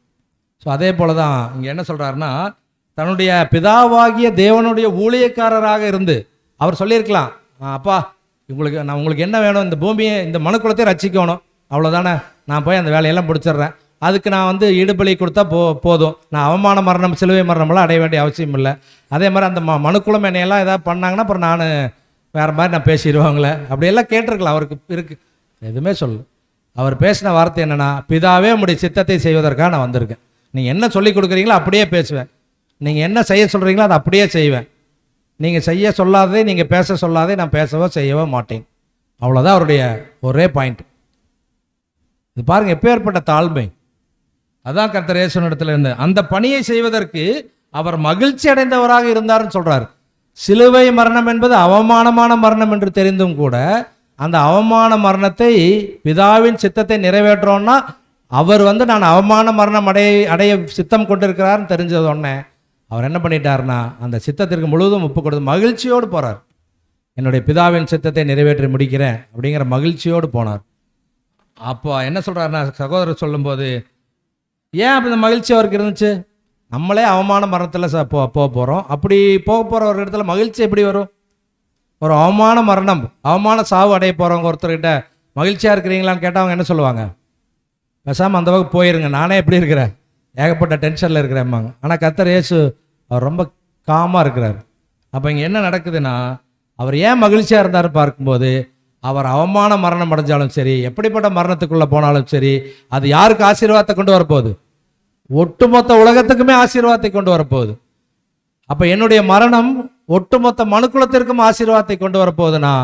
ஸோ அதே போல் தான் இங்கே என்ன சொல்கிறாருன்னா, தன்னுடைய பிதாவாகிய தேவனுடைய ஊழியக்காரராக இருந்து அவர் சொல்லியிருக்கலாம், அப்பா உங்களுக்கு என்ன வேணும், இந்த பூமியை இந்த மனுக்குலத்தை ரட்சிக்கணும், அவ்வளோதானே, நான் போய் அந்த வேலையெல்லாம் முடிச்சிடுறேன், அதுக்கு நான் ஈடுபலி கொடுத்தா போதும், நான் அவமான மரணம் சிலுவை மரணமெல்லாம் அடைய வேண்டிய அவசியம் இல்லை. அதே மாதிரி அந்த மனுக்குலம் என்னையெல்லாம் ஏதாவது பண்ணாங்கன்னா அப்புறம் நான் வேறு மாதிரி நான் பேசிடுவாங்களே, அப்படியெல்லாம் கேட்டிருக்கலாம். அவருக்கு இருக்குது, எதுவுமே சொல்லு. அவர் பேசின வார்த்தை என்னென்னா, பிதாவே உங்களுடைய சித்தத்தை செய்வதற்காக நான் வந்திருக்கேன், நீங்கள் என்ன சொல்லி கொடுக்குறீங்களோ அப்படியே பேசுவேன், நீங்கள் என்ன செய்ய சொல்கிறீங்களோ அதை அப்படியே செய்வேன், நீங்கள் செய்ய சொல்லாததே, நீங்கள் பேச சொல்லாதே நான் பேசவோ செய்யவோ மாட்டேன். அவ்வளோதான் அவருடைய ஒரே பாயிண்ட். இது பாருங்கள் எப்பேற்பட்ட தாழ்மை. அதான் கர்த்தர் இயேசு இடத்துல இருந்து அந்த பணியை செய்வதற்கு அவர் மகிழ்ச்சி அடைந்தவராக இருந்தார்னு சொல்கிறார். சிலுவை மரணம் என்பது அவமானமான மரணம் என்று தெரிந்தும் கூட அந்த அவமான மரணத்தை பிதாவின் சித்தத்தை நிறைவேற்றோன்னா அவர் நான் அவமான மரணம் அடைய சித்தம் கொண்டிருக்கிறார்னு தெரிஞ்சதோடனே அவர் என்ன பண்ணிட்டார்னா அந்த சித்தத்திற்கு முழுவதும் ஒப்பு கொடுத்து மகிழ்ச்சியோடு போகிறார். என்னுடைய பிதாவின் சித்தத்தை நிறைவேற்றி முடிக்கிறேன் அப்படிங்கிற மகிழ்ச்சியோடு போனார். அப்போ என்ன சொல்கிறாருன்னா, சகோதரர் சொல்லும்போது ஏன் அப்படி இந்த மகிழ்ச்சி அவருக்கு இருந்துச்சு, நம்மளே அவமான மரணத்தில் போக போகிறோம், அப்படி போக போகிற ஒரு இடத்துல மகிழ்ச்சி எப்படி வரும், ஒரு அவமான மரணம், அவமான சாவு அடைய போகிறவங்க ஒருத்தர்கிட்ட மகிழ்ச்சியாக இருக்கிறீங்களான்னு கேட்டால் அவங்க என்ன சொல்லுவாங்க, பேசாமல் அந்த பக்கம் போயிருங்க, நானே எப்படி இருக்கிறேன், ஏகப்பட்ட டென்ஷனில் இருக்கிறேம்பாங்க. ஆனால் கர்த்தர் இயேசு அவர் ரொம்ப காமாக இருக்கிறார். அப்போ இங்கே என்ன நடக்குதுன்னா, அவர் ஏன் மகிழ்ச்சியாக இருந்தார் பார்க்கும்போது, அவர் அவமான மரணம் அடைஞ்சாலும் சரி, எப்படிப்பட்ட மரணத்துக்குள்ளே போனாலும் சரி, அது யாருக்கு ஆசீர்வாதத்தை கொண்டு வரப்போகுது? ஒட்டுமொத்த உலகத்துக்குமே ஆசீர்வாதத்தை கொண்டு வரப்போகுது. அப்போ என்னுடைய மரணம் ஒட்டுமொத்த மனுக்குலத்திற்கும் ஆசீர்வாதத்தை கொண்டு வரப்போகுதுன்னா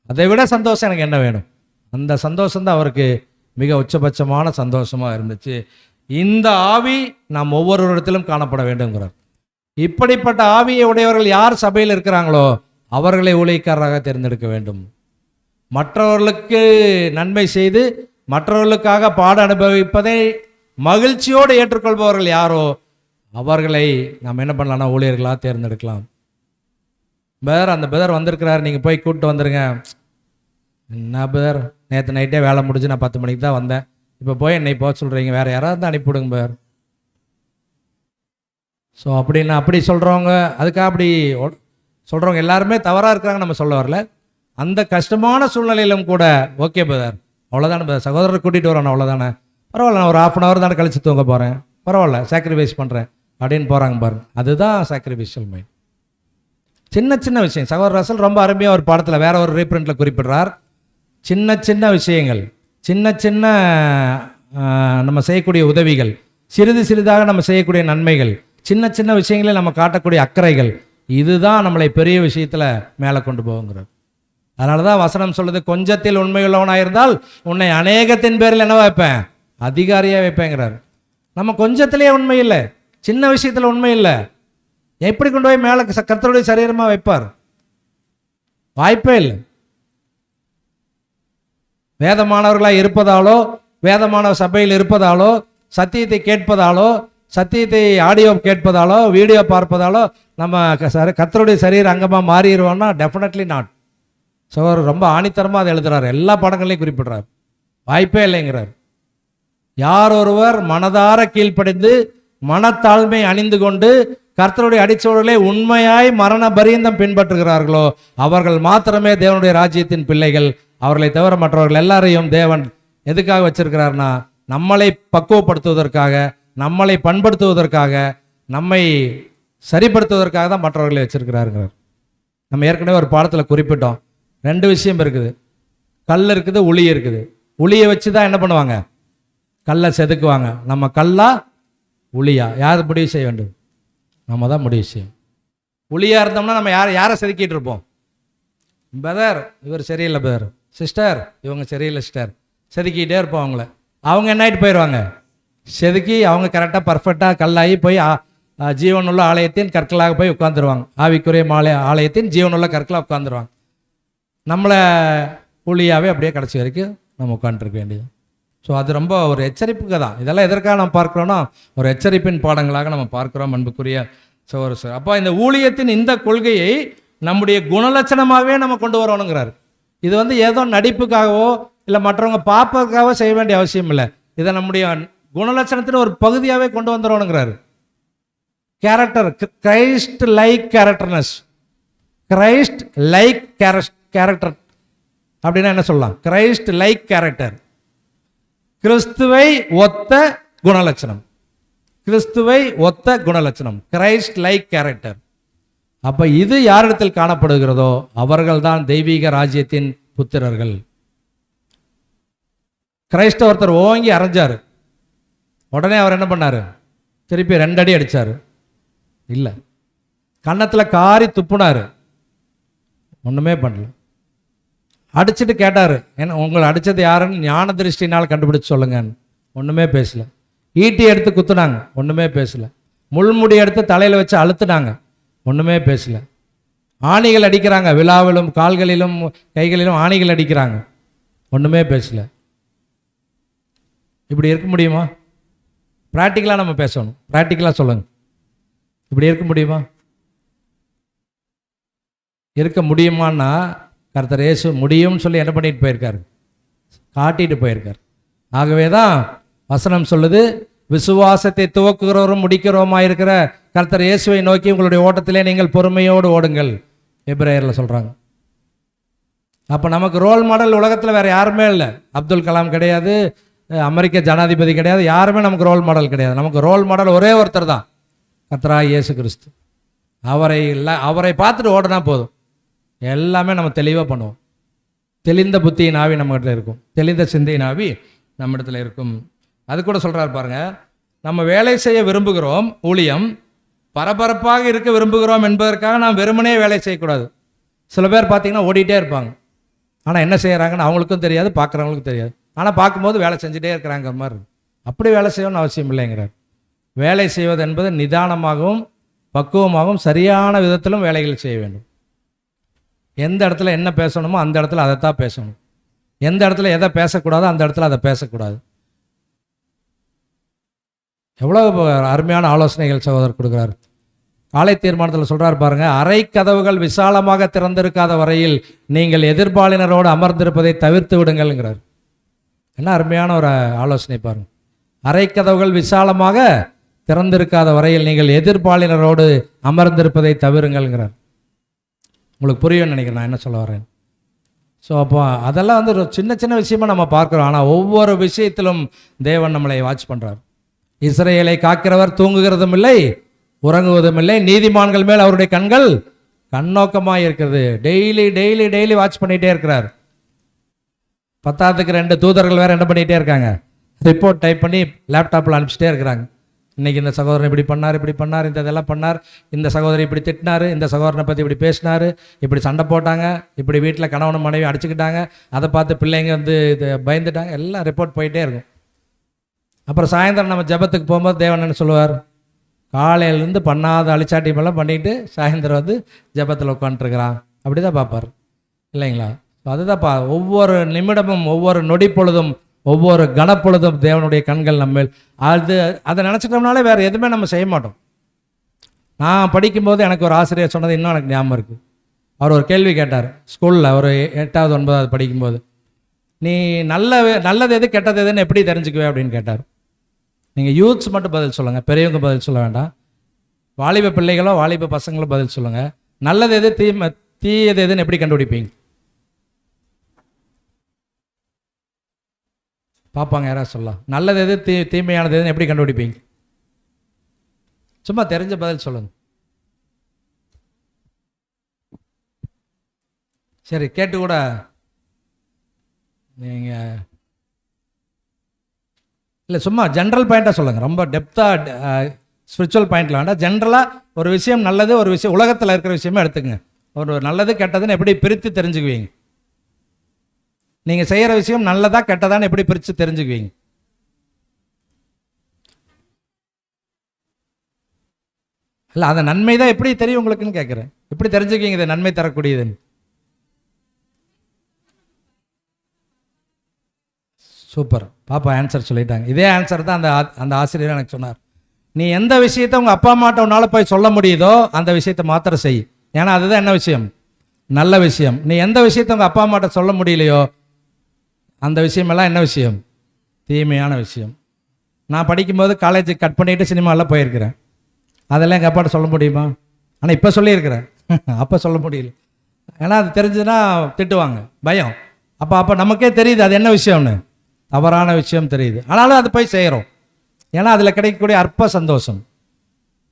அதை விட சந்தோஷம் எனக்கு என்ன வேணும்? அந்த சந்தோஷம்தான் அவருக்கு மிக உச்சபட்சமான சந்தோஷமாக இருந்துச்சு. இந்த ஆவி நாம் ஒவ்வொருவரிடத்திலும் காணப்பட வேண்டும்ங்கிறார். இப்படிப்பட்ட ஆவியை உடையவர்கள் யார் சபையில் இருக்கிறாங்களோ அவர்களை ஊழியக்காரராக தேர்ந்தெடுக்க வேண்டும். மற்றவர்களுக்கு நன்மை செய்து மற்றவர்களுக்காக பாட அனுபவிப்பதை மகிழ்ச்சியோடு ஏற்றுக்கொள்பவர்கள் யாரோ அவர்களை நாம் என்ன பண்ணலாம்னா ஊழியர்களாக தேர்ந்தெடுக்கலாம். அந்த பிரதர் வந்திருக்கிறார், நீங்கள் போய் கூப்பிட்டு வந்துடுங்க. என்ன பிரதர், நேற்று நைட்டே வேலை முடிஞ்சு நான் 10 மணிக்கு தான் வந்தேன், இப்போ போய் என்னை போக சொல்கிறீங்க, வேறு யாராவது அனுப்பிவிடுங்க பிரதர். ஸோ அப்படின்னு அப்படி சொல்கிறவங்க, அதுக்காக அப்படி சொல்கிறவங்க எல்லாருமே தவறாக இருக்கிறாங்க நம்ம சொல்ல வரல. அந்த கஷ்டமான சூழ்நிலையிலும் கூட ஓகே பிரதர், அவ்வளோதானே பிரதர், சகோதரர் கூட்டிகிட்டு வரணும், அவ்வளோதானே, பரவாயில்ல, நான் ஒரு 1/2 தானே கழிச்சு தூங்க போகிறேன், பரவாயில்ல, சாக்ரிஃபைஸ் பண்ணுறேன் அப்படின்னு போகிறாங்க பாருங்க. அதுதான் சாக்ரிஃபைஷியல் மைண்ட். சின்ன சின்ன விஷயம் சகோதரர் ரசல் ரொம்ப அருமையாக ஒரு பாடத்தில் வேற ஒரு ரீப்ரிண்டில் குறிப்பிடுறார். சின்ன சின்ன விஷயங்கள், சின்ன சின்ன நம்ம செய்யக்கூடிய உதவிகள், சிறிது சிறிதாக நம்ம செய்யக்கூடிய நன்மைகள், சின்ன சின்ன விஷயங்களில் நம்ம காட்டக்கூடிய அக்கறைகள், இதுதான் நம்மளை பெரிய விஷயத்தில் மேலே கொண்டு போகுங்கிறது. அதனால தான் வசனம் சொல்லுது, கொஞ்சத்தில் உண்மையுள்ளவனாக இருந்தால் உன்னை அநேகத்தின் பேரில் என்ன வைப்பேன், அதிகாரியாக வைப்பேங்கிறார். நம்ம கொஞ்சத்திலே உண்மை இல்லை, சின்ன விஷயத்தில் உண்மை இல்லை, எப்படி கொண்டு போய் மேலே கர்த்தருடைய சரீரமாக வைப்பார்? வாய்ப்பே இல்லை. வேதமானவர்களாக இருப்பதாலோ, வேதமானவ சபையில் இருப்பதாலோ, சத்தியத்தை கேட்பதாலோ, சத்தியத்தை ஆடியோ கேட்பதாலோ, வீடியோ பார்ப்பதாலோ நம்ம கர்த்தருடைய சரீர அங்கமாக மாறிடுவோம்னா டெஃபினெட்லி நாட். ஸோ ரொம்ப ஆணித்தரமாக அதை எழுதுறாரு, எல்லா படங்களையும் குறிப்பிடுறார். வாய்ப்பே இல்லைங்கிறார். யார் ஒருவர் மனதார கீழ்ப்படிந்து மனத்தாழ்மை அணிந்து கொண்டு கர்த்தருடைய அடிச்சோடுகளை உண்மையாய் மரண பரியந்தம் பின்பற்றுகிறார்களோ அவர்கள் மாத்திரமே தேவனுடைய ராஜ்யத்தின் பிள்ளைகள். அவர்களை தவிர மற்றவர்கள் எல்லாரையும் தேவன் எதுக்காக வச்சிருக்கிறார்னா, நம்மளை பக்குவப்படுத்துவதற்காக, நம்மளை பண்படுத்துவதற்காக, நம்மை சரிப்படுத்துவதற்காக தான் மற்றவர்களை வச்சிருக்கிறாருங்கிறார். நம்ம ஏற்கனவே ஒரு பாடத்தில் குறிப்பிட்டோம், 2 விஷயம் இருக்குது, கல் இருக்குது, உளி இருக்குது. உளியை வச்சு தான் என்ன பண்ணுவாங்க, கல்லை செதுக்குவாங்க. நம்ம கல்லா உளியா, யார் முடிவு செய்ய வேண்டும்? நம்ம தான் முடிவு செய்யும். உளியாக இருந்தோம்னா நம்ம யாரை செதுக்கிட்டு இருப்போம்? பிரதர் இவர் சரியில்லை, பிரதர், சிஸ்டர் இவங்க சரியில்லை சிஸ்டர், செதுக்கிட்டே இருப்போம் அவங்கள. அவங்க என்ன ஆகிட்டு போயிடுவாங்க, செதுக்கி அவங்க கரெக்டாக பர்ஃபெக்டாக கல்லாகி போய் ஜீவனுள்ள ஆலயத்தின் கற்களாக போய் உட்காந்துருவாங்க. ஆவிக்குரிய ஆலயத்தின் ஜீவனுள்ள கற்களாக உட்காந்துருவாங்க. நம்மளை உளியாகவே அப்படியே கடைசி வரைக்கும் நம்ம உட்காந்துருக்க வேண்டியது. ஸோ அது ரொம்ப ஒரு எச்சரிப்புக்கு தான். இதெல்லாம் எதற்காக நம்ம பார்க்குறோன்னா, ஒரு எச்சரிப்பின் பாடங்களாக நம்ம பார்க்குறோம் அன்புக்குரிய சகோதர சார். அப்போ இந்த ஊழியத்தின் இந்த கொள்கையை நம்முடைய குணலட்சணமாகவே நம்ம கொண்டு வரணுங்கிறார். இது ஏதோ நடிப்புக்காகவோ இல்லை மற்றவங்க பார்ப்பதற்காகவோ செய்ய வேண்டிய அவசியம் இல்லை. இதை நம்முடைய குணலட்சணத்தின் ஒரு பகுதியாகவே கொண்டு வந்துடணுங்கிறாரு. Character, Christ like characterness, Christ like character அப்படின்னா என்ன சொல்லலாம்? கிரைஸ்ட் லைக் கேரக்டர், கிறிஸ்துவை ஒத்த குணலட்சணம், கிறிஸ்துவை ஒத்த குணலட்சணம், கிரைஸ்ட் லைக் கேரக்டர். அப்ப இது யாரிடத்தில் காணப்படுகிறதோ அவர்கள் தான் தெய்வீக ராஜ்யத்தின் புத்திரர்கள். கிரைஸ்த ஒருத்தர் ஓங்கி அரைஞ்சாரு, உடனே அவர் என்ன பண்ணாரு? திருப்பி 2 அடி அடிச்சாரு? இல்லை. கன்னத்தில் காரி துப்புனாரு? ஒன்றுமே பண்ணல. அடிச்சுட்டு கேட்டார், என்ன உங்களை அடித்தது யாருன்னு ஞான திருஷ்டினால் கண்டுபிடிச்சு சொல்லுங்கன்னு. ஒன்றுமே பேசல. ஈட்டி எடுத்து குத்துனாங்க, ஒன்றுமே பேசல. முள்முடி எடுத்து தலையில் வச்சு அழுத்துனாங்க, ஒன்றுமே பேசல. ஆணிகள் அடிக்கிறாங்க, விழாவிலும் கால்களிலும் கைகளிலும் ஆணிகள் அடிக்கிறாங்க, ஒன்றுமே பேசல. இப்படி இருக்க முடியுமா? ப்ராக்டிக்கலாக நம்ம பேசணும், ப்ராக்டிக்கலாக சொல்லுங்க. இப்படி இருக்க முடியுமா? இருக்க முடியுமான்னா கர்த்தர் இயேசு முடியும்னு சொல்லி என்ன பண்ணிட்டு போயிருக்காரு? காட்டிட்டு போயிருக்கார். ஆகவே தான் வசனம் சொல்லுது, விசுவாசத்தை துவக்குகிறவரும் முடிக்கிறவருமா இருக்கிற கர்த்தர் இயேசுவை நோக்கி உங்களுடைய ஓட்டத்திலே நீங்கள் பொறுமையோடு ஓடுங்கள், எபிரேயரில் சொல்கிறாங்க. அப்போ நமக்கு ரோல் மாடல் உலகத்தில் வேறு யாருமே இல்லை. அப்துல் கலாம் கிடையாது, அமெரிக்க ஜனாதிபதி கிடையாது, யாருமே நமக்கு ரோல் மாடல் கிடையாது. நமக்கு ரோல் மாடல் ஒரே ஒருத்தர் தான், கர்த்தராகிய இயேசு கிறிஸ்து. அவரை பார்த்துட்டு ஓடினா போதும், எல்லாமே நம்ம தெளிவாக பண்ணுவோம். தெளிந்த புத்தியின் ஆவி நம்மகிட்ட இருக்கும், தெளிந்த சிந்தையின் ஆவி நம்ம இடத்துல இருக்கும். அது கூட சொல்கிறாரு பாருங்க, நம்ம வேலை செய்ய விரும்புகிறோம், ஊழியம் பரபரப்பாக இருக்க விரும்புகிறோம் என்பதற்காக நாம் வெறுமனே வேலை செய்யக்கூடாது. சில பேர் பார்த்தீங்கன்னா ஓடிட்டே இருப்பாங்க, ஆனால் என்ன செய்கிறாங்கன்னு அவங்களுக்கும் தெரியாது, பார்க்குறவங்களுக்கும் தெரியாது. ஆனால் பார்க்கும்போது வேலை செஞ்சுட்டே இருக்கிறாங்கிற மாதிரி. அப்படி வேலை செய்யணும்னு அவசியம் இல்லைங்கிறார். வேலை செய்வது என்பது நிதானமாகவும் பக்குவமாகவும் சரியான விதத்திலும் வேலைகள் செய்ய வேண்டும். எந்த இடத்துல என்ன பேசணுமோ அந்த இடத்துல அதைத்தான் பேசணும். எந்த இடத்துல எதை பேசக்கூடாதோ அந்த இடத்துல அதை பேசக்கூடாது. எவ்வளோ அருமையான ஆலோசனைகள் சகோதரர் கொடுக்குறாரு. காலை தீர்மானத்தில் சொல்கிறார் பாருங்க, அறை கதவுகள் விசாலமாக திறந்திருக்காத வரையில் நீங்கள் எதிர்பாலினரோடு அமர்ந்திருப்பதை தவிர்த்து விடுங்கள்ங்கிறார். என்ன அருமையான ஒரு ஆலோசனை பாருங்க. அறை கதவுகள் விசாலமாக திறந்திருக்காத வரையில் நீங்கள் எதிர்பாலினரோடு அமர்ந்திருப்பதை தவிருங்கள்ங்கிறார். உங்களுக்கு புரியும்னு நினைக்கிறேன் நான் என்ன சொல்ல வரேன். ஸோ அப்போ அதெல்லாம் வந்து ஒரு சின்ன சின்ன விஷயமா நம்ம பார்க்குறோம். ஆனால் ஒவ்வொரு விஷயத்திலும் தேவன் நம்மளை வாட்ச் பண்ணுறார். இஸ்ரவேலை காக்கிறவர் தூங்குகிறதும் இல்லை உறங்குவதும் இல்லை, நீதிமான்கள் மேல் அவருடைய கண்கள் கண்ணோக்கமாக இருக்கிறது. டெய்லி டெய்லி டெய்லி வாட்ச் பண்ணிகிட்டே இருக்கிறார். 10க்கு 2 தூதர்கள் வேறு என்ன பண்ணிகிட்டே இருக்காங்க, ரிப்போர்ட் டைப் பண்ணி லேப்டாப்பில் அனுப்பிச்சிட்டே இருக்கிறாங்க. இன்றைக்கி இந்த சகோதரன் இப்படி பண்ணார், இந்த இதெல்லாம் பண்ணார், இந்த சகோதரி இப்படி திட்டினார், இந்த சகோதரனை பற்றி இப்படி பேசினார், இப்படி சண்டை போட்டாங்க, இப்படி வீட்டில் கணவனும் மனைவி அடிச்சுக்கிட்டாங்க, அதை பார்த்து பிள்ளைங்க வந்து இது பயந்துட்டாங்க, எல்லாம் ரிப்போர்ட் போயிட்டே இருக்கும். அப்புறம் சாயந்தரம் நம்ம ஜெபத்துக்கு போகும்போது தேவன் என்ன சொல்லுவார், காலையிலேருந்து பண்ணாத அழிச்சாட்டியமெல்லாம் பண்ணிட்டு சாயந்தரம் வந்து ஜெபத்தில் உட்காந்துருக்கிறான், அப்படி தான் பார்ப்பார் இல்லைங்களா? அதுதான் ஒவ்வொரு நிமிடமும் ஒவ்வொரு நொடி பொழுதும் ஒவ்வொரு கணப்பொழுதும் தேவனுடைய கண்கள் நம்ம அதை நினச்சிட்டோம்னாலே வேறு எதுவுமே நம்ம செய்ய மாட்டோம். நான் படிக்கும்போது எனக்கு ஒரு ஆசிரியர் சொன்னது இன்னும் எனக்கு ஞாபகம் இருக்குது. அவர் ஒரு கேள்வி கேட்டார் ஸ்கூலில், ஒரு 8வது 9வது படிக்கும்போது, நீ நல்லது எது கெட்டது எதுன்னு எப்படி தெரிஞ்சுக்குவே அப்படின்னு கேட்டார். நீங்கள் யூத்ஸ் மட்டும் பதில் சொல்லுங்கள், பெரியவங்க பதில் சொல்ல வேண்டாம். வாலிப பிள்ளைகளோ வாலிப பசங்களோ பதில் சொல்லுங்கள். நல்லது எது தீயது எதுன்னு எப்படி கண்டுபிடிப்பீங்க? பார்ப்பாங்க, யாராவது சொல்லலாம். நல்லது எது தீமையானது எதுன்னு எப்படி கண்டுபிடிப்பீங்க? சும்மா தெரிஞ்ச பதில் சொல்லுங்க. சரி, கேட்டு கூட நீங்கள் இல்லை, சும்மா ஜென்ரல் பாயிண்ட்டாக சொல்லுங்கள். ரொம்ப டெப்த்தாக ஸ்பிரிச்சுவல் பாயிண்டில் வேண்டாம். ஜென்ரலாக ஒரு விஷயம் நல்லது, ஒரு விஷயம் உலகத்தில் இருக்கிற விஷயமே எடுத்துக்கங்க. ஒரு நல்லது கெட்டதுன்னு எப்படி பிரித்து தெரிஞ்சுக்குவீங்க? நீங்கள் செய்கிற விஷயம் நல்லதா கெட்டதான்னு எப்படி பிரித்து தெரிஞ்சுக்குவீங்க? இல்லை, அந்த நன்மை தான் எப்படி தெரியும் உங்களுக்குன்னு கேட்குறேன். எப்படி தெரிஞ்சுக்குவீங்க இது நன்மை தரக்கூடியதுன்னு? சூப்பர், பாப்பா ஆன்சர் சொல்லிட்டாங்க. இதே ஆன்சர் தான் அந்த ஆசிரியர் எனக்கு சொன்னார். நீ எந்த விஷயத்தை உங்கள் அப்பா அம்மாட்ட உன்னால் போய் சொல்ல முடியுதோ அந்த விஷயத்தை மாத்திரம் செய். ஏன்னா அதுதான் என்ன விஷயம், நல்ல விஷயம். நீ எந்த விஷயத்தை உங்கள் அப்பா அம்மாட்ட சொல்ல முடியலையோ அந்த விஷயமெல்லாம் என்ன விஷயம், தீமையான விஷயம். நான் படிக்கும்போது காலேஜுக்கு கட் பண்ணிவிட்டு சினிமாவில் போயிருக்கிறேன். அதெல்லாம் எங்கள் அப்பாட்ட சொல்ல முடியுமா? ஆனால் இப்போ சொல்லியிருக்கிறேன், அப்போ சொல்ல முடியல. ஏன்னா அது தெரிஞ்சுன்னா திட்டுவாங்க, பயம். அப்போ நமக்கே தெரியுது அது என்ன விஷயம்னு, தவறான விஷயம் தெரியுது. ஆனாலும் அது போய் செய்கிறோம், ஏன்னா அதில் கிடைக்கக்கூடிய அற்ப சந்தோஷம்.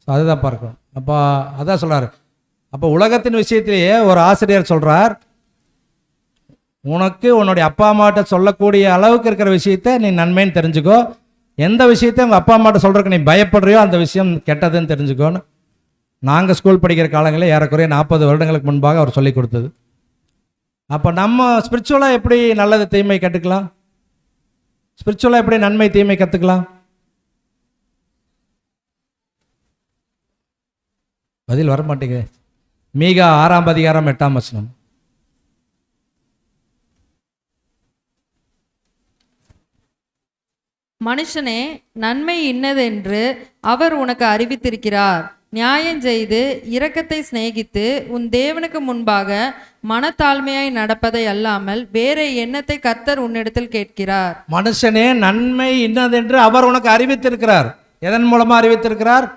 ஸோ அதுதான் பார்க்குறோம். அப்போ அதான் சொல்கிறார். அப்போ உலகத்தின் விஷயத்திலேயே ஒரு ஆசிரியர் சொல்கிறார், உனக்கு உன்னுடைய அப்பா அம்மாட்ட சொல்லக்கூடிய அளவுக்கு இருக்கிற விஷயத்த நீ நன்மைன்னு தெரிஞ்சுக்கோ. எந்த விஷயத்த உங்கள் அப்பா அம்மாட்ட சொல்கிறதுக்கு நீ பயப்படுறியோ அந்த விஷயம் கெட்டதுன்னு தெரிஞ்சுக்கோன்னு நாங்கள் ஸ்கூல் படிக்கிற காலங்களில் ஏறக்குறைய 40 வருடங்களுக்கு முன்பாக அவர் சொல்லி கொடுத்தது. அப்போ நம்ம ஸ்பிரிச்சுவலாக எப்படி நல்லது தீமை கற்றுக்கலாம், ஸ்பிரிச்சுவலாக எப்படி நன்மை தீமை கற்றுக்கலாம்? பதில் வர மாட்டேங்குது. மீகா 6ஆம் அதிகாரம் 8ஆம் வசனம். மனுஷனே, நன்மை இன்னதென்று அவர் உனக்கு அறிவித்திருக்கிறார். நியாயம் செய்து இரக்கத்தை சிநேகித்து உன் தேவனுக்கு முன்பாக மனத்தாழ்மையாய் நடப்பதை அல்லாமல் வேற எண்ணத்தை கர்த்தர் உன்னிடத்தில் கேட்கிறார். மனுஷனே, நன்மை இன்னதென்று அவர் உனக்கு அறிவித்திருக்கிறார். எதன் மூலமா அறிவித்திருக்கிறார்?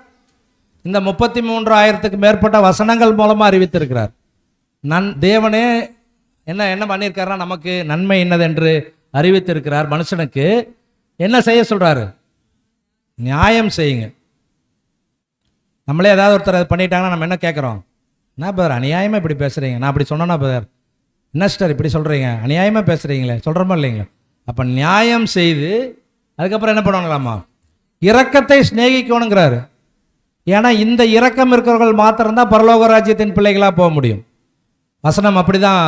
இந்த 33,000க்கு மேற்பட்ட வசனங்கள் மூலமா அறிவித்திருக்கிறார். தேவனே என்ன பண்ணியிருக்காருன்னா, நமக்கு நன்மை இன்னதென்று அறிவித்திருக்கிறார். மனுஷனுக்கு என்ன செய்ய சொல்றாரு? நியாயம் செய்யுங்க. நம்மளே ஏதாவது ஒருத்தர் பண்ணிட்டாங்கன்னா நம்ம என்ன கேட்குறோம்? என்ன பிரதர் அநியாயமாக இப்படி பேசுகிறீங்க, நான் அப்படி சொன்னேன்னா பிரதர் என்ன சிஸ்டர் இப்படி சொல்கிறீங்க, அநியாயமாக பேசுகிறீங்களே, சொல்கிறோமா இல்லைங்களா? அப்போ நியாயம் செய்து அதுக்கப்புறம் என்ன பண்ணுவாங்களாமா? இரக்கத்தை சிநேகிக்கணுங்கிறாரு. ஏன்னா இந்த இரக்கம் இருக்கிறவர்கள் மாத்திரம்தான் பரலோக ராஜ்யத்தின் பிள்ளைகளாக போக முடியும். வசனம் அப்படி தான்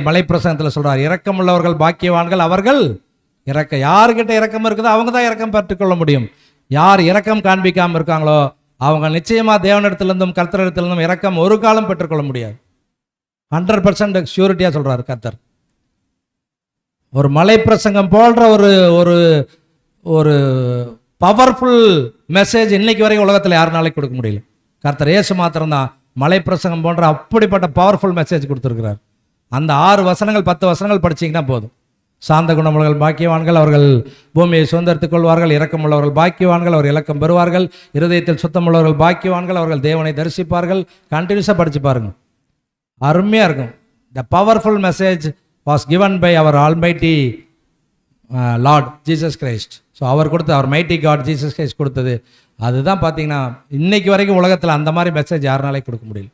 மலை பிரசங்கத்தில் சொல்கிறார், இரக்கம் உள்ளவர்கள் பாக்கியவான்கள், அவர்கள் யாருக்கிட்ட இரக்கம் இருக்குதோ அவங்க தான் இரக்கம் பெற்றுக்கொள்ள முடியும். யார் இரக்கம் காண்பிக்காமல் இருக்காங்களோ அவங்க நிச்சயமாக தேவனிடத்திலிருந்தும் கர்த்தரிடத்திலிருந்தும் இரக்கம் ஒரு காலம் பெற்றுக்கொள்ள முடியாது. 100% ஷூரிட்டியாக சொல்கிறார் கர்த்தர். ஒரு மலை பிரசங்கம் போன்ற ஒரு ஒரு பவர்ஃபுல் மெசேஜ் இன்னைக்கு வரைக்கும் உலகத்தில் யாருனாலே கொடுக்க முடியல. கர்த்தர் இயேசு மாத்திரம்தான் மலை பிரசங்கம் போன்ற அப்படிப்பட்ட பவர்ஃபுல் மெசேஜ் கொடுத்துருக்கிறார். அந்த 6 வசனங்கள் 10 வசனங்கள் படிச்சிங்கன்னா போதும். சாந்த குணமுள்ளவர்கள் பாக்கியவான்கள், அவர்கள் பூமியை சுதந்திரத்துக் கொள்வார்கள். இரக்கம் உள்ளவர்கள் பாக்கியவான்கள், அவர் இரக்கம் பெறுவார்கள். இருதயத்தில் சுத்தமுள்ளவர்கள் பாக்கியவான்கள், அவர்கள் தேவனை தரிசிப்பார்கள். கண்டினியூஸாக படிச்சு பாருங்க, அருமையாக இருக்கும். The powerful message was given by our almighty Lord Jesus Christ. So அவர் கொடுத்த, our mighty God Jesus Christ கொடுத்தது அதுதான். பார்த்தீங்கன்னா இன்னைக்கு வரைக்கும் உலகத்தில் அந்த மாதிரி மெசேஜ் யாருனாலே கொடுக்க முடியல.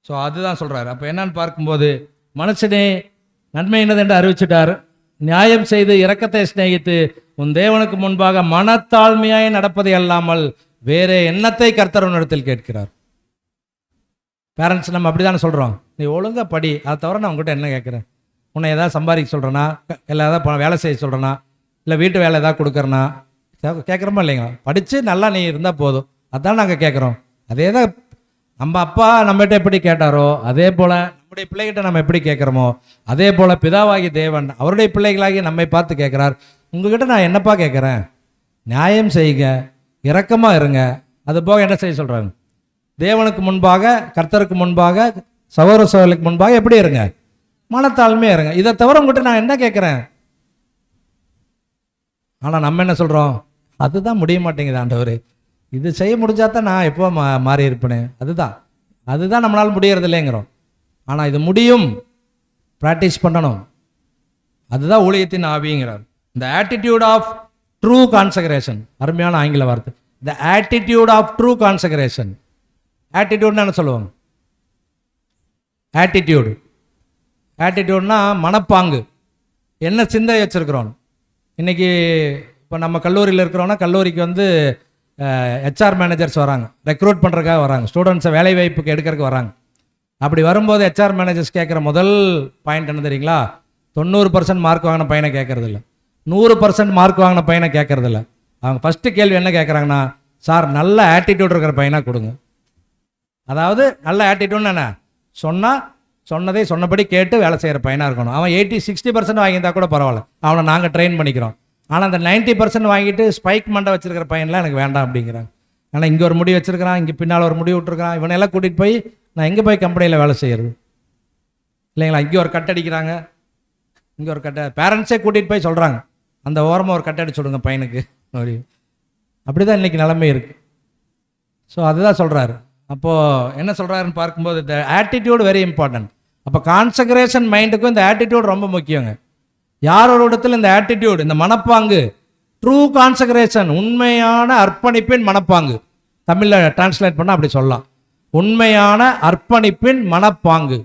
ஸோ அதுதான் சொல்கிறார். அப்போ என்னன்னு பார்க்கும்போது, மனுஷனே நன்மை என்னதென்று அறிவிச்சிட்டார், நியாயம் செய்து இரக்கத்தை சிநேகித்து உன் தேவனுக்கு முன்பாக மனத்தாழ்மையாய் நடப்பதை அல்லாமல் வேற எண்ணத்தை கர்த்தர் இடத்தில் கேட்கிறார். பேரண்ட்ஸ் நம்ம அப்படி தானே சொல்கிறோம், நீ ஒழுங்காக படி, அதை தவிர நான் உங்கள்கிட்ட என்ன கேட்குறேன், உன்னை எதாவது சம்பாதிக்க சொல்கிறேன்னா, இல்லை ஏதாவது வேலை செய்ய சொல்கிறேன்னா, இல்லை வீட்டு வேலை ஏதாவது கொடுக்குறேன்னா கேட்குறோமா இல்லைங்களா? படித்து நல்லா நீ இருந்தால் போதும், அதான் நாங்கள் கேட்குறோம். அதே தான் நம்ம அப்பா நம்மகிட்ட எப்படி கேட்டாரோ அதே போல் நம்முடைய பிள்ளைகிட்ட நம்ம எப்படி கேட்குறோமோ அதே போல் பிதாவாகி தேவன் அவருடைய பிள்ளைகளாகி நம்மை பார்த்து கேட்குறார், உங்ககிட்ட நான் என்னப்பா கேட்குறேன், நியாயம் செய்யுங்க, இரக்கமாக இருங்க. அது போக என்ன செய்ய சொல்கிறாங்க, தேவனுக்கு முன்பாக, கர்த்தருக்கு முன்பாக, சகோதர சகோதரிக்கு முன்பாக எப்படி இருங்க, மனத்தாழ்மையாக இருங்க. இதை தவிர உங்கள்கிட்ட நான் என்ன கேட்குறேன். ஆனால் நம்ம என்ன சொல்கிறோம், அதுதான் முடிய மாட்டேங்குது ஆண்டவர், இது செய்ய முடிஞ்சா தான் நான் எப்போ மாறி இருப்பேனே, அதுதான் நம்மளால் முடியறது இல்லைங்கிறோம். ஆனால் இது முடியும், ப்ராக்டிஸ் பண்ணணும். அதுதான் ஊழியத்தின் ஆவிங்கிறார். இந்த ஆட்டிடியூட் ஆஃப் ட்ரூ கான்சக்ரேஷன், அருமையான ஆங்கில வார்த்தை, the attitude of true consecration. ஆட்டிடியூட்னு என்ன சொல்லுவாங்க, ஆட்டிடியூட்னா மனப்பாங்கு, என்ன சிந்தை வச்சுருக்கிறோம். இன்றைக்கி இப்போ நம்ம கல்லூரியில் இருக்கிறோன்னா, கல்லூரிக்கு வந்து ஹெச்ஆர் மேனேஜர்ஸ் வராங்க, ரெக்ரூட் பண்ணுறதுக்காக வராங்க, ஸ்டூடெண்ட்ஸை வேலை வாய்ப்புக்கு எடுக்கிறதுக்கு வராங்க. அப்படி வரும்போது ஹெச்ஆர் மேனேஜர்ஸ் கேட்குற முதல் பாயிண்ட் என்ன தெரியுங்களா, 90% மார்க் வாங்கின பையனை கேட்குறதில்ல, 100% மார்க் வாங்கின பையனை கேட்குறதில்ல. அவங்க ஃபஸ்ட்டு கேள்வி என்ன கேட்குறாங்கன்னா, சார் நல்ல ஆட்டிடியூட் இருக்கிற பையனாக கொடுங்க. அதாவது நல்ல ஆட்டிடியூட்னு என்ன, சொன்னதை சொன்னபடி கேட்டு வேலை செய்கிற பையனாக இருக்கணும். அவன் 60% வாங்கியிருந்தா கூட பரவாயில்ல, அவனை நாங்கள் ட்ரெயின் பண்ணிக்கிறோம். ஆனால் அந்த 90% வாங்கிட்டு ஸ்பைக் மண்டை வச்சுருக்கிற பையன்லாம் எனக்கு வேண்டாம் அப்படிங்கிறாங்க. ஆனால் இங்கே ஒரு முடி வச்சுருக்கிறான், இங்கே பின்னால் ஒரு முடி விட்டுருக்கான், இவனெல்லாம் கூட்டிகிட்டு போய் நான் எங்கே போய் கம்பெனியில் வேலை செய்கிறது இல்லைங்களா? இங்கே ஒரு கட் அடிக்கிறாங்க, இங்கே ஒரு கட்டை, பேரண்ட்ஸே கூட்டிகிட்டு போய் சொல்கிறாங்க, அந்த ஓரமாக ஒரு கட் அடிச்சு விடுங்க பையனுக்கு அப்படி தான் இன்றைக்கி நிலைமை இருக்குது. ஸோ அதுதான் சொல்கிறாரு. அப்போது என்ன சொல்கிறாருன்னு பார்க்கும்போது, இந்த ஆட்டிடியூட் வெரி இம்பார்ட்டன்ட். அப்போ கான்சக்ரேஷன் மைண்டுக்கும் இந்த ஆட்டிடியூட் ரொம்ப முக்கியங்க. யார் ஒரு இடத்துல இந்த ஆட்டிடியூட், இந்த மனப்பாங்கு, ட்ரூ கான்சக்ரேஷன், உண்மையான அர்ப்பணிப்பின் மனப்பாங்கு, தமிழில் டிரான்ஸ்லேட் பண்ணால் அப்படி சொல்லலாம், உண்மையான அர்ப்பணிப்பின் மனப்பாங்கு.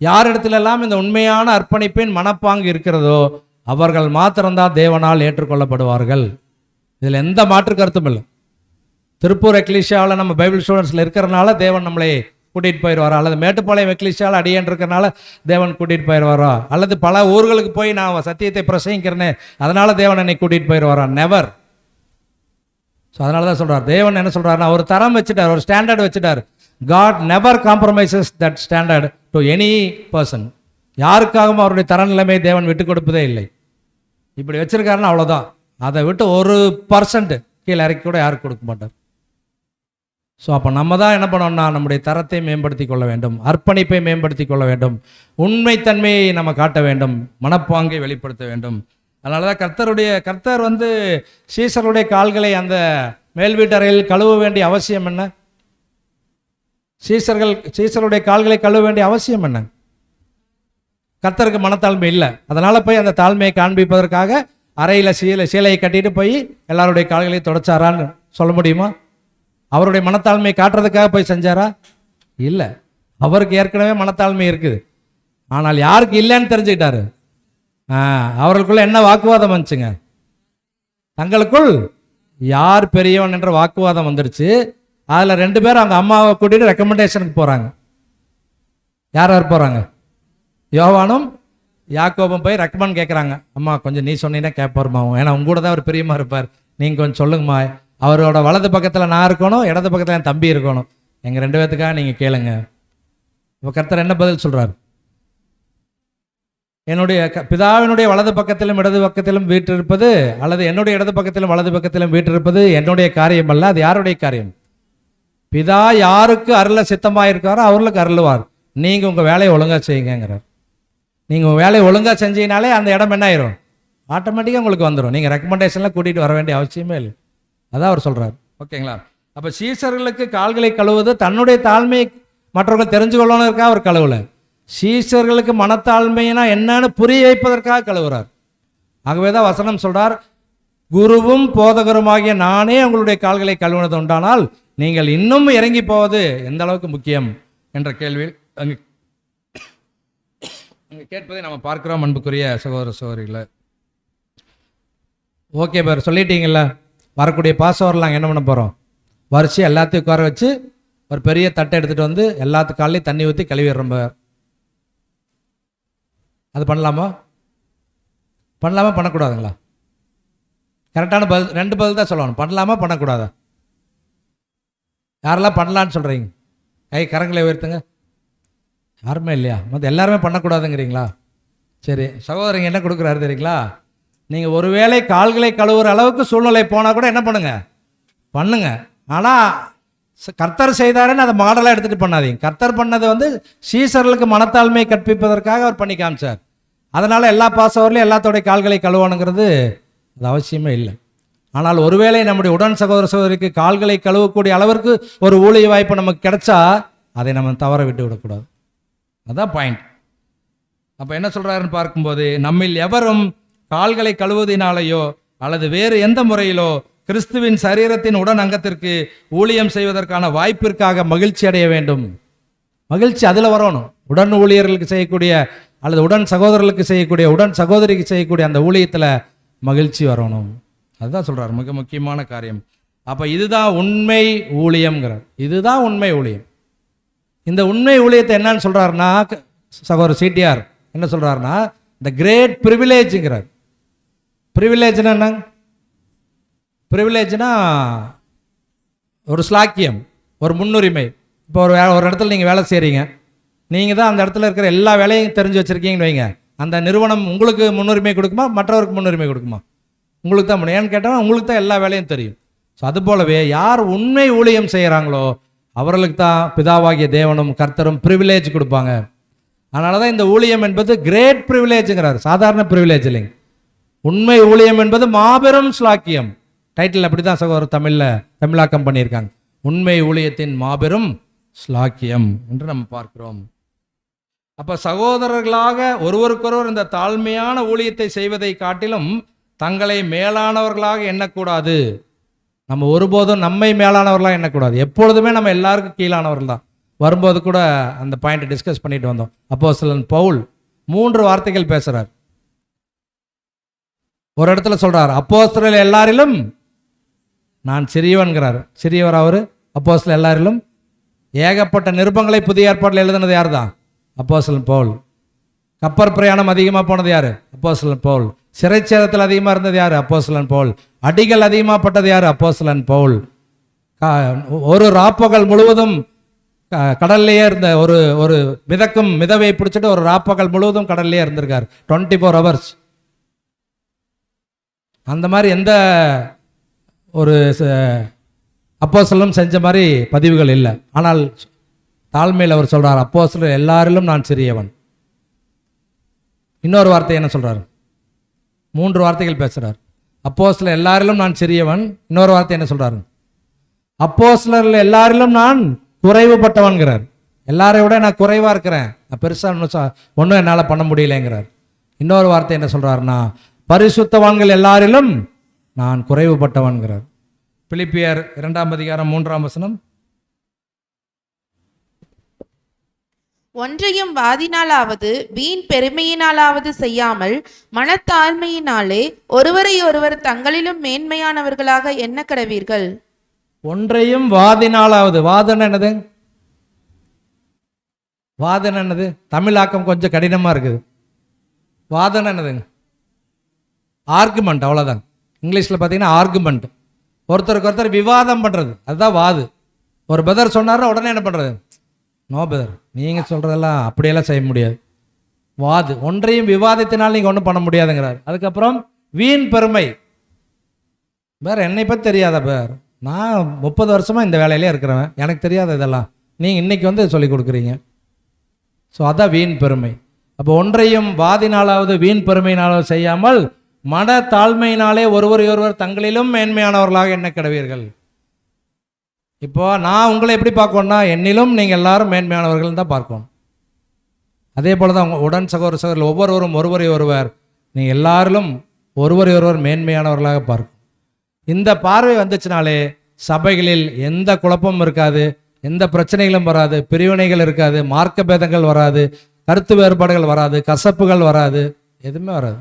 யார் இடத்துலெல்லாம் இந்த உண்மையான அர்ப்பணிப்பின் மனப்பாங்கு இருக்கிறதோ அவர்கள் மாத்திரம்தான் தேவனால் ஏற்றுக்கொள்ளப்படுவார்கள். இதில் எந்த மாற்று கருத்தும் இல்லை. திருப்பூர் எக்லீஷியாவில் நம்ம பைபிள் ஸ்டூடெண்ட்ஸில் இருக்கிறனால தேவன் நம்மளை கூட்டிகிட்டு போயிடுவாரா, அல்லது மேட்டுப்பாளையம் எக்லீஷியாவில் அடியேன் இருக்கிறனால தேவன் கூட்டிகிட்டு போயிடுவாரா, அல்லது பல ஊர்களுக்கு போய் நான் சத்தியத்தை பிரசங்கிக்கிறேனே அதனால தேவன் என்னை கூட்டிகிட்டு போயிடுவாரா, நெவர். ஸோ அதனால தான் சொல்கிறார், தேவன் என்ன சொல்கிறாருன்னா ஒரு தரம் வச்சுட்டார், ஒரு ஸ்டாண்டர்ட் வச்சுட்டார். God never compromises that standard to any person. யாருக்காகவும் அவருடைய தரநிலைமை தேவன் விட்டு கொடுப்பதே இல்லை. இப்படி வச்சிருக்காருன்னா அவ்வளோதான், அதை விட்டு 1% கீழே இறக்கி கூட யாருக்கு கொடுக்க மாட்டார். ஸோ அப்போ நம்ம தான் என்ன பண்ணோம்னா நம்முடைய தரத்தை மேம்படுத்தி கொள்ள வேண்டும், அர்ப்பணிப்பை மேம்படுத்தி கொள்ள வேண்டும், உண்மைத்தன்மையை நம்ம காட்ட வேண்டும், மனப்பாங்கை வெளிப்படுத்த வேண்டும். அதனால தான் கர்த்தர் வந்து சீசருடைய கால்களை அந்த மேல் வீட்டறையில் கழுவ வேண்டிய அவசியம் என்ன, சீசருடைய கால்களை கழுவ வேண்டிய அவசியம் என்ன? கர்த்தருக்கு மனத்தாழ்மை இல்லை, அதனால் போய் அந்த தாழ்மையை காண்பிப்பதற்காக அறையில் சீலையை கட்டிட்டு போய் எல்லாருடைய கால்களையும் தொடச்சாரான்னு சொல்ல முடியுமா? அவருடைய மனத்தாழ்மையை காட்டுறதுக்காக போய் செஞ்சாரா? இல்லை. அவருக்கு ஏற்கனவே மனத்தாழ்மை இருக்குது. ஆனால் யாருக்கு இல்லைன்னு தெரிஞ்சுக்கிட்டாரு. அவர்களுக்குள்ள என்ன வாக்குவாதம் வந்துச்சுங்க? தங்களுக்குள் யார் பெரியவன் என்ற வாக்குவாதம் வந்துடுச்சு. அதில் 2 பேரும் அவங்க அம்மாவை கூட்டிட்டு ரெக்கமெண்டேஷனுக்கு போகிறாங்க. யார் யார் போகிறாங்க? யோவானும் யாக்கோபும் போய் ரெக்கமெண்ட் கேட்குறாங்க. அம்மா கொஞ்சம் நீ சொன்னீங்கன்னா கேட்பாருமா, ஏன்னா உங்க கூட தான் அவர் பிரியமா இருப்பார், நீங்கள் கொஞ்சம் சொல்லுங்கம்மா. அவரோட வலது பக்கத்தில் நான் இருக்கணும், இடது பக்கத்தில் என் தம்பி இருக்கணும், எங்கள் 2 பேர்த்துக்காக நீங்கள் கேளுங்க. இப்போ கர்த்தர் என்ன பதில் சொல்கிறார்? என்னுடைய பிதாவினுடைய வலது பக்கத்திலும் இடது பக்கத்திலும் வீற்றிருப்பது, அல்லது என்னுடைய இடது பக்கத்திலும் வலது பக்கத்திலும் வீற்றிருப்பது என்னுடைய காரியம் அல்ல, அது யாருடைய காரியம்? பிதா யாருக்கு அருள சித்தமாக இருக்காரோ அவர்களுக்கு அருளுவார். நீங்கள் உங்கள் வேலையை ஒழுங்காக செய்யுங்கிறார். நீங்கள் உங்கள் வேலையை ஒழுங்காக செஞ்சீங்கனாலே அந்த இடம் என்ன ஆயிரும்? ஆட்டோமேட்டிக்காக உங்களுக்கு வந்துடும். நீங்கள் ரெக்கமெண்டேஷன்லாம் கூட்டிகிட்டு வர வேண்டிய அவசியமே இல்லை. அதான் அவர் சொல்கிறார். ஓகேங்களா? அப்போ சீசர்களுக்கு கால்களை கழுவுவது தன்னுடைய தாழ்மையை மற்றவர்கள் தெரிஞ்சு கொள்ளணுக்காக அவர் கழுவல, சீசர்களுக்கு மனத்தாழ்மையினா என்னன்னு புரிய வைப்பதற்காக கழுவுறார். ஆகவே தான் வசனம் சொல்றார், குருவும் போதகருமாகிய நானே உங்களுடைய கால்களை கழுவுனது உண்டானால் நீங்கள் இன்னும் இறங்கி போவது எந்த அளவுக்கு முக்கியம் என்ற கேள்வி அங்கு கேட்பதை நம்ம பார்க்கிறோம். அன்புக்குரிய சகோதர சகோதரிகளை, ஓகே பார் சொல்லிட்டீங்களா? வரக்கூடிய பாசவரில் என்ன பண்ண போகிறோம்? வரிசை எல்லாத்தையும் உட்கார வச்சு ஒரு பெரிய தட்டை எடுத்துகிட்டு வந்து எல்லாத்துக்கு காலையும் தண்ணி ஊற்றி கழுவிடுறோம். அது பண்ணலாமா? பண்ணலாமா பண்ணக்கூடாதுங்களா? கரெக்டான பதில் 2 பதில் தான் சொல்லணும். பண்ணலாமா பண்ணக்கூடாதா? யாரெல்லாம் பண்ணலான்னு சொல்கிறீங்க? கை கரங்களை உயர்த்துங்க. யாருமே இல்லையா? மற்ற எல்லாருமே பண்ணக்கூடாதுங்கிறீங்களா? சரி, சகோதரங்க என்ன கொடுக்குறாரு தெரியுங்களா? நீங்கள் ஒருவேளை கால்களை கழுவுற அளவுக்கு சூழ்நிலை போனால் கூட என்ன பண்ணுங்க? பண்ணுங்க. ஆனால் கர்த்தர் செய்தாருன்னு அதை மாடலாக எடுத்துகிட்டு பண்ணாதீங்க. கர்த்தர் பண்ணது சீசர்களுக்கு மனத்தாழ்மையை கற்பிப்பதற்காக அவர் பண்ணி காமிச்சார். அதனால் எல்லா பாசவர்லையும் எல்லாத்தோடைய கால்களை கழுவணுங்கிறது அது அவசியமே இல்லை. ஆனால் ஒருவேளை நம்முடைய உடன் சகோதர சகோதரிக்கு கால்களை கழுவக்கூடிய அளவிற்கு ஒரு ஊழிய வாய்ப்பு நமக்கு கிடைச்சா அதை நம்ம தவற விட்டு விடக்கூடாது. அதான் பாயிண்ட். அப்போ என்ன சொல்கிறாருன்னு பார்க்கும்போது, நம்மில் எவரும் கால்களை கழுவுவதினாலேயோ அல்லது வேறு எந்த முறையிலோ கிறிஸ்துவின் சரீரத்தின் உடன் அங்கத்திற்கு ஊழியம் செய்வதற்கான வாய்ப்பிற்காக மகிழ்ச்சி அடைய வேண்டும். மகிழ்ச்சி அதில் வரணும். உடன் ஊழியர்களுக்கு செய்யக்கூடிய அல்லது உடன் சகோதரர்களுக்கு செய்யக்கூடிய, உடன் சகோதரிக்கு செய்யக்கூடிய அந்த ஊழியத்தில் மகிழ்ச்சி வரணும். அதுதான் சொல்கிறார், மிக முக்கியமான காரியம். அப்போ இதுதான் உண்மை ஊழியம்ங்கிறார். இதுதான் உண்மை ஊழியம். இந்த உண்மை ஊழியத்தை என்னன்னு சொல்கிறாருன்னா, சகோதரர் சிடிஆர் என்ன சொல்கிறாருன்னா, இந்த கிரேட் ப்ரிவிலேஜுங்கிறார். ப்ரிவிலேஜ்னா என்ன? ப்ரிவிலேஜ்னா ஒரு ஸ்லாக்கியம், ஒரு முன்னுரிமை. இப்போ ஒரு இடத்துல நீங்கள் வேலை செய்கிறீங்க, நீங்கள் தான் அந்த இடத்துல இருக்கிற எல்லா வேலையும் தெரிஞ்சு வச்சுருக்கீங்கன்னு வைங்க. அந்த நிறுவனம் உங்களுக்கு முன்னுரிமை கொடுக்குமா, மற்றவருக்கு முன்னுரிமை கொடுக்குமா? உங்களுக்கு தான். ஏன்னு கேட்டால் உங்களுக்கு தான் எல்லா வேலையும் தெரியும். ஸோ அதுபோலவே யார் உண்மை ஊழியம் செய்கிறாங்களோ அவர்களுக்கு தான் பிதாவாகிய தேவனும் கர்த்தரும் ப்ரிவிலேஜ் கொடுப்பாங்க. அதனால தான் இந்த ஊழியம் என்பது கிரேட் ப்ரிவிலேஜுங்கிறார், சாதாரண ப்ரிவிலேஜ் இல்லைங்க. உண்மை ஊழியம் என்பது மாபெரும் ஸ்லாக்கியம். டைட்டில் அப்படி தான் சகோதரர் தமிழாக்கம் பண்ணியிருக்காங்க, உண்மை ஊழியத்தின் மாபெரும் ஸ்லாக்கியம் என்று நம்ம பார்க்கிறோம். அப்போ சகோதரர்களாக ஒருவருக்கொருவர் இந்த தாழ்மையான ஊழியத்தை செய்வதை காட்டிலும் தங்களை மேலானவர்களாக எண்ணக்கூடாது. நம்ம ஒருபோதும் நம்மை மேலானவர்களாக எண்ணக்கூடாது. எப்பொழுதுமே நம்ம எல்லாருக்கும் கீழானவர்கள் தான். வரும்போது கூட அந்த பாயிண்ட் டிஸ்கஸ் பண்ணிட்டு வந்தோம். அப்போஸ்தலன் பவுல் 3 வார்த்தைகள் பேசுகிறார். ஒரு இடத்துல சொல்கிறார், அப்போஸ்தலர் எல்லாரிலும் நான் சிறியவன்கிறார். சிறியவர் அவர். அப்போஸ்தலர் எல்லாரிலும் ஏகப்பட்ட நிருபங்களை புதிய ஏற்பாட்டில் எழுதுனது யார் தான்? அப்போஸ்தலன் பவுல். கப்பர் பிரயாணம் அதிகமாக போனது யார்? அப்போஸ்தலன் பவுல். சிறைச்சேதத்தில் அதிகமாக இருந்தது யார்? அப்போஸ்தலன் பவுல். அடிகள் அதிகமாக பட்டது யார்? அப்போஸ்தலன் பவுல். ஒரு ராப்பகல் முழுவதும் கடல்லையே இருந்த ஒரு மிதக்கும் மிதவை பிடிச்சிட்டு ஒரு ராப்பகல் முழுவதும் கடல்லையே இருந்திருக்கார், 24 hours. அந்த மாதிரி எந்த ஒரு அப்போஸ்தலனும் செஞ்ச மாதிரி பதிவுகள் இல்லை. ஆனால் தாழ்மையில் அவர் சொல்றார், அப்போஸ்தலர் எல்லாரிலும் நான் சிறியவன். இன்னொரு வார்த்தை என்ன சொல்றாரு? 3 வார்த்தைகள் பேசுறார். அப்போஸ்தலர் எல்லாரிலும் நான் சிறியவன். இன்னொரு வார்த்தை என்ன சொல்றாரு? அப்போஸ்தலர் எல்லாரிலும் நான் குறைவுபட்டவன்கிறார். எல்லாரை விட நான் குறைவா இருக்கிறேன், நான் பெருசா ஒன்றும் என்னால் பண்ண முடியலைங்கிறார். இன்னொரு வார்த்தை என்ன சொல்றாருன்னா, பரிசுத்தவான்கள் எல்லாரிலும் நான் குறைவுபட்டவன்கிறார். பிலிப்பியர் 2ஆம் அதிகாரம் 3ஆம் வசனம். ஒன்றையும் வாதினாலாவது வீண் பெருமையினாலாவது செய்யாமல் மனத்தாழ்மையினாலே ஒருவரை ஒருவர் தங்களிலும் மேன்மையானவர்களாக எண்ண கடவீர்கள். ஒன்றையும் வாதினாலாவது, வாதம் என்னது? வாதம் என்னது? தமிழாக்கம் கொஞ்சம் கடினமாக இருக்குது. வாதம் என்னதுங்க? ஆர்குமெண்ட், அவ்வளோதாங்க. இங்கிலீஷில் பார்த்தீங்கன்னா ஆர்குமெண்ட், ஒருத்தருக்கு ஒருத்தர் விவாதம் பண்ணுறது, அதுதான் வாது. ஒரு பிரதர் சொன்னார், உடனே என்ன பண்ணுறது? நோ பிரதர், நீங்கள் சொல்கிறதெல்லாம் அப்படியெல்லாம் செய்ய முடியாது. வாது, ஒன்றையும் விவாதத்தினால் நீங்கள் ஒன்றும் பண்ண முடியாதுங்கிறார். அதுக்கப்புறம் வீண் பெருமை. வேறு என்னை பற்றி தெரியாத பேர், நான் 30 வருஷமாக இந்த வேலையிலே இருக்கிறவன், எனக்கு தெரியாத இதெல்லாம் நீங்கள் இன்றைக்கி வந்து சொல்லி கொடுக்குறீங்க. ஸோ அதான் வீண் பெருமை. அப்போ ஒன்றையும் வாதினாலாவது வீண் பெருமையினாலாவது செய்யாமல் மன தாழ்மையினாலே ஒருவர் தங்களிலும் மேன்மையானவர்களாக எண்ண கடவீர்கள். இப்போ நான் உங்களை எப்படி பார்க்கணும்னா, என்னிலும் நீங்கள் எல்லாரும் மேன்மையானவர்கள் தான் பார்க்கணும். அதே போல தான் உங்கள் உடன் சகோதரர்கள் ஒவ்வொருவரும் ஒருவர் நீங்கள் எல்லாரிலும் ஒருவர் மேன்மையானவர்களாக பார்க்கணும். இந்த பார்வை வந்துச்சுனாலே சபைகளில் எந்த குழப்பமும் இருக்காது, எந்த பிரச்சனைகளும் வராது, பிரிவினைகள் இருக்காது, மார்க்க பேதங்கள் வராது, கருத்து வேறுபாடுகள் வராது, கசப்புகள் வராது, எதுவுமே வராது.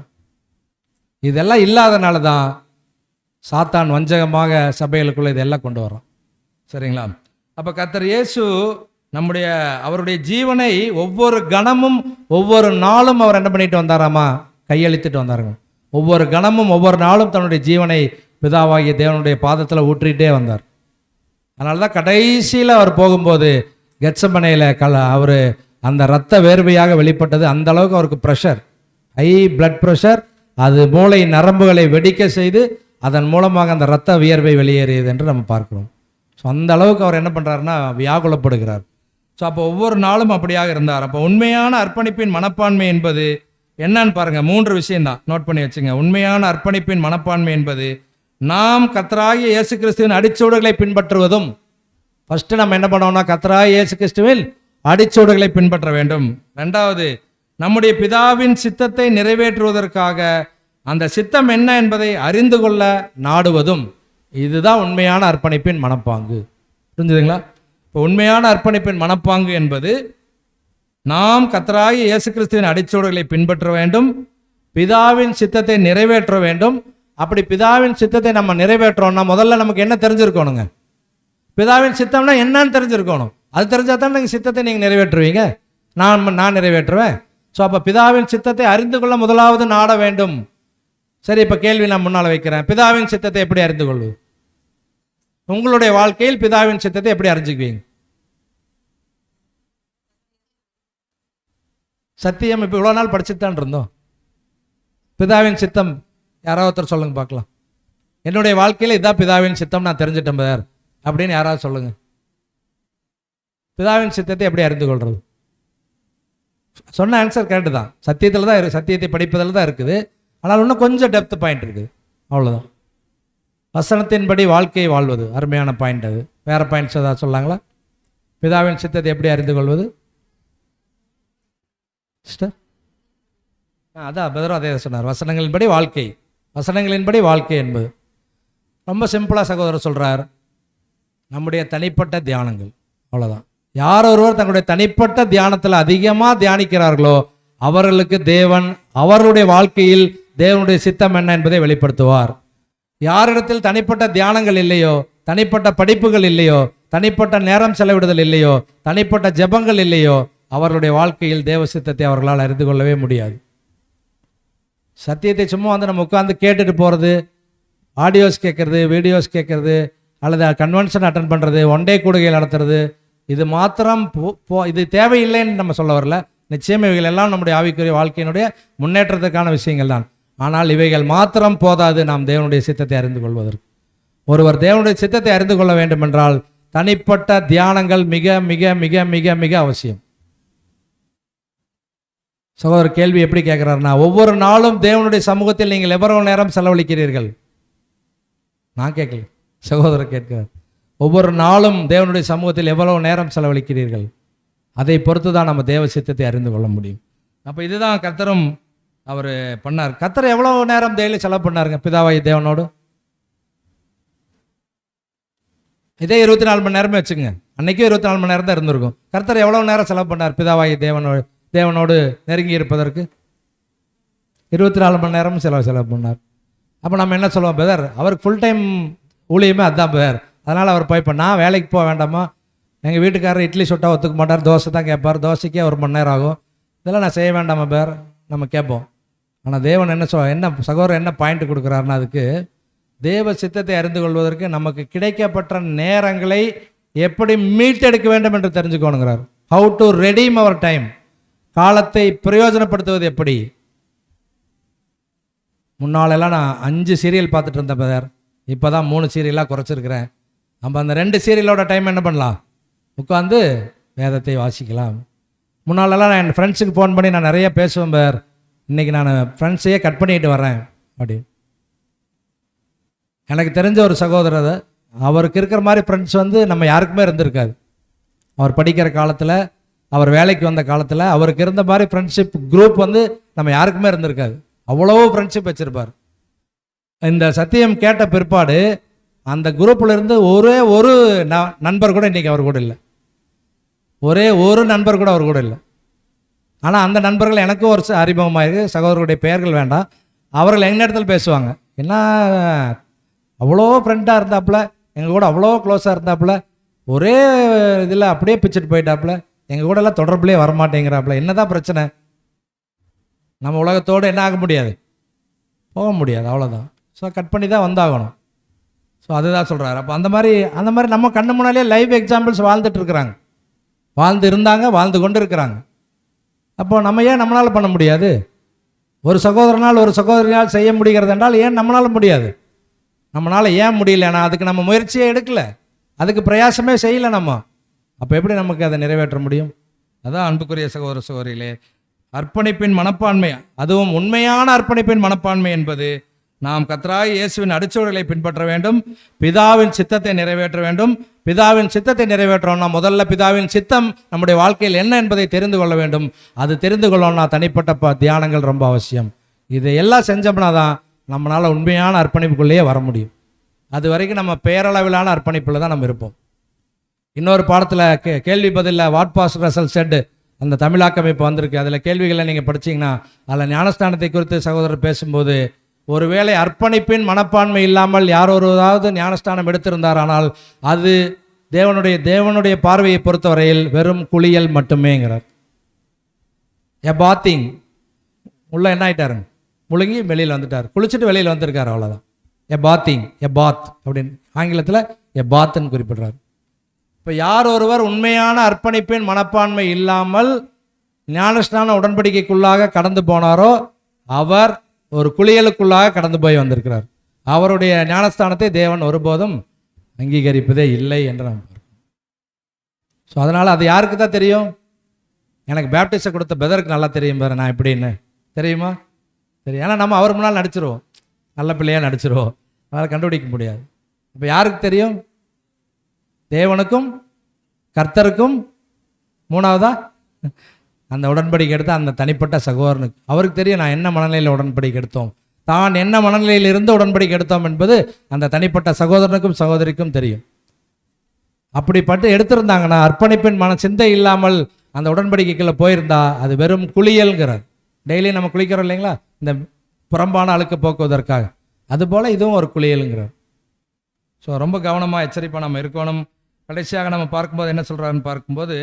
இதெல்லாம் இல்லாதனால தான் சாத்தான் வஞ்சகமாக சபைகளுக்குள்ள இதெல்லாம் கொண்டு வரோம். சரிங்களா? அப்போ கர்த்தர் இயேசு அவருடைய ஜீவனை ஒவ்வொரு கணமும் ஒவ்வொரு நாளும் அவர் என்ன பண்ணிட்டு வந்தாராமா? கையளித்துட்டு வந்தாருங்க. ஒவ்வொரு கணமும் ஒவ்வொரு நாளும் தன்னுடைய ஜீவனை பிதாவாகிய தேவனுடைய பாதத்தில் ஊற்றிட்டே வந்தார். அதனால தான் கடைசியில் அவர் போகும்போது கெத்சமனேயில் அவர் அந்த இரத்த வேர்வையாக வெளிப்பட்டது. அந்த அளவுக்கு அவருக்கு ப்ரெஷர், ஹை பிளட் ப்ரெஷர், அது மூளை நரம்புகளை வெடிக்க செய்து அதன் மூலமாக அந்த இரத்த வியர்வை வெளியேறியது என்று நம்ம பார்க்கிறோம். ஸோ அந்த அளவுக்கு அவர் என்ன பண்ணுறாருன்னா வியாகுலப்படுகிறார். ஸோ அப்போ ஒவ்வொரு நாளும் அப்படியாக இருந்தார். அப்போ உண்மையான அர்ப்பணிப்பின் மனப்பான்மை என்பது என்னன்னு பாருங்கள். 3 விஷயம்தான், நோட் பண்ணி வச்சுங்க. உண்மையான அர்ப்பணிப்பின் மனப்பான்மை என்பது நாம் கர்த்தராகிய இயேசு கிறிஸ்துவின் அடிச்சூடுகளை பின்பற்றுவதும். ஃபஸ்ட்டு நம்ம என்ன பண்ணோம்னா கர்த்தராகிய இயேசு கிறிஸ்துவில் அடிச்சூடுகளை பின்பற்ற வேண்டும். 2வது, நம்முடைய பிதாவின் சித்தத்தை நிறைவேற்றுவதற்காக அந்த சித்தம் என்ன என்பதை அறிந்து கொள்ள நாடுவதும். இதுதான் உண்மையான அர்ப்பணிப்பின் மனப்பாங்கு. புரிஞ்சுதுங்களா? இப்போ உண்மையான அர்ப்பணிப்பின் மனப்பாங்கு என்பது நாம் கர்த்தராகிய இயேசு கிறிஸ்துவின் அடிச்சூடுகளை பின்பற்ற வேண்டும், பிதாவின் சித்தத்தை நிறைவேற்ற வேண்டும். அப்படி பிதாவின் சித்தத்தை நம்ம நிறைவேற்றோம்னா முதல்ல நமக்கு என்ன தெரிஞ்சிருக்கணுங்க? பிதாவின் சித்தம்னா என்னன்னு தெரிஞ்சிருக்கணும். அது தெரிஞ்சால் தான் நீங்கள் சித்தத்தை நீங்கள் நிறைவேற்றுவீங்க. நான் நிறைவேற்றுவேன். ஸோ அப்போ பிதாவின் சித்தத்தை அறிந்து கொள்ள முதலாவது நாட வேண்டும். சரி, இப்போ கேள்வி நான் முன்னால் வைக்கிறேன். பிதாவின் சித்தத்தை எப்படி அறிந்து கொள்வது? உங்களுடைய வாழ்க்கையில் பிதாவின் சித்தத்தை எப்படி அறிஞ்சுக்குவீங்க? சத்தியம் இப்போ இவ்வளோ நாள் படிச்சுட்டு தான் இருந்தோம். பிதாவின் சித்தம் யாராவது ஒருத்தர் சொல்லுங்க பார்க்கலாம். என்னுடைய வாழ்க்கையில் இதான் பிதாவின் சித்தம், நான் தெரிஞ்சிட்டேன் சார் அப்படின்னு யாராவது சொல்லுங்க. பிதாவின் சித்தத்தை எப்படி அறிந்து கொள்வது? சொன்ன ஆன்சர் கரெக்டு தான். சத்தியத்தில் தான் சத்தியத்தை படிப்பதில் தான் இருக்குது. ஆனால் இன்னும் கொஞ்சம் டெப்த் பாயிண்ட் இருக்குது, அவ்வளோதான். வசனத்தின்படி வாழ்க்கையை வாழ்வது, அருமையான பாயிண்ட். அது வேறு பாயிண்ட்ஸ் ஏதாவது சொல்லாங்களா? பிதாவின் சித்தத்தை எப்படி அறிந்து கொள்வது சிஸ்டர்? அதான் பிரதரும் அதே சொன்னார். வசனங்களின்படி வாழ்க்கை, வசனங்களின்படி வாழ்க்கை என்பது ரொம்ப சிம்பிளாக சகோதரர் சொல்கிறார். நம்முடைய தனிப்பட்ட தியானங்கள், அவ்வளோதான். யார் ஒருவர் தங்களுடைய தனிப்பட்ட தியானத்தில் அதிகமாக தியானிக்கிறார்களோ அவர்களுக்கு தேவன் அவர்களுடைய வாழ்க்கையில் தேவனுடைய சித்தம் என்ன என்பதை வெளிப்படுத்துவார். யாரிடத்தில் தனிப்பட்ட தியானங்கள் இல்லையோ, தனிப்பட்ட படிப்புகள் இல்லையோ, தனிப்பட்ட நேரம் செலவிடுதல் இல்லையோ, தனிப்பட்ட ஜெபங்கள் இல்லையோ, அவர்களுடைய வாழ்க்கையில் தேவ சித்தத்தை அவர்களால் அறிந்து கொள்ளவே முடியாது. சத்தியத்தை சும்மா வந்து நம்ம உட்காந்து கேட்டுட்டு போகிறது, ஆடியோஸ் கேட்குறது, வீடியோஸ் கேட்குறது, அல்லது கன்வென்ஷன் அட்டன் பண்ணுறது, ஒன் டே கூடுகைகள் நடத்துறது, இது மாத்திரம் இது தேவையில்லைன்னு நம்ம சொல்ல வரல. நிச்சயம் இவைகள் எல்லாம் நம்முடைய ஆவிக்குரிய வாழ்க்கையினுடைய முன்னேற்றத்துக்கான விஷயங்கள் தான். ஆனால் இவைகள் மாத்திரம் போதாது நாம் தேவனுடைய சித்தத்தை அறிந்து கொள்வதற்கு. ஒருவர் தேவனுடைய சித்தத்தை அறிந்து கொள்ள வேண்டும் என்றால் தனிப்பட்ட தியானங்கள் மிக மிக மிக மிக மிக அவசியம். சகோதரர் கேள்வி எப்படி கேட்குறாருன்னா, ஒவ்வொரு நாளும் தேவனுடைய சமூகத்தில் நீங்கள் எவ்வளவு நேரம் செலவழிக்கிறீர்கள்? நான் கேட்கல, சகோதரர் கேட்கிறார். ஒவ்வொரு நாளும் தேவனுடைய சமூகத்தில் எவ்வளவு நேரம் செலவழிக்கிறீர்கள்? அதை பொறுத்து தான் நம்ம தேவ சித்தத்தை அறிந்து கொள்ள முடியும். அப்போ இதுதான் கர்த்தரும் அவர் பண்ணார். கர்த்தர் எவ்வளோ நேரம் டெய்லி செலவு பண்ணாருங்க பிதாவாகிய தேவனோடு? இதே 24 மணி நேரமே வச்சுங்க, அன்றைக்கும் 24 மணி நேரம் தான் இருந்திருக்கும். கர்த்தர் எவ்வளோ நேரம் செலவு பண்ணார் பிதாவாகி தேவனோடு நெருங்கி இருப்பதற்கு? 24 மணி நேரமும் செலவு பண்ணார். அப்போ நம்ம என்ன சொல்லுவோம், பிரதர் அவருக்கு ஃபுல் டைம் ஊழியமே அதுதான் பிரதர், அதனால் அவர் போய் நான் வேலைக்கு போக வேண்டாமா, எங்கள் வீட்டுக்காரர் இட்லி சுட்டா ஒத்துக்க மாட்டார், தோசை தான் கேட்பார், தோசைக்கே 1 மணி நேரம் ஆகும், இதெல்லாம் நான் செய்ய வேண்டாமா பிரதர் நம்ம கேட்போம். ஆனால் தேவன் என்ன என்ன சகோதரர் என்ன பாயிண்ட் கொடுக்குறாருன்னா, அதுக்கு தேவ சித்தத்தை அறிந்து கொள்வதற்கு நமக்கு கிடைக்கப்பட்ட நேரங்களை எப்படி மீட்டெடுக்க வேண்டும் என்று தெரிஞ்சுக்கணுங்கிறார். How to redeem our time, காலத்தை பிரயோஜனப்படுத்துவது எப்படி. முன்னாலெல்லாம் நான் 5 சீரியல் பார்த்துட்டு இருந்தேன் பிரதர், இப்போ தான் 3 சீரியலாக குறைச்சிருக்கிறேன். நம்ம அந்த 2 சீரியலோட டைம் என்ன பண்ணலாம், உட்காந்து வேதத்தை வாசிக்கலாம். முன்னாலெல்லாம் நான் என் ஃப்ரெண்ட்ஸுக்கு ஃபோன் பண்ணி நான் நிறைய பேசுவேன் பிரதர், இன்றைக்கி நான் ஃப்ரெண்ட்ஸையே கட் பண்ணிட்டு வரேன் அப்படி. எனக்கு தெரிஞ்ச ஒரு சகோதரர், அவருக்கு இருக்கிற மாதிரி ஃப்ரெண்ட்ஸ் நம்ம யாருக்குமே இருந்திருக்காது. அவர் படிக்கிற காலத்தில், அவர் வேலைக்கு வந்த காலத்தில் அவருக்கு இருந்த மாதிரி ஃப்ரெண்ட்ஷிப் குரூப் நம்ம யாருக்குமே இருந்திருக்காது. அவ்வளோ ஃப்ரெண்ட்ஷிப் வச்சுருப்பார். இந்த சத்தியம் கேட்ட பிற்பாடு அந்த குரூப்பில் இருந்து ஒரே ஒரு நண்பர் கூட இன்றைக்கி அவர் கூட இல்லை, ஒரே ஒரு நண்பர் கூட அவர் கூட இல்லை. ஆனால் அந்த நண்பர்கள் எனக்கும் ஒரு அறிமுகமாக இருக்குது, சகோதரருடைய பெயர்கள் வேண்டாம். அவர்கள் எங்கள் இடத்துல பேசுவாங்க, என்ன அவ்வளோ ஃப்ரெண்டாக இருந்தாப்புல, எங்கள் கூட அவ்வளோ க்ளோஸாக இருந்தாப்புல, ஒரே இதில் அப்படியே பிச்சுட்டு போயிட்டாப்புல, எங்கள் கூட எல்லாம் தொடர்புலேயே வரமாட்டேங்கிறாப்புல, என்ன தான் பிரச்சனை, நம்ம உலகத்தோடு என்ன ஆக முடியாது, போக முடியாது, அவ்வளோதான். ஸோ கட் பண்ணி தான் வந்தாகணும். ஸோ அதுதான் சொல்கிறாரு. அப்போ அந்த மாதிரி நம்ம கண்ணு முன்னாலே லைவ் எக்ஸாம்பிள்ஸ் வாழ்ந்துட்டு இருக்கிறாங்க, வாழ்ந்து இருந்தாங்க, வாழ்ந்து கொண்டு இருக்கிறாங்க. அப்போ நம்ம ஏன் நம்மளால் பண்ண முடியாது? ஒரு சகோதரனால் ஒரு சகோதரினால் செய்ய முடிகிறது என்றால் ஏன் நம்மளால் முடியாது? நம்மளால் ஏன் முடியலன்னா அதுக்கு நம்ம முயற்சியே எடுக்கலை, அதுக்கு பிரயாசமே செய்யலை நம்ம. அப்போ எப்படி நமக்கு அதை நிறைவேற்ற முடியும்? அதான் அன்புக்குரிய சகோதர சகோதரிகளே, அர்ப்பணிப்பின் மனப்பான்மை, அதுவும் உண்மையான அர்ப்பணிப்பின் மனப்பான்மை என்பது நாம் கர்த்தராகிய இயேசுவின் அடிச்சுவடுகளை பின்பற்ற வேண்டும், பிதாவின் சித்தத்தை நிறைவேற்ற வேண்டும். பிதாவின் சித்தத்தை நிறைவேற்றோம்னா முதல்ல பிதாவின் சித்தம் நம்முடைய வாழ்க்கையில் என்ன என்பதை தெரிந்து கொள்ள வேண்டும். அது தெரிந்து கொள்ளணும்னா தனிப்பட்ட தியானங்கள் ரொம்ப அவசியம். இதையெல்லாம் செஞ்சோம்னா தான் நம்மளால் உண்மையான அர்ப்பணிப்புக்குள்ளேயே வர முடியும். அது வரைக்கும் நம்ம பேரளவிலான அர்ப்பணிப்பில் தான் நம்ம இருப்போம். இன்னொரு பாடத்தில் கேள்வி பதிலில் வாட் பாஸ்டர் ரசல் செட், அந்த தமிழாக்கம் இப்போ வந்திருக்கு, அதில் கேள்விகளை நீங்கள் படிச்சிங்கன்னா அதில் ஞானஸ்தானத்தை குறித்து சகோதரர் பேசும்போது, ஒருவேளை அர்ப்பணிப்பின் மனப்பான்மை இல்லாமல் யாரொருதாவது ஞானஸ்தானம் எடுத்திருந்தார், ஆனால் அது தேவனுடைய பார்வையை பொறுத்தவரையில் வெறும் குளியல் மட்டுமேங்கிறார். பாத்திங் உள்ள என்ன ஆயிட்டாருங்க, முழுங்கி வெளியில் வந்துட்டார், குளிச்சுட்டு வெளியில் வந்திருக்காரு, அவ்வளோதான். பாத் அப்படின்னு ஆங்கிலத்தில் பாத்துன்னு குறிப்பிடுறார். இப்போ யார் ஒருவர் உண்மையான அர்ப்பணிப்பின் மனப்பான்மை இல்லாமல் ஞானஸ்நான உடன்படிக்கைக்குள்ளாக கடந்து போனாரோ அவர் ஒரு குளியலுக்குள்ளாக கடந்து போய் வந்திருக்கிறார். அவருடைய ஞானஸ்தானத்தை தேவன் ஒருபோதும் அங்கீகரிப்பதே இல்லை என்று நாம் பார்க்கிறோம். ஸோ அதனால் அது யாருக்கு தான் தெரியும்? எனக்கு பேப்டிஸ்டை கொடுத்த பிரதருக்கு நல்லா தெரியும் பாரு நான் எப்படின்னு, தெரியுமா? தெரியும். ஏன்னா நம்ம அவர் முன்னால் நடிச்சிருவோம், நல்ல பிள்ளையாக நடிச்சிருவோம், அதனால் கண்டுபிடிக்க முடியாது. இப்போ யாருக்கு தெரியும்? தேவனுக்கும் கர்த்தருக்கும், மூணாவதா அந்த உடன்படிக்கை எடுத்த அந்த தனிப்பட்ட சகோதரனுக்கு, அவருக்கு தெரியும் நான் என்ன மனநிலையில் உடன்படிக்கை எடுத்தோம், தான் என்ன மனநிலையில் இருந்து உடன்படிக்கை எடுத்தோம் என்பது அந்த தனிப்பட்ட சகோதரனுக்கும் சகோதரிக்கும் தெரியும். அப்படிப்பட்டு எடுத்திருந்தாங்கன்னா, அர்ப்பணிப்பின் சிந்தை இல்லாமல் அந்த உடன்படிக்கைக்குள்ளே போயிருந்தா அது வெறும் குளியல்ங்கிறார். டெய்லி நம்ம குளிக்கிறோம் இல்லைங்களா, இந்த புறம்பான அழுக்கு போக்குவதற்காக, அதுபோல் இதுவும் ஒரு குளியலுங்கிறார். ஸோ ரொம்ப கவனமாக எச்சரிப்பாக நம்ம இருக்கணும். கடைசியாக நம்ம பார்க்கும்போது என்ன சொல்கிறாருன்னு பார்க்கும்போது,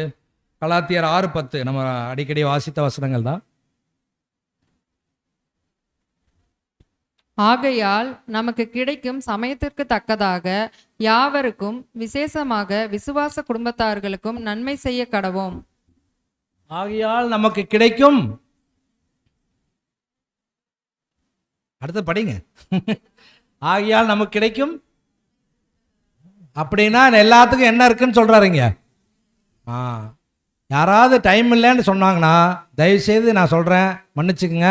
கலாத்தியர் 6:10 நம்ம அடிக்கடி வாசித்த வசனங்கள் தான். ஆகையால் நமக்கு கிடைக்கும் சமயத்திற்கு தக்கதாக யாவருக்கும் விசேஷமாக விசுவாச குடும்பத்தார்களுக்கும் நன்மை செய்ய கடவோம். ஆகையால் நமக்கு கிடைக்கும், அடுத்து படிங்க. ஆகையால் நமக்கு கிடைக்கும் அப்படின்னா எல்லாத்துக்கும் என்ன இருக்குன்னு சொல்றாருங்க. யாராவது டைம் இல்லைன்னு சொன்னாங்கன்னா தயவுசெய்து நான் சொல்கிறேன், மன்னிச்சுக்குங்க,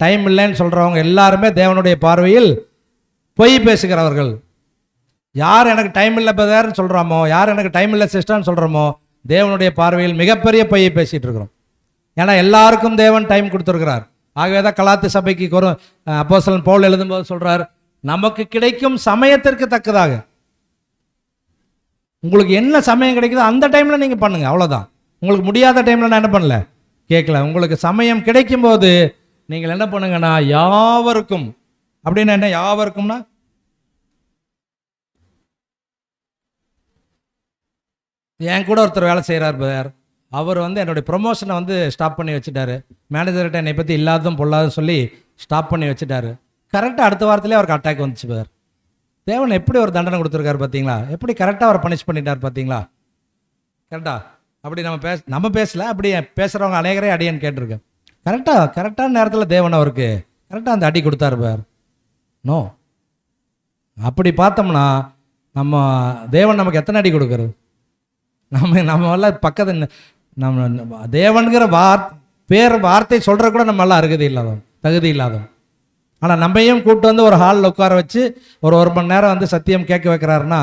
டைம் இல்லைன்னு சொல்கிறவங்க எல்லாருமே தேவனுடைய பார்வையில் பொய் பேசுகிறவர்கள். யார் எனக்கு டைம் இல்லை பிரதர்ன்னு சொல்கிறோமோ, யார் எனக்கு டைம் இல்லை சிஸ்டர்ன்னு சொல்கிறோமோ, தேவனுடைய பார்வையில் மிகப்பெரிய பொய்யை பேசிகிட்டு இருக்கிறோம். ஏன்னா எல்லாருக்கும் தேவன் டைம் கொடுத்துருக்கிறார். ஆகவே தான் கலாத்து சபைக்கு அப்போஸ்தலன் பவுல் எழுதும்போது சொல்கிறார், நமக்கு கிடைக்கும் சமயத்திற்கு தக்கதாக. உங்களுக்கு என்ன சமயம் கிடைக்குதோ அந்த டைமில் நீங்கள் பண்ணுங்கள், அவ்வளோதான். உங்களுக்கு முடியாத டைமில் நான் என்ன பண்ணல, கேட்கல. உங்களுக்கு சமயம் கிடைக்கும்போது நீங்கள் என்ன பண்ணுங்கன்னா, யாவருக்கும், அப்படின்னா என்ன யாவருக்கும்னா, என் கூட ஒருத்தர் வேலை செய்கிறார் பிரதர். அவர் என்னுடைய ப்ரொமோஷனை ஸ்டாப் பண்ணி வச்சுட்டாரு. மேனேஜர்கிட்ட என்னை பற்றி இல்லாததும் பொல்லாதும் சொல்லி ஸ்டாப் பண்ணி வச்சுட்டாரு. கரெக்டாக அடுத்த வாரத்திலே அவருக்கு அட்டாக் வந்துச்சு பிரதர். தேவன் எப்படி ஒரு தண்டனை கொடுத்துருக்காரு பார்த்தீங்களா, எப்படி கரெக்டாக அவரை பனிஷ் பண்ணிட்டார் பார்த்தீங்களா. கரெக்டாக அப்படி நம்ம பேசல, அப்படி பேசுகிறவங்க அநேகரே அடியன்னு கேட்டிருக்கேன். கரெக்டான நேரத்தில் தேவன் அவருக்கு கரெக்டாக அந்த அடி கொடுத்தாரு பார். நோ, அப்படி பார்த்தோம்னா நம்ம தேவன் நமக்கு எத்தனை அடி கொடுக்குறது? நம்ம எல்லாம் பக்கத்து நம்ம தேவனுங்கிற வார்த்தை சொல்கிற கூட நம்ம எல்லாம் தகுதி இல்லாதவன். ஆனால் நம்மையும் கூப்பிட்டு ஒரு ஹாலில் உட்கார வச்சு ஒரு மணி நேரம் சத்தியம் கேட்க வைக்கிறாருன்னா,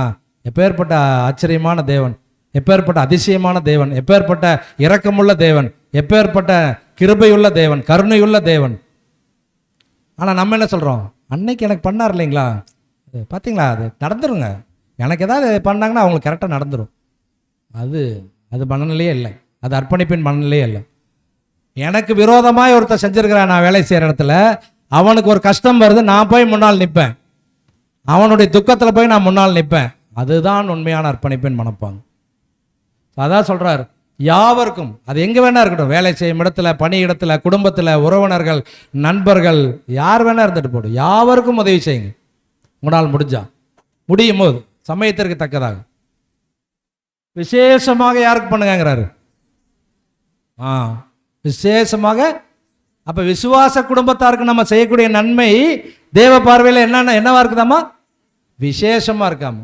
எப்பேற்பட்ட ஆச்சரியமான தேவன், எப்பேற்பட்ட அதிசயமான தேவன், எப்பேற்பட்ட இரக்கமுள்ள தேவன், எப்பேற்பட்ட கிருபையுள்ள தேவன், கருணையுள்ள தேவன். ஆனால் நம்ம என்ன சொல்கிறோம், அன்னைக்கு எனக்கு பண்ணார் இல்லைங்களா, பார்த்தீங்களா, அது நடந்துருங்க. எனக்கு ஏதாவது பண்ணாங்கன்னா அவங்களுக்கு கரெக்டாக நடந்துடும். அது மனநிலையே இல்லை, அது அர்ப்பணிப்பின் மனநிலையே இல்லை. எனக்கு விரோதமாக ஒருத்தர் செஞ்சிருக்கிறான், நான் வேலை செய்கிற இடத்துல அவனுக்கு ஒரு கஷ்டம் வருது, நான் போய் முன்னால் நிற்பேன், அவனுடைய துக்கத்தில் போய் நான் முன்னால் நிற்பேன். அதுதான் உண்மையான அர்ப்பணிப்பின் மனப்பாங்க. அதான் சொல்கிறார், யாவருக்கும், அது எங்கே வேணா இருக்கட்டும், வேலை செய்யும் இடத்துல, பணி இடத்துல, குடும்பத்தில், உறவினர்கள், நண்பர்கள், யார் வேணா இருந்துட்டு போடும், யாவருக்கும் உதவி செய்யுங்க உங்களால் முடியும் போது சமயத்திற்கு தக்கதாக. விசேஷமாக யாருக்கு பண்ணுங்கிறாரு? விசேஷமாக. அப்ப விசுவாச குடும்பத்தாருக்கு நம்ம செய்யக்கூடிய நன்மை தேவ பார்வையில் என்னவா இருக்குதாமா? விசேஷமா இருக்காம.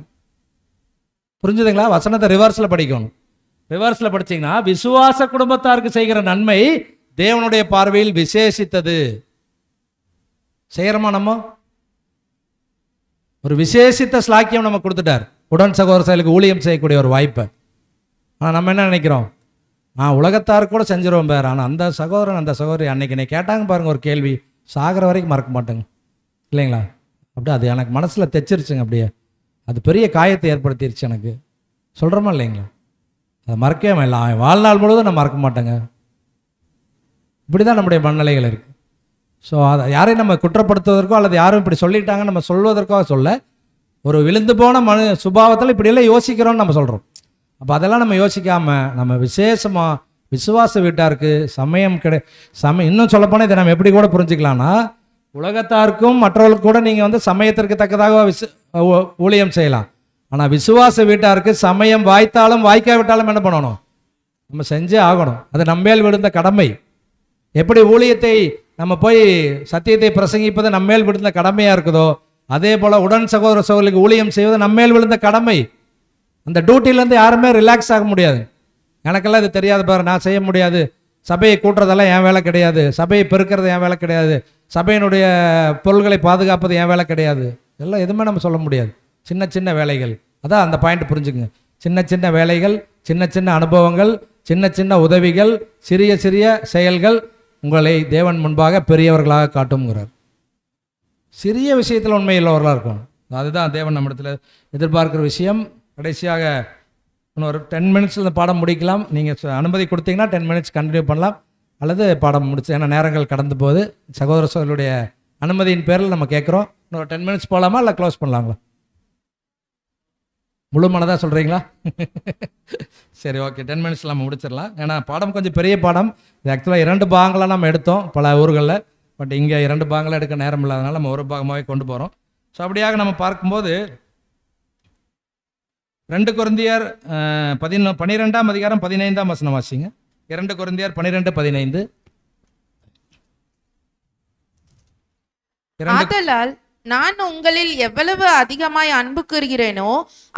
புரிஞ்சுதுங்களா? வசனத்தை ரிவர்ஸ்ல படிக்கணும். ரிவர்ஸ்ல படிச்சீங்கன்னா, விசுவாச குடும்பத்தாருக்கு செய்கிற நன்மை தேவனுடைய பார்வையில் விசேஷித்தது. செய்யறோமா? நம்ம ஒரு விசேஷித்த ஸ்லாக்கியம் நம்ம கொடுத்துட்டார், உடன் சகோதர செயலுக்கு ஊழியம் செய்யக்கூடிய ஒரு வாய்ப்பை. ஆனால் நம்ம என்ன நினைக்கிறோம், உலகத்தாருக்கு கூட செஞ்சிருவோம் பேர். ஆனால் அந்த சகோதரன், அந்த சகோதரி அன்னைக்கு என்னை கேட்டாங்க பாருங்க ஒரு கேள்வி, சாகிற வரைக்கும் மறக்க மாட்டேங்க இல்லைங்களா? அப்படியே அது எனக்கு மனசில் தைச்சிருச்சுங்க. அப்படியே அது பெரிய காயத்தை ஏற்படுத்திடுச்சு எனக்கு. சொல்கிறோமா இல்லைங்களா? அதை மறக்கவே இல்லை, வாழ்நாள் முழுவதும் நான் மறக்க மாட்டேங்க. இப்படி தான் நம்முடைய மனநிலைகள் இருக்குது. ஸோ அதை யாரையும் நம்ம குற்றப்படுத்துவதற்கோ அல்லது யாரும் இப்படி சொல்லிட்டாங்க நம்ம சொல்வதற்கோ சொல்ல, ஒரு விழுந்து போன சுபாவத்தில் இப்படியெல்லாம் யோசிக்கிறோன்னு நம்ம சொல்கிறோம். அப்போ அதெல்லாம் நம்ம யோசிக்காமல் நம்ம விசேஷமாக விசுவாச வீட்டாருக்கு இன்னும் சொல்லப்போனால் இதை நம்ம எப்படி கூட புரிஞ்சுக்கலாம்னா, உலகத்தாருக்கும் மற்றவர்களுக்கு கூட நீங்கள் சமயத்திற்கு தக்கதாக ஊழியம் செய்யலாம். ஆனால் விசுவாச வீட்டாருக்கு சமயம் வாய்த்தாலும் வாய்க்காவிட்டாலும் என்ன பண்ணணும், நம்ம செஞ்சே ஆகணும். அது நம்மேல் விழுந்த கடமை. எப்படி ஊழியத்தை நம்ம போய் சத்தியத்தை பிரசங்கிப்பது நம்மேல் விழுந்த கடமையாக இருக்குதோ, அதே போல் உடன் சகோதர சகோதரிக்கு ஊழியம் செய்வது நம்மேல் விழுந்த கடமை. அந்த டியூட்டிலேருந்து யாருமே ரிலாக்ஸ் ஆக முடியாது. எனக்கெல்லாம் இது தெரியாது பாரு, நான் செய்ய முடியாது, சபையை கூட்டுறதெல்லாம் என் வேலை கிடையாது, சபையை பெருக்கிறது என் வேலை கிடையாது, சபையினுடைய பொருள்களை பாதுகாப்பது என் வேலை கிடையாது, எல்லாம் எதுவுமே நம்ம சொல்ல முடியாது. சின்ன சின்ன வேலைகள், அதான் அந்த பாயிண்ட் புரிஞ்சுக்குங்க. சின்ன சின்ன வேலைகள், சின்ன சின்ன அனுபவங்கள், சின்ன சின்ன உதவிகள், சிறிய சிறிய செயல்கள் உங்களை தேவன் முன்பாக பெரியவர்களாக காட்டும்ங்கிறார். சிறிய விஷயத்தில் உண்மையுள்ளவர்களாக இருக்கும். அதுதான் தேவன் நம்மிடத்தில் எதிர்பார்க்கிற விஷயம். கடைசியாக இன்னொரு 10 மினிட்ஸில் இந்த பாடம் முடிக்கலாம். நீங்கள் அனுமதி கொடுத்தீங்கன்னா 10 மினிட்ஸ் கண்டினியூ பண்ணலாம், அல்லது பாடம் முடிச்சு, ஏன்னா நேரங்கள் கடந்து போகுது. சகோதர சகோதரருடைய அனுமதியின் பேரில் நம்ம கேட்குறோம். இன்னொரு 10 மினிட்ஸ் போகலாமா, இல்லை க்ளோஸ் பண்ணலாங்களா? முழு மனதாக சொல்கிறீங்களா? சரி, ஓகே, 10 மினிட்ஸில் நம்ம முடிச்சிடலாம். ஏன்னா பாடம் கொஞ்சம் பெரிய பாடம். இது ஆக்சுவலாக 2 பாகங்களாக நம்ம எடுத்தோம் பல ஊர்களில். பட் இங்கே 2 பாகங்களாக எடுக்க நேரம் இல்லாதனால நம்ம ஒரு பாகமாகவே கொண்டு போகிறோம். ஸோ அப்படியாக நம்ம பார்க்கும்போது 2 கொரிந்தியர் 12ஆம் அதிகாரம் 15ஆம் வசனம் வாசிங்க. 2 கொரிந்தியர் 12:15. ஆதலால் நான் உங்களில் எவ்வளவு அதிகமாய் அன்பு கூறுகிறேனோ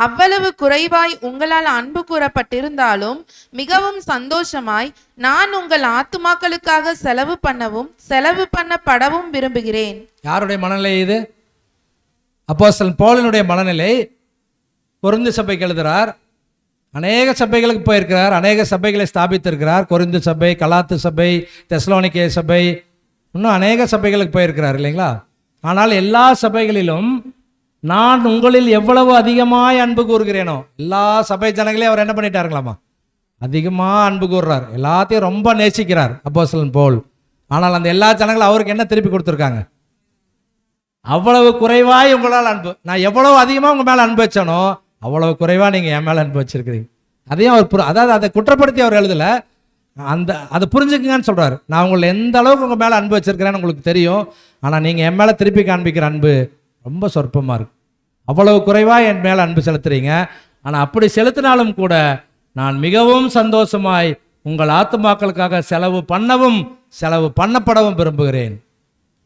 அவ்வளவு குறைவாய் உங்களால் அன்பு கூறப்பட்டிருந்தாலும் மிகவும் சந்தோஷமாய் நான் உங்கள் ஆத்துமாக்களுக்காக செலவு பண்ணப்படவும் விரும்புகிறேன். யாருடைய மனநிலை இது? அப்போஸ்தலன் பவுலினுடைய மனநிலை. கொரிந்து சபைக்கு எழுதுகிறார். அநேக சபைகளுக்கு போயிருக்கிறார், அநேக சபைகளை ஸ்தாபித்திருக்கிறார். கொரிந்து சபை, கலாத்து சபை, தெசலோனிக்கே சபை, இன்னும் அநேக சபைகளுக்கு போயிருக்கிறார் இல்லைங்களா? ஆனால் எல்லா சபைகளிலும் நான் உங்களில் எவ்வளவு அதிகமாய் அன்பு கூறுகிறேனோ. எல்லா சபை ஜனங்களையும் அவர் என்ன பண்ணிட்டாருங்களாமா? அதிகமாக அன்பு கூறுறார், எல்லாத்தையும் ரொம்ப நேசிக்கிறார் அப்போஸ்தலன் பவுல். ஆனால் அந்த எல்லா ஜனங்களும் அவருக்கு என்ன திருப்பி கொடுத்துருக்காங்க? அவ்வளவு குறைவாய் உங்களால் அன்பு. நான் எவ்வளவு அதிகமாக உங்கள் மேலே அன்பு வச்சனோ அவ்வளவு குறைவாக நீங்கள் என் மேலே அன்பு வச்சிருக்கிறீங்க. அதையும் அவர் அதாவது அதை குற்றப்படுத்தி அவர் எழுதலை, அதை புரிஞ்சுக்குங்கன்னு சொல்கிறார். நான் உங்களை எந்த அளவுக்கு உங்கள் மேலே அன்பு வச்சிருக்கிறேன்னு உங்களுக்கு தெரியும், ஆனால் நீங்கள் என் மேலே திருப்பி காண்பிக்கிற அன்பு ரொம்ப சொற்பமாக இருக்கு. அவ்வளவு குறைவாக என் மேலே அன்பு செலுத்துறீங்க. ஆனால் அப்படி செலுத்தினாலும் கூட நான் மிகவும் சந்தோஷமாய் உங்கள் ஆத்துமாக்களுக்காக செலவு பண்ணவும் செலவு பண்ணப்படவும் விரும்புகிறேன்.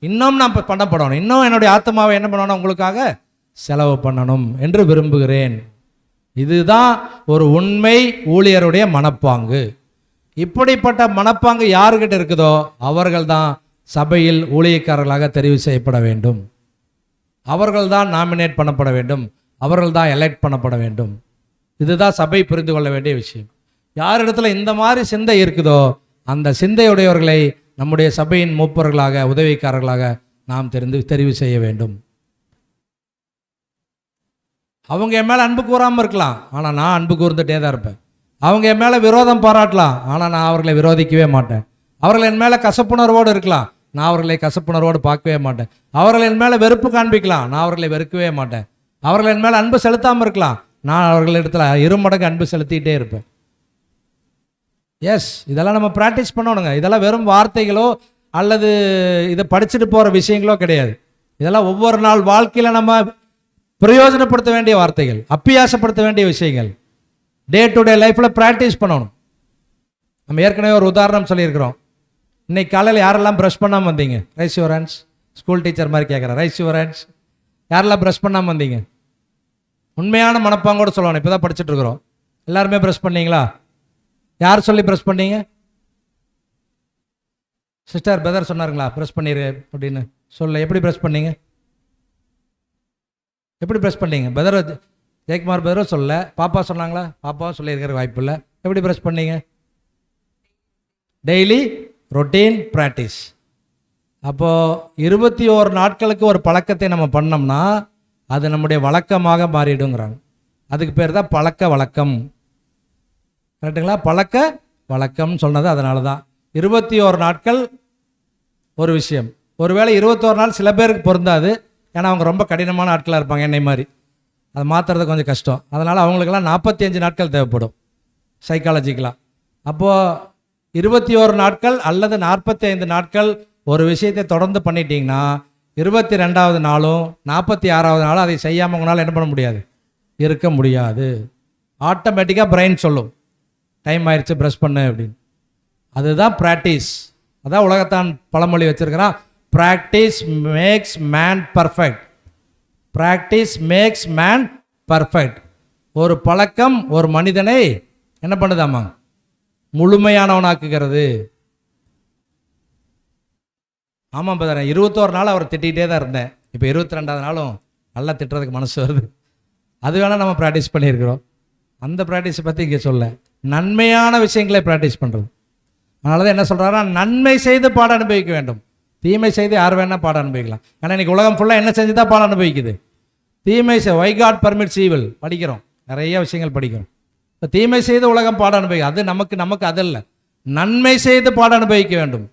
இன்னும் நான் பண்ணப்படணும், இன்னும் என்னுடைய ஆத்மாவை என்ன பண்ணணும், உங்களுக்காக செலவு பண்ணணும் என்று விரும்புகிறேன். இதுதான் ஒரு உண்மை ஊழியருடைய மனப்பாங்கு. இப்படிப்பட்ட மனப்பாங்கு யாருக்கிட்ட இருக்குதோ அவர்கள் தான் சபையில் ஊழியக்காரர்களாக தெரிவு செய்யப்பட வேண்டும். அவர்கள் தான் நாமினேட் பண்ணப்பட வேண்டும், அவர்கள் தான் எலெக்ட் பண்ணப்பட வேண்டும். இதுதான் சபை புரிந்து கொள்ள வேண்டிய விஷயம். யார் இடத்துல இந்த மாதிரி சிந்தை இருக்குதோ அந்த சிந்தையுடையவர்களை நம்முடைய சபையின் மூப்பர்களாக உதவிக்காரர்களாக நாம் தெரிவு செய்ய வேண்டும். அவங்க என் மேலே அன்பு கூறாமல் இருக்கலாம், ஆனால் நான் அன்பு கூர்ந்துட்டே தான் இருப்பேன். அவங்க என் மேலே விரோதம் பாராட்டலாம், ஆனால் நான் அவர்களை விரோதிக்கவே மாட்டேன். அவர்கள் என் மேலே கசப்புணர்வோடு இருக்கலாம், நான் அவர்களை கசப்புணர்வோடு பார்க்கவே மாட்டேன். அவர்கள் என் மேலே வெறுப்பு காண்பிக்கலாம், நான் அவர்களை வெறுக்கவே மாட்டேன். அவர்கள் என் மேலே அன்பு செலுத்தாமல் இருக்கலாம், நான் அவர்களிடத்தில் இருமடங்கு அன்பு செலுத்திக்கிட்டே இருப்பேன். எஸ், இதெல்லாம் நம்ம ப்ராக்டிஸ் பண்ணணுங்க. இதெல்லாம் வெறும் வார்த்தைகளோ அல்லது இதை படிச்சுட்டு போகிற விஷயங்களோ கிடையாது. இதெல்லாம் ஒவ்வொரு நாள் வாழ்க்கையில் நம்ம பிரயோஜனப்படுத்த வேண்டிய வார்த்தைகள், அப்பியாசப்படுத்த வேண்டிய விஷயங்கள். டே டு டே லைஃப்பில் ப்ராக்டிஸ் பண்ணணும். நம்ம ஏற்கனவே ஒரு உதாரணம் சொல்லியிருக்கிறோம். இன்னைக்கு காலையில் யாரெல்லாம் ப்ரஷ் பண்ணாமல் வந்தீங்க? Raise your hands. School teacher மாதிரி கேட்குறேன், ரைஸ் யுவர் ஹேண்ட்ஸ். யாரெல்லாம் ப்ரஷ் பண்ணாமல் வந்தீங்க? உண்மையான மனப்பாங்கோட சொல்லணும். இப்போ தான் படிச்சுட்டு இருக்கிறோம். எல்லாருமே ப்ரஷ் பண்ணீங்களா? யார் சொல்லி ப்ரஷ் பண்ணீங்க? சிஸ்டர் பிரதர் சொன்னாருங்களா ப்ரஷ் பண்ணிடு அப்படின்னு? சொல்ல எப்படி ப்ரஷ் பண்ணீங்க? எப்படி ப்ரஷ் பண்ணீங்க? பிரதர் ஜெயக்குமார் பிரதரும் சொல்ல, பாப்பா சொன்னாங்களா? பாப்பாவும் சொல்லியிருக்கிற வாய்ப்பு இல்லை. எப்படி ப்ரஷ் பண்ணீங்க? Daily routine practice. அப்போது 21 நாட்களுக்கு ஒரு பழக்கத்தை நம்ம பண்ணோம்னா அது நம்முடைய வழக்கமாக மாறிடுங்கிறாங்க. அதுக்கு பேர் தான் பழக்க வழக்கம். கரெக்டுங்களா? பழக்க வழக்கம் சொன்னது அதனால தான். 21 நாட்கள் ஒரு விஷயம். ஒருவேளை 21 நாள் சில பேருக்கு பொருந்தாது, ஏன்னா அவங்க ரொம்ப கடினமான ஆட்களாக இருப்பாங்க, என்னை மாதிரி. அதை மாற்றுறது கொஞ்சம் கஷ்டம். அதனால் அவங்களுக்கெல்லாம் 45 நாட்கள் தேவைப்படும் சைக்காலஜிக்கலாக. அப்போது 21 நாட்கள் அல்லது 45 நாட்கள் ஒரு விஷயத்தை தொடர்ந்து பண்ணிட்டீங்கன்னா 22வது நாளும் 46வது நாளும் அதை செய்யாமல் உங்களால் என்ன பண்ண முடியாது, இருக்க முடியாது. ஆட்டோமேட்டிக்காக பிரெயின் சொல்லும் டைம் ஆயிடுச்சு ப்ரஷ் பண்ணு அப்படின்னு. அதுதான் ப்ராக்டிஸ். அதான் உலகத்தான் பழமொழி வச்சிருக்கிறான், practice makes man perfect. Practice makes man perfect. ஒரு பழக்கம் ஒரு மனிதனை என்ன பண்ணுதாமா, முழுமையானவனாக்குகிறது. ஆமாம் பதற 21 நாள் அவர் திட்டிகிட்டே தான் இருந்தேன். இப்போ 22வது நாளும் நல்லா திட்டுறதுக்கு மனசு வருது. அது வேணால் நம்ம ப்ராக்டிஸ் பண்ணியிருக்கிறோம். அந்த ப்ராக்டிஸை பற்றி இங்கே சொல்ல, நன்மையான விஷயங்களை ப்ராக்டிஸ் பண்ணுறது. அதனால தான் என்ன சொல்கிறாரா, நன்மை செய்து பாட அனுபவிக்க வேண்டும். தீமை செய்து யார் வேணால் பாட அனுபவிக்கலாம். ஏன்னா இன்றைக்கி உலகம் ஃபுல்லாக என்ன செஞ்சு தான் பாட அனுபவிக்குது? தீமை வை காட் பர்மிட்ஸ் ஈவில் படிக்கிறோம், நிறைய விஷயங்கள் படிக்கிறோம். இப்போ தீமை செய்து உலகம் பாட அனுபவிக்கும், அது நமக்கு அதல்ல. நன்மை செய்து பாட அனுபவிக்க வேண்டும்.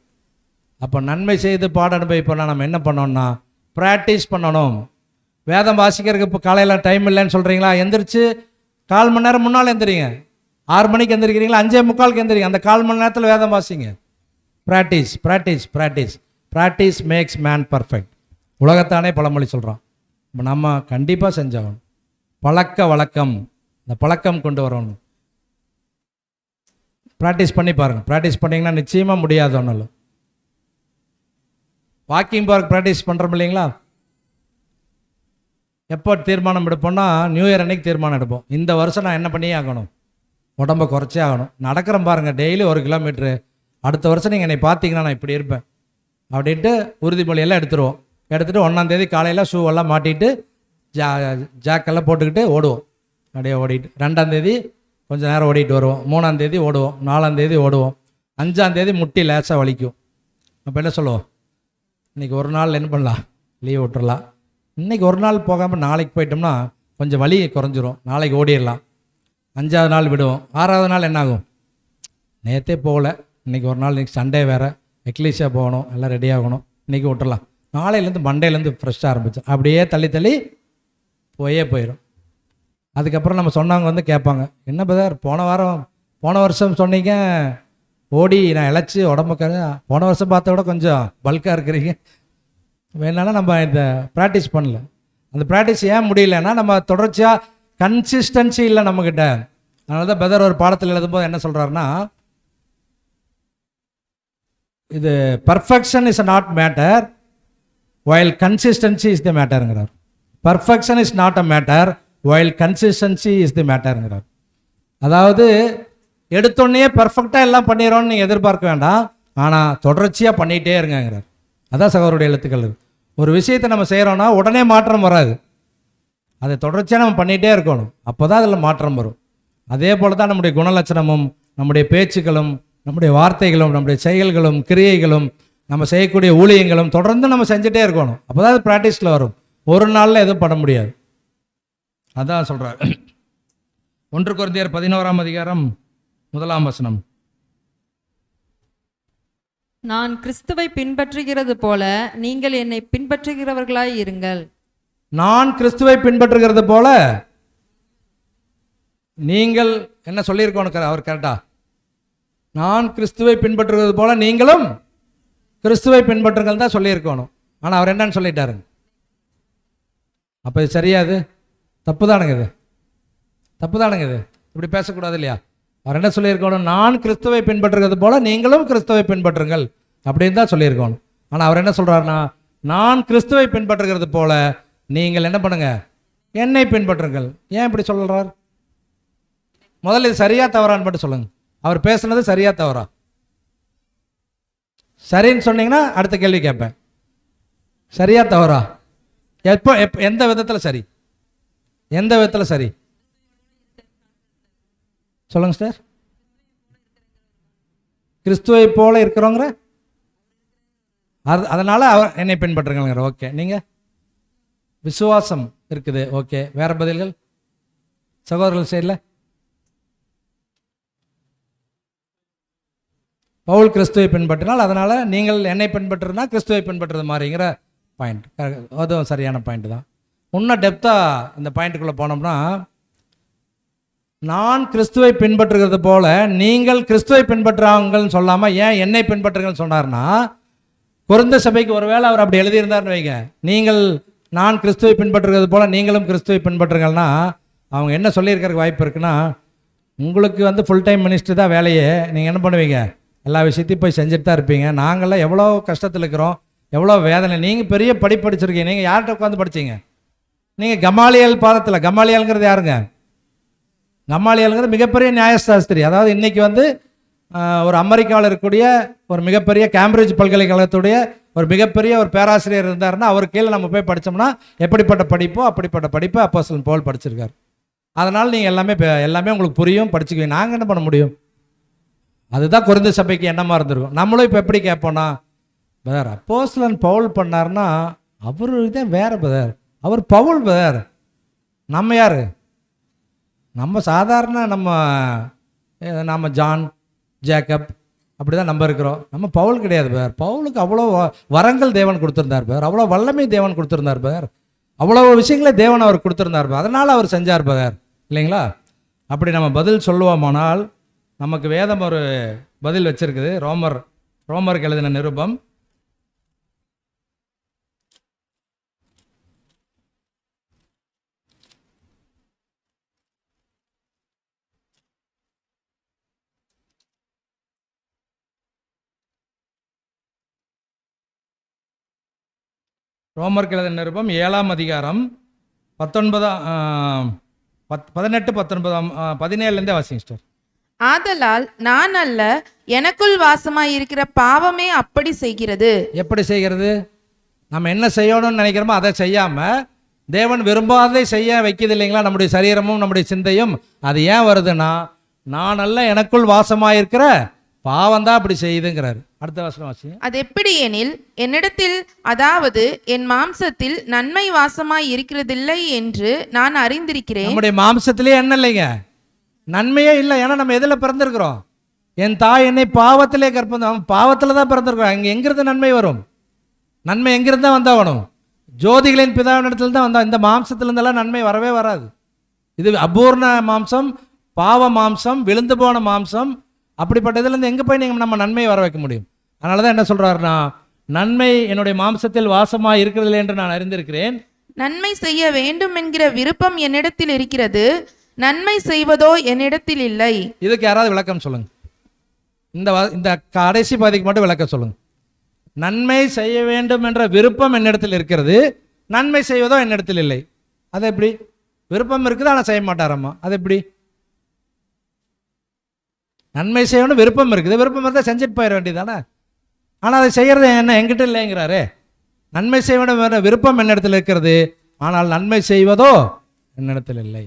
அப்போ நன்மை செய்து பாட அனுபவிப்போம்னா நம்ம என்ன பண்ணோம்னா ப்ராக்டிஸ் பண்ணணும். வேதம் வாசிக்கிறதுக்கு இப்போ காலையில் டைம் இல்லைன்னு சொல்கிறீங்களா? எந்திரிச்சு 1/4 மணி நேரம் முன்னால் எந்திரிங்க. 6 மணிக்கு எந்திரிக்கிறீங்களா? 5:45 எந்திரிங்க. அந்த 1/4 மணி நேரத்தில் வேதம் வாசிங்க. Practice practice practice. Practice makes man perfect. உலகத்தானே பழமொழி சொல்கிறோம். இப்போ நம்ம கண்டிப்பாக செஞ்சாகணும். பழக்க வழக்கம், இந்த பழக்கம் கொண்டு வரணும். ப்ராக்டிஸ் பண்ணி பாருங்கள். ப்ராக்டிஸ் பண்ணிங்கன்னா நிச்சயமாக முடியாது ஒன்றும் இல்லை. வாக்கிங் போகிறதுக்கு ப்ராக்டிஸ் பண்ணுறோம் இல்லைங்களா? எப்போ தீர்மானம் எடுப்போம்னா நியூ இயர் அன்னைக்கு தீர்மானம் எடுப்போம். இந்த வருஷம் நான் என்ன பண்ணியே ஆகணும், உடம்பை குறைச்சே ஆகணும். நடக்கிறேன் பாருங்கள் டெய்லி 1 கிலோமீட்ரு. அடுத்த வருஷம் நீங்கள் என்னை பார்த்தீங்கன்னா நான் இப்படி இருப்பேன் அப்படின்ட்டு உறுதிமொழியெல்லாம் எடுத்துருவோம். எடுத்துகிட்டு 1ஆம் தேதி காலையில் ஷூவெல்லாம் மாட்டிட்டு ஜாக்கெல்லாம் போட்டுக்கிட்டு ஓடுவோம். அப்படியே ஓடிட்டு 2ஆம் தேதி கொஞ்சம் நேரம் ஓடிட்டு வருவோம். 3ஆம் தேதி ஓடுவோம். 4ஆம் தேதி ஓடுவோம். 5ஆம் தேதி முட்டி லேசாக வலிக்கும். அப்போ என்ன சொல்லுவோம், இன்றைக்கி ஒரு நாள் என்ன பண்ணலாம், லீவ் விட்டுறலாம். இன்றைக்கி ஒரு நாள் போகாமல் நாளைக்கு போயிட்டோம்னா கொஞ்சம் வலி குறைஞ்சிரும், நாளைக்கு ஓடிடலாம். 5ஆவது நாள் விடுவோம், 6ஆவது நாள் என்னாகும், நேற்றே போகல, இன்றைக்கி ஒரு நாள், இன்றைக்கி சண்டே வேறு, எக்லீஷியா போகணும், எல்லாம் ரெடி ஆகணும், இன்றைக்கி விட்டுறலாம், நாளையிலேருந்து மண்டேலேருந்து ஃப்ரெஷ்ஷாக ஆரம்பிச்சு அப்படியே தள்ளி தள்ளி போயிடும். அதுக்கப்புறம் நம்ம சொன்னவங்க வந்து கேட்பாங்க, என்ன பிரதர் போன வருஷம் சொன்னீங்க ஓடி நான் இழைச்சி உடம்புக்காக, போன வருஷம் பார்த்த விட கொஞ்சம் பல்காக இருக்கிறீங்க. வேணாலும் நம்ம இந்த ப்ராக்டிஸ் பண்ணல. அந்த ப்ராக்டிஸ் ஏன் முடியலன்னா நம்ம தொடர்ச்சியாக கன்சிஸ்டன்சி இல்லை நம்மக்கிட்ட. அதனால தான் பிரதர் ஒரு பாடத்தில் எழுதும்போது என்ன சொல்கிறாருன்னா, இது perfection is not matter while consistency is the மேட்டருங்கிறார். Perfection is not a matter while consistency is the மேட்டருங்கிறார். அதாவது எடுத்தோடனே பர்ஃபெக்டாக எல்லாம் பண்ணிடுறோன்னு நீங்கள் எதிர்பார்க்க வேண்டாம், ஆனால் தொடர்ச்சியாக பண்ணிகிட்டே இருங்கிறார். அதான் சகோதரருடைய எழுத்துக்கள். ஒரு விஷயத்தை நம்ம செய்கிறோன்னா உடனே மாற்றம் வராது, அதை தொடர்ச்சியாக நம்ம பண்ணிகிட்டே இருக்கணும், அப்போ தான் அதில் மாற்றம் வரும். அதே போல் தான் நம்முடைய குணலட்சணமும் நம்முடைய பேச்சுக்களும் நம்முடைய வார்த்தைகளும் நம்முடைய செயல்களும் கிரியைகளும் நம்ம செய்யக்கூடிய ஊழியங்களும் தொடர்ந்து நம்ம செஞ்சுட்டே இருக்கணும், அப்போ தான் அது ப்ராக்டிஸில் வரும். ஒரு நாளில் எதுவும் பண்ண முடியாது. அதான் சொல்கிறார் 1 கொரிந்தியர் 11ஆம் அதிகாரம் 1ஆம் வசனம். நான் கிறிஸ்துவை பின்பற்றுகிறது போல நீங்கள் என்னை பின்பற்றுகிறவர்களாய் இருங்கள். நான் கிறிஸ்துவை பின்பற்றுகிறது போல நீங்கள் என்ன சொல்லியிருக்கோம் அவர் கரெக்டா? நான் கிறிஸ்துவை பின்பற்றுகிறது போல நீங்களும் கிறிஸ்துவை பின்பற்றுங்கள் தான் சொல்லியிருக்கணும். ஆனால் அவர் என்னன்னு சொல்லிட்டாருங்க. அப்போ இது சரியாது? தப்பு தானுங்க இது, தப்பு தானுங்க இது, இப்படி பேசக்கூடாது இல்லையா? அவர் என்ன சொல்லியிருக்கணும்? நான் கிறிஸ்துவை பின்பற்றுகிறது போல நீங்களும் கிறிஸ்துவை பின்பற்றுங்கள் அப்படின்னு தான் சொல்லியிருக்கணும். ஆனால் அவர் என்ன சொல்கிறாருன்னா, நான் கிறிஸ்துவை பின்பற்றுகிறது போல நீங்கள் என்ன பண்ணுங்க, என்னை பின்பற்றுங்கள். ஏன் இப்படி சொல்கிறார்? முதல்ல இது சரியா தவறான்னு மட்டும் சொல்லுங்க. அவர் பேசுனது சரியா தவறா? சரின்னு சொன்னீங்கன்னா அடுத்த கேள்வி கேட்பேன். சரியா தவறா? எப்போ எந்த விதத்தில் சரி, எந்த விதத்தில் சரி சொல்லுங்க சார். கிறிஸ்துவை போல இருக்கிறோங்கிற அதனால அவர் என்னை பின்பற்றுங்கிற. ஓகே, நீங்க விசுவாசம் இருக்குது. ஓகே, வேற பதில்கள் சகோதரர்கள் சைடில்? பவுல் கிறிஸ்துவை பின்பற்றினால் அதனால நீங்கள் என்னை பின்பற்றுனா கிறிஸ்துவை பின்பற்றுறது மாதிரிங்கிற பாயிண்ட், அதுவும் சரியான பாயிண்ட் தான். இன்னும் டெப்த்தாக இந்த பாயிண்ட்டுக்குள்ளே போனோம்னா, நான் கிறிஸ்துவை பின்பற்றுகிறது போல நீங்கள் கிறிஸ்துவை பின்பற்றுறாங்கன்னு சொல்லாமல் ஏன் என்னை பின்பற்றுங்கன்னு சொன்னார்னா, கொரிந்த சபைக்கு ஒருவேளை அவர் அப்படி எழுதியிருந்தார்னு வைங்க, நீங்கள் நான் கிறிஸ்துவை பின்பற்றுகிறது போல நீங்களும் கிறிஸ்துவை பின்பற்றுங்கள்னா அவங்க என்ன சொல்லியிருக்கிறதுக்கு வாய்ப்பு இருக்குன்னா, உங்களுக்கு வந்து ஃபுல் டைம் மினிஸ்ட்ரி தான் வேலையே, நீங்கள் என்ன பண்ணுவீங்க, எல்லா விஷயத்தையும் போய் செஞ்சுட்டு தான் இருப்பீங்க. நாங்கள்லாம் எவ்வளோ கஷ்டத்தில் இருக்கிறோம், எவ்வளோ வேதனை. நீங்கள் பெரிய படிச்சிருக்கீங்க, நீங்கள் யார்கிட்ட உட்காந்து படிச்சீங்க? நீங்கள் கமாலியல் பாதத்தில். கமாலியல்ங்கிறது யாருங்க? கமாலியல்ங்கிறது மிகப்பெரிய நியாயசாஸ்திரி. அதாவது இன்றைக்கி வந்து ஒரு அமெரிக்காவில் இருக்கக்கூடிய ஒரு மிகப்பெரிய கேம்பிரிட்ஜ் பல்கலைக்கழகத்துடைய ஒரு மிகப்பெரிய ஒரு பேராசிரியர் இருந்தாருன்னா அவர் கீழே நம்ம போய் படித்தோம்னா எப்படிப்பட்ட படிப்போ அப்படிப்பட்ட படிப்பை அப்போஸ்தலன் பவுல் படிச்சிருக்கார். அதனால் நீங்கள் எல்லாமே உங்களுக்கு புரியும், படிச்சுக்குவீங்க. நாங்கள் என்ன பண்ண முடியும்? அதுதான் கொரிந்த சபைக்கு எண்ணமாக இருந்திருக்கும். நம்மளும் இப்போ எப்படி கேட்போம்னா, பிரதர் அப்போஸ்தலன் பவுல் பண்ணார்னா அவர் இதே வேறு பிரதர், அவர் பவுல் பிரதர், நம்ம யார்? நம்ம சாதாரண நம்ம ஜான் ஜேக்கப் அப்படி தான் நம்ம இருக்கிறோம். நம்ம பவுல் கிடையாது பேர். பவுலுக்கு அவ்வளோ வரங்கள் தேவன் கொடுத்துருந்தார் பேர், அவ்வளோ வல்லமை தேவன் கொடுத்துருந்தார் பேர், அவ்வளோ விஷயங்களே தேவன் அவர் கொடுத்துருந்தார் பேர், அதனால் அவர் செஞ்சார் பேர், இல்லைங்களா? அப்படி நம்ம பதில் சொல்லுவோமானால் நமக்கு வேதம் ஒரு பதில் வச்சிருக்குது. ரோமருக்கு எழுதின நிருபம் ரோமருக்கு எழுதின நிருபம் 7ஆம் அதிகாரம் 18, 19, 17 வாசிங்க சிஸ்டர். ஆதலால் நான் அல்ல, எனக்குள் வாசமாய் இருக்கிற பாவமே அப்படி செய்கிறது. எப்படி செய்கிறது? நம்ம என்ன செய்யணும்னு நினைக்கிறோமோ அதை செய்யாமல் தேவன் விரும்பாததை செய்ய வைக்கிது இல்லைங்களா? நம்முடைய சரீரமும் நம்முடைய சிந்தையும். அது ஏன் வருதுன்னா, நான் அல்ல, எனக்குள் வாசமாயிருக்கிற பாவம் தான் அப்படி செய்யுதுங்கிறாரு. அடுத்த வசனம் வாசிங்க. அது எப்படி எனில் என்னிடத்தில், அதாவது என் மாம்சத்தில் நன்மை வாசமாய் இருக்கிறதில்லை என்று நான் அறிந்திருக்கிறேன். நம்முடைய மாம்சத்திலே என்ன இல்லைங்க, நன்மையே இல்லை. ஏன்னா நம்ம எதில் பிறந்திருக்கிறோம்? என் தாய் என்னை பாவத்திலே கற்பந்தோம், பாவத்தில் தான் பிறந்திருக்கிறோம். இங்கே எங்கிருந்து நன்மை வரும்? நன்மை எங்கிருந்து தான் வந்தாகணும்? ஜோதிகளின் பிதாவினிடத்தில் தான் வந்தா. இந்த மாம்சத்திலிருந்தெல்லாம் நன்மை வரவே வராது. இது அபூர்ண மாம்சம், பாவ மாம்சம், விழுந்து போன மாம்சம். அப்படிப்பட்ட இதுலேருந்து எங்கே போய் நீங்கள் நம்ம நன்மையை வர வைக்க முடியும்? அதனால தான் என்ன சொல்கிறாருன்னா, நன்மை என்னுடைய மாம்சத்தில் வாசமாக இருக்கிறதில்லை என்று நான் அறிந்திருக்கிறேன். நன்மை செய்ய வேண்டும் என்கிற விருப்பம் என்னிடத்தில் இருக்கிறது, நன்மை செய்வதோ என்னிடத்தில் இல்லை. இதுக்கு யாராவது விளக்கம் சொல்லுங்க. இந்த கடைசி பாதிக்கு மட்டும் விளக்கம் சொல்லுங்க. நன்மை செய்ய வேண்டும் என்ற விருப்பம் என்னிடத்தில் இருக்கிறது, நன்மை செய்வதோ என்னிடத்தில் இல்லை. அது எப்படி? விருப்பம் இருக்குது ஆனால் செய்ய மாட்டாரம்மா, அது எப்படி? நன்மை செய்யணும் விருப்பம் இருக்குது, விருப்பம் இருந்தால் செஞ்சுட்டு போயிட வேண்டியதானே. ஆனால் அதை செய்கிறது என்ன என்கிட்ட இல்லைங்கிறாரு. நன்மை செய்ய வேண்டும் என்ற விருப்பம் என்னிடத்தில் இருக்கிறது, ஆனால் நன்மை செய்வதோ என்னிடத்தில் இல்லை.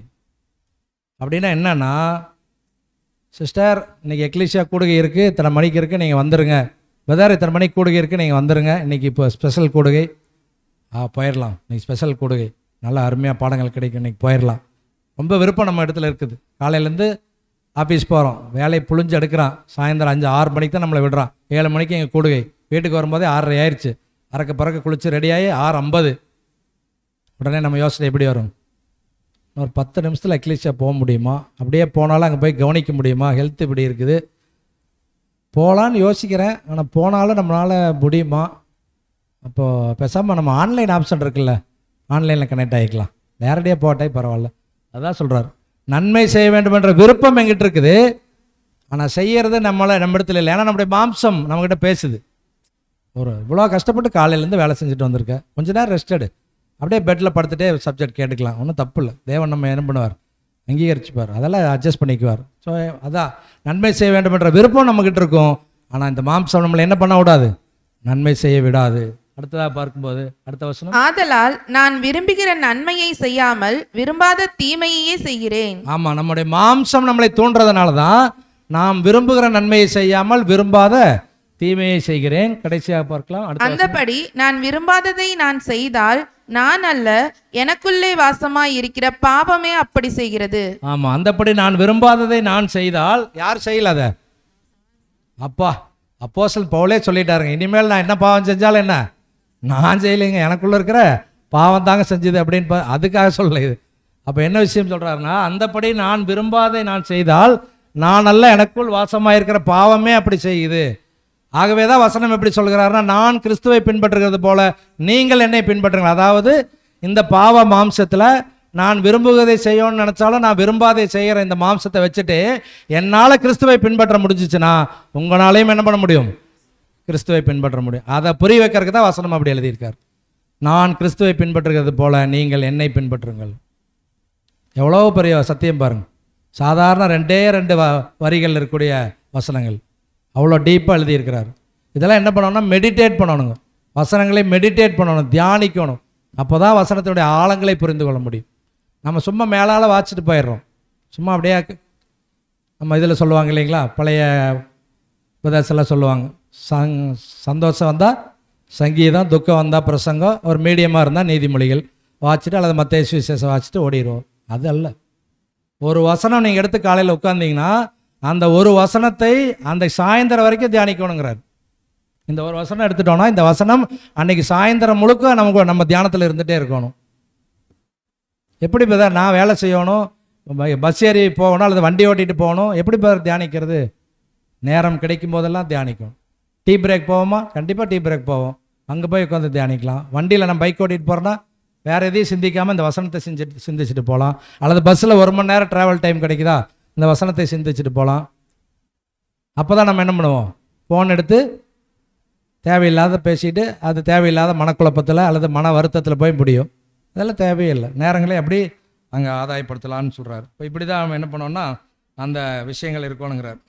அப்படின்னா என்னன்னா, சிஸ்டர் இன்னைக்கு எக்லீஷியா கூடுகை இருக்குது, இத்தனை மணிக்கு இருக்குது, நீங்கள் வந்துடுங்க. பிரதர் இத்தனை மணிக்கு கூடுகை இருக்குது, நீங்கள் வந்துடுங்க. இன்றைக்கி இப்போ ஸ்பெஷல் கூடுகை, போயிடலாம். இன்றைக்கி ஸ்பெஷல் கூடுகை, நல்லா அருமையாக பாடங்கள் கிடைக்கும், இன்றைக்கி போயிடலாம். ரொம்ப விருப்பம் நம்ம இடத்துல இருக்குது. காலையிலேருந்து ஆஃபீஸ் போகிறோம், வேலையை புழிஞ்சு எடுக்கிறான், சாயந்தரம் 5-6 மணிக்கு தான் நம்மளை விடுறான். 7 மணிக்கு எங்கள் கூடுகை, வீட்டுக்கு வரும்போதே 6:30 ஆயிடுச்சு. அறக்க பறக்க குளிச்சு ரெடியாகி 6:50. உடனே நம்ம யோசனை எப்படி வரும்? ஒரு 10 நிமிஷத்தில் எக்லீஷியா போக முடியுமா? அப்படியே போனாலும் அங்கே போய் கவனிக்க முடியுமா? ஹெல்த் இப்படி இருக்குது, போகலான்னு யோசிக்கிறேன். ஆனால் போனாலும் நம்மளால் முடியுமா? அப்போது பேசாமல் நம்ம ஆன்லைன் ஆப்ஷன் இருக்குல்ல, ஆன்லைனில் கனெக்ட் ஆகிக்கலாம், நேரடியாக போட்டாலே பரவாயில்ல. அதான் சொல்கிறார், நன்மை செய்ய வேண்டும் என்ற விருப்பம் எங்கிட்ட இருக்குது, ஆனால் செய்கிறது நம்ம இடத்துல இல்லை. ஏன்னா நம்முடைய மாம்சம் நம்மக்கிட்ட பேசுது. இவ்வளோ கஷ்டப்பட்டு காலையிலேருந்து வேலை செஞ்சுட்டு வந்திருக்கேன், கொஞ்ச நேரம் ரெஸ்ட் எடு, அப்படியே பெட்டில் படுத்துகிட்டே சப்ஜெக்ட் கேட்டுக்கலாம், ஒன்றும் தப்பு இல்லை. தேவன் நம்ம என்ன பண்ணுவார்? அங்கீகரிச்சுப்பார், அதெல்லாம் அட்ஜஸ்ட் பண்ணிக்குவார். ஸோ அதான் நன்மை செய்ய வேண்டும் என்ற விருப்பம் நம்மக்கிட்ட இருக்கும், ஆனால் இந்த மாம்சம் நம்மளை என்ன பண்ண விடாது? நன்மை செய்ய விடாது. அடுத்ததாக பார்க்கும்போது அடுத்த வசனம், ஆதலால் நான் விரும்புகிற நன்மையை செய்யாமல் விரும்பாத தீமையே செய்கிறேன். ஆமாம், நம்முடைய மாம்சம் நம்மளை தூண்டுறதுனால தான் நாம் விரும்புகிற நன்மையை செய்யாமல் விரும்பாத தீமையை செய்கிறேன். கடைசியாக பார்க்கலாம். அந்தபடி நான் விரும்பாததை நான் செய்தால் நான் அல்ல, எனக்குள்ளே வாசமாய் இருக்கிற பாவமே அப்படி செய்கிறது. ஆமா, அந்தபடி நான் விரும்பாததை நான் செய்தால், யார் செய்யல அதை? அப்போஸ்தலன் பவுலே சொல்லிட்டாருங்க, இனிமேல் நான் என்ன பாவம் செஞ்சாலும் என்ன, நான் செய்யலைங்க, எனக்குள்ள இருக்கிற பாவம் தாங்க செஞ்சது அப்படின்னு. அதுக்காக சொல்லலை இது. அப்போ என்ன விஷயம் சொல்றாருன்னா, அந்தபடி நான் விரும்பாததை நான் செய்தால் நான் அல்ல, எனக்குள் வாசமாக இருக்கிற பாவமே அப்படி செய்யுது. ஆகவே தான் வசனம் எப்படி சொல்கிறாருன்னா, நான் கிறிஸ்துவை பின்பற்றுகிறது போல நீங்கள் என்னை பின்பற்றுங்கள். அதாவது இந்த பாவ மாம்சத்தில் நான் விரும்புவதை செய்யணும்னு நினச்சாலும் நான் விரும்பாதை செய்கிற இந்த மாம்சத்தை வச்சுட்டு என்னால் கிறிஸ்துவை பின்பற்ற முடிஞ்சிச்சுன்னா உங்களாலையும் என்ன பண்ண முடியும்? கிறிஸ்துவை பின்பற்ற முடியும். அதை புரிய வைக்கிறதுக்கு தான் வசனம் அப்படி எழுதியிருக்கார். நான் கிறிஸ்துவை பின்பற்றுகிறது போல நீங்கள் என்னை பின்பற்றுங்கள். எவ்வளோ பெரிய சத்தியம் பாருங்கள். சாதாரண 2 வரிகள் இருக்கக்கூடிய வசனங்கள் அவ்வளோ டீப்பாக எழுதியிருக்கிறார். இதெல்லாம் என்ன பண்ணணும்னா மெடிடேட் பண்ணணுங்க, வசனங்களை மெடிடேட் பண்ணணும், தியானிக்கணும். அப்போ தான் வசனத்தினுடைய ஆழங்களை புரிந்து கொள்ள முடியும். நம்ம சும்மா மேலால் வாச்சிட்டு போயிடுறோம். சும்மா அப்படியே நம்ம இதில் சொல்லுவாங்க இல்லைங்களா, பழைய உபதேசெல்லாம் சொல்லுவாங்க, சந்தோஷம் வந்தால் சங்கீதம், துக்கம் வந்தால் பிரசங்கம், ஒரு மீடியமாக இருந்தால் நீதிமொழிகள் வாச்சிட்டு அல்லது மத்தேயு சுவிசேஷம் வாச்சிட்டு ஓடிடுவோம். அது அல்ல. ஒரு வசனம் நீங்கள் எடுத்து காலையில் உட்காந்திங்கன்னா அந்த ஒரு வசனத்தை அந்த சாயந்தரம் வரைக்கும் தியானிக்கணுங்கிறார். இந்த ஒரு வசனம் எடுத்துட்டோம்னா இந்த வசனம் அன்னைக்கு சாயந்தரம் முழுக்க நம்ம தியானத்தில் இருந்துகிட்டே இருக்கணும். எப்படி பிரதர் நான் வேலை செய்யணும், பஸ் ஏறி போகணும் அல்லது வண்டி ஓட்டிகிட்டு போகணும், எப்படி பிரதர் தியானிக்கிறது? நேரம் கிடைக்கும் போதெல்லாம் தியானிக்கணும். டீ பிரேக் போவோமா? கண்டிப்பாக டீ பிரேக் போவோம், அங்கே போய் உட்காந்து தியானிக்கலாம். வண்டியில் நம்ம பைக் ஓட்டிகிட்டு போகிறோன்னா வேறு எதையும் சிந்திக்காமல் இந்த வசனத்தை சிந்திச்சுட்டு போகலாம். அல்லது பஸ்ஸில் 1 மணி நேரம் ட்ராவல் டைம் கிடைக்குதா, இந்த வசனத்தை சிந்திச்சுட்டு போகலாம். அப்போ தான் நம்ம என்ன பண்ணுவோம்? ஃபோன் எடுத்து தேவையில்லாத பேசிட்டு அது தேவையில்லாத மனக்குழப்பத்தில் அல்லது மன வருத்தத்தில் போய் முடியும். அதெல்லாம் தேவையில்லை. நேரங்களே அப்படி அங்கே ஆதாயப்படுத்தலான்னு சொல்கிறார். இப்போ இப்படி தான் நம்ம என்ன பண்ணோம்னா அந்த விஷயங்கள் இருக்கணுங்கிறார்.